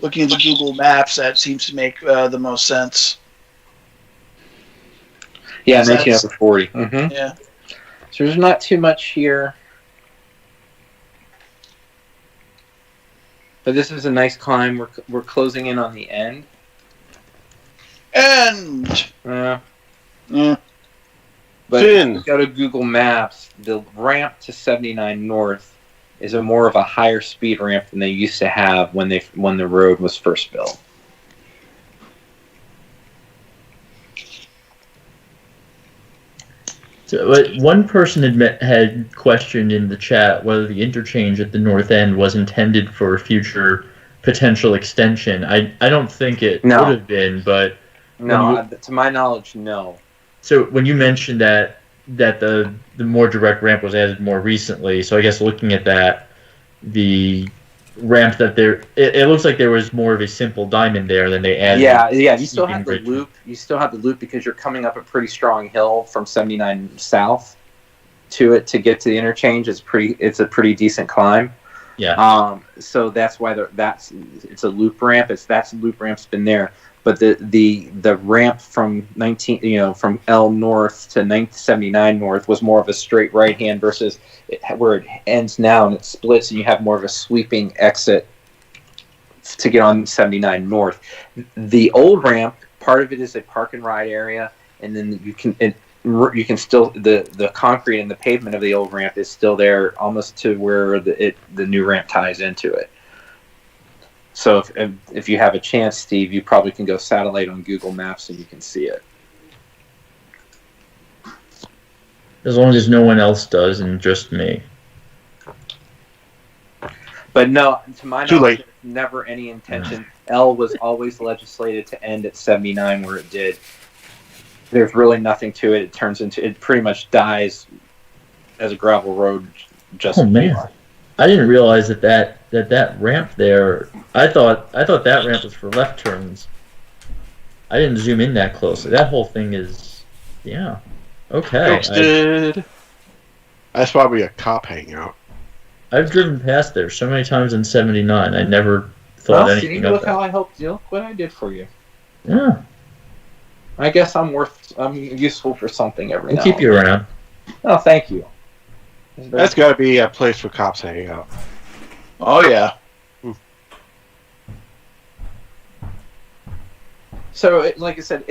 looking at the Google Maps. That seems to make the most sense. Yeah, 19 over 40. Mm-hmm. Yeah. So there's not too much here. But this is a nice climb. We're closing in on the end. But if you go to Google Maps, the ramp to 79 North is more of a higher speed ramp than they used to have when the road was first built. So, one person had questioned in the chat whether the interchange at the north end was intended for a future potential extension. I don't think it would have been, but no, to my knowledge, no. So when you mentioned that the more direct ramp was added more recently, so I guess looking at that, the ramp that it looks like there was more of a simple diamond there than they added. Yeah. You still have the loop. You still have the loop because you're coming up a pretty strong hill from 79 south to it to get to the interchange. It's a pretty decent climb. Yeah. So that's why it's a loop ramp. That loop ramp's been there. but the ramp from from L north to 79 north was more of a straight right hand versus where it ends now and it splits, and you have more of a sweeping exit to get on 79 north. The old ramp, part of it is a park and ride area, and then you can still the concrete and the pavement of the old ramp is still there, almost to where the new ramp ties into it. So if you have a chance, Steve, you probably can go satellite on Google Maps and you can see it. As long as no one else does and just me. But no, to my Too knowledge, late. there's never any intention. L was always legislated to end at 79 where it did. There's really nothing to it. It pretty much dies as a gravel road. Just man, I didn't realize that ramp there. I thought that ramp was for left turns. I didn't zoom in that closely. That whole thing is, yeah, okay. Ghosted. That's probably a cop hangout. I've driven past there so many times in 79. I never thought anything of look that. how I helped you. Look what I did for you. Yeah, I guess I'm useful for something every we'll now. keep you around. Oh, thank you. That's got to be a place for cops hanging out. Oh yeah. So, like I said,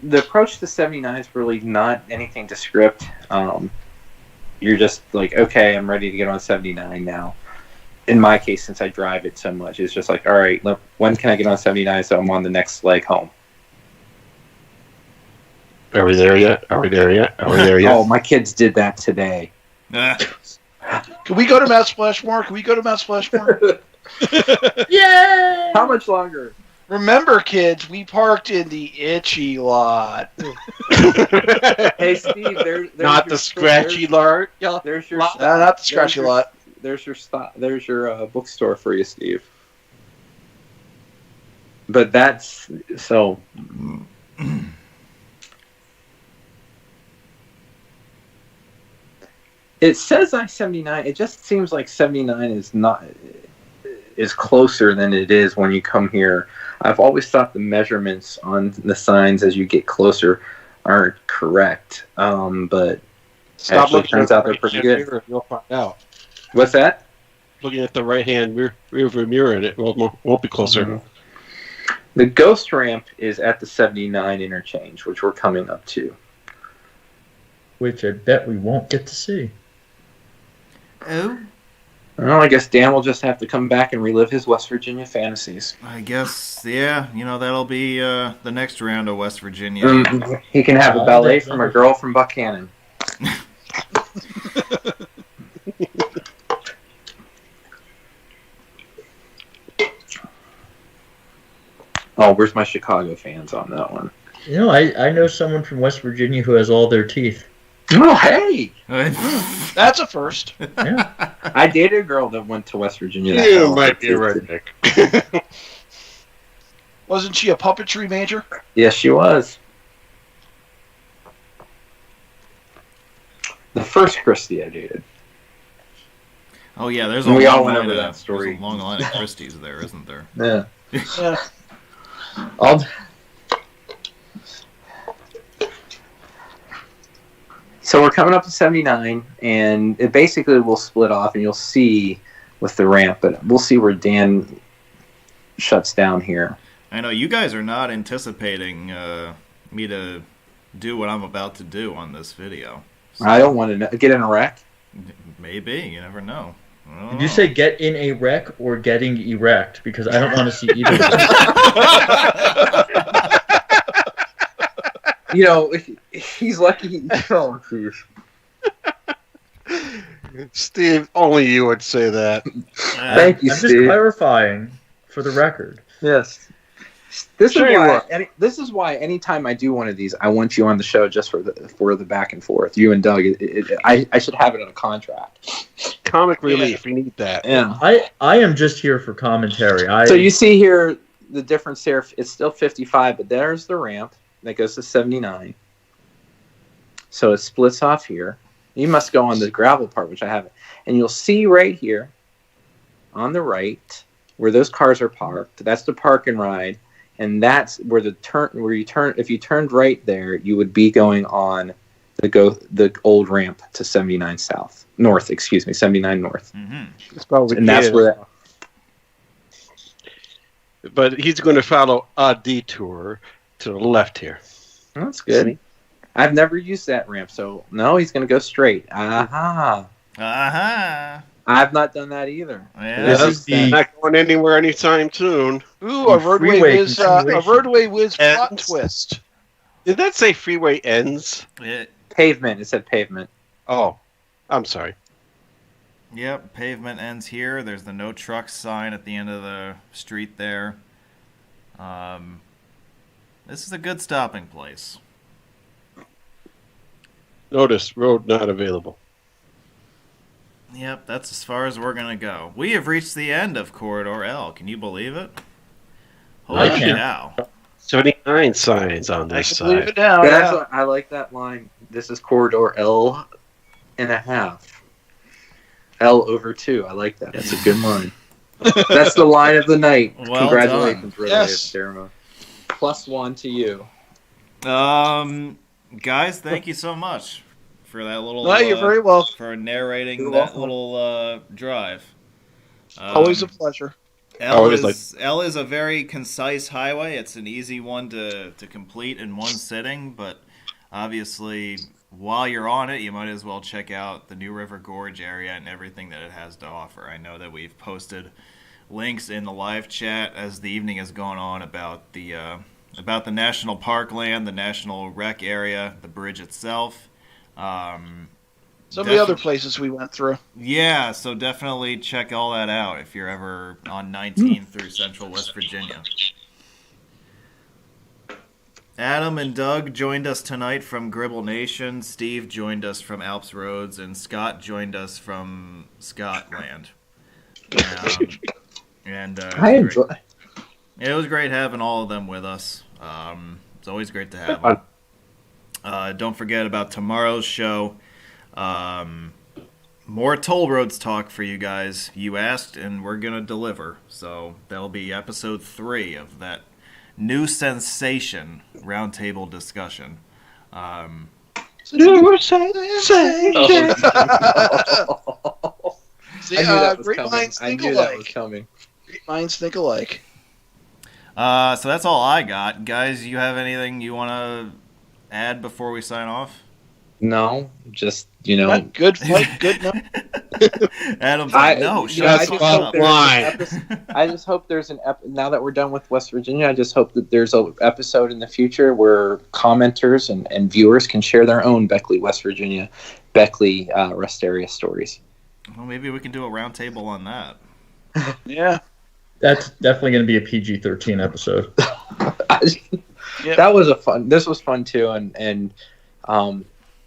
the approach to 79 is really not anything to script. You're just like, okay, I'm ready to get on 79 now. In my case, since I drive it so much, it's just like, all right, when can I get on 79 so I'm on the next leg home? Are we there yet? Are we there yet? Are we there yet? Oh, my kids did that today. Can we go to Mount Splashmore? Can we go to Mount Splashmore? Yay! How much longer? Remember, kids, we parked in the itchy lot. Hey, Steve, there's Not the scratchy lot. There's your Not the scratchy lot. There's your bookstore for you, Steve. But that's so. It says I-79. It just seems like 79 is closer than it is when you come here. I've always thought the measurements on the signs as you get closer aren't correct. But Stop actually looking turns at out the they're pretty right-hand good. mirror and you'll find out. What's that? Looking at the right-hand rearview mirror, and it won't be closer. Mhm. The ghost ramp is at the 79 interchange, which we're coming up to. Which I bet we won't get to see. Oh, Well, I guess Dan will just have to come back and relive his West Virginia fantasies. I guess, yeah, that'll be the next round of West Virginia. He can have a ballet from a girl from Buchanan. Oh, where's my Chicago fans on that one? I know someone from West Virginia who has all their teeth. Oh, hey! That's a first. Yeah. I dated a girl that went to West Virginia. that You had all might be a her teeth. redneck. Wasn't she a puppetry major? Yes, she was. The first Christie I dated. Oh yeah, there's We all long went line over of- that story. There's a long line of Christies there, isn't there? Yeah. Yeah. So we're coming up to 79, and it basically will split off, and you'll see with the ramp, but we'll see where Dan shuts down here. I know you guys are not anticipating me to do what I'm about to do on this video. So I don't want to get in a wreck. maybe, you never know. I don't Did you know. say get in a wreck or getting erect? Because I don't want to see either. He's lucky. Oh, jeez. Steve, only you would say that. Thank you, I'm just Steve. clarifying for the record. Yes. This Sure you this is why anytime I do one of these, I want you on the show just for the back and forth. You and Doug. I should have it on a contract. Comic relief, we need that. Yeah. I am just here for commentary. So you see here the difference here. It's still 55, but there's the ramp that goes to 79. So it splits off here. You must go on the gravel part, which I haven't. And you'll see right here on the right where those cars are parked. That's the park and ride. and that's where if you turned right there, you would be going on the old ramp to 79 north, 79 north. Mm-hmm. That's probably And that's where but he's going to follow a detour to the left here. that's good. I've never used that ramp, so no, he's going to go straight. Aha. I've not done that either. Yeah. This is the Not going anywhere anytime soon. Ooh, a roadway whiz plot twist. Did that say freeway ends? Pavement. It said pavement. Oh, I'm sorry. Yep, pavement ends here. There's the no trucks sign at the end of the street there. This is a good stopping place. Notice, road not available. Yep, that's as far as we're going to go. We have reached the end of Corridor L. Can you believe it? Holy I can. cow. 79 signs on I this can believe side. it now. Yeah. I like that line. This is Corridor L and a half. L over 2. I like that. That's a good line. That's the line of the night. Well Congratulations, done. Yes. Jeremy. +1 to you. Guys, thank you so much for that little. No, you're very welcome. For narrating You're that welcome. little drive. Always a pleasure. L is a very concise highway. It's an easy one to complete in one sitting, but obviously, while you're on it, you might as well check out the new River Gorge area and everything that it has to offer. I know that we've posted links in the live chat as the evening has gone on about the national park land, the national rec area, the bridge itself. Some of the other places we went through. Yeah, so definitely check all that out if you're ever on 19 through Central West Virginia. Adam and Doug joined us tonight from Gribble Nation. Steve joined us from Alps Roads, and Scott joined us from Scotland. I enjoy. It was great having all of them with us. It's always great to have them. Don't forget about tomorrow's show. More toll roads talk for you guys. You asked, and we're going to deliver. So that'll be episode 3 of that new sensation roundtable discussion. See, great minds think alike. Great minds think alike. So that's all I got. Guys, you have anything you want to add before we sign off? No, just, Good fight, good no. Adam's like, no, shut up. I just hope there's now that we're done with West Virginia, I just hope that there's an episode in the future where commenters and viewers can share their own Beckley, West Virginia, Beckley rest area stories. Well, maybe we can do a roundtable on that. Yeah. That's definitely going to be a PG-13 episode. Yep. That was this was fun too, and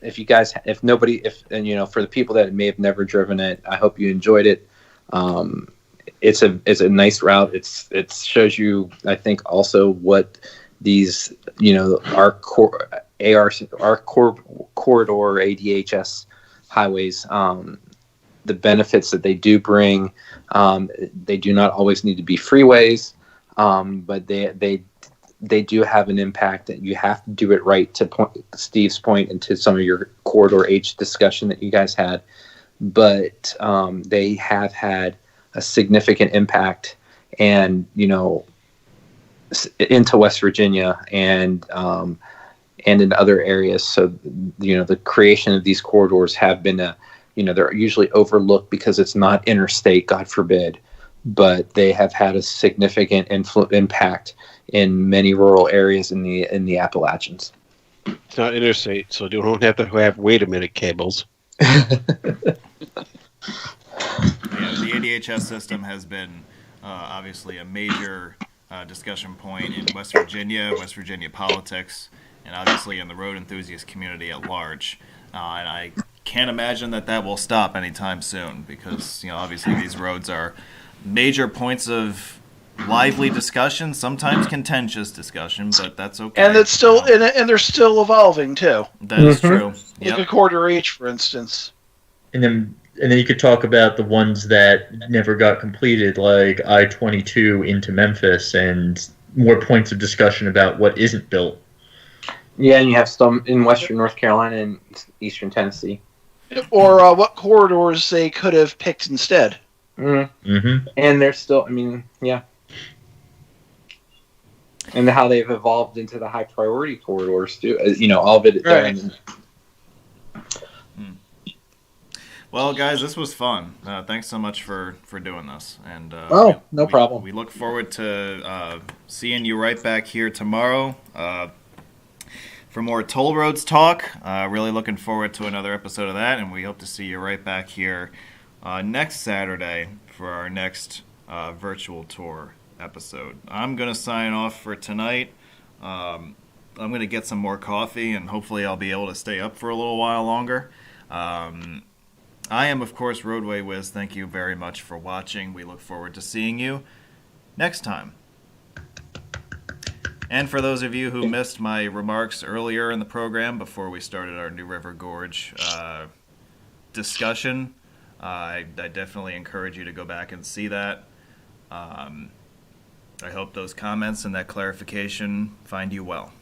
if you guys, for the people that may have never driven it, I hope you enjoyed it. It's a nice route. It shows you, I think, also what these, our corridor ADHS highways, the benefits that they do bring. They do not always need to be freeways, but they do have an impact that you have to do it right, to Steve's point and to some of your Corridor H discussion that you guys had. But they have had a significant impact and, into West Virginia and in other areas. So, the creation of these corridors have been they're usually overlooked because it's not interstate, God forbid, but they have had a significant impact in many rural areas in the Appalachians. It's not interstate, so you don't have to have wait a minute cables. The ADHS system has been obviously a major discussion point in West Virginia politics, and obviously in the road enthusiast community at large. And I can't imagine that will stop anytime soon because, obviously these roads are major points of lively discussion, sometimes contentious discussion, but that's okay. And it's still and they're still evolving too. That is true. Like a Corridor H, for instance. And then you could talk about the ones that never got completed, like I-22 into Memphis, and more points of discussion about what isn't built. Yeah, and you have some in western North Carolina and eastern Tennessee. Or what corridors they could have picked instead. Mm-hmm. And they're still, I mean, yeah. And how they've evolved into the high priority corridors too. All of it. Right. Well, guys, this was fun. Thanks so much for doing this. And no problem. We look forward to seeing you right back here tomorrow for more toll roads talk. Really looking forward to another episode of that, and we hope to see you right back here next Saturday for our next virtual tour episode. I'm going to sign off for tonight. I'm going to get some more coffee, and hopefully I'll be able to stay up for a little while longer. I am, of course, Roadway Wiz. Thank you very much for watching. We look forward to seeing you next time. And for those of you who missed my remarks earlier in the program before we started our new River Gorge discussion, I definitely encourage you to go back and see that. I hope those comments and that clarification find you well.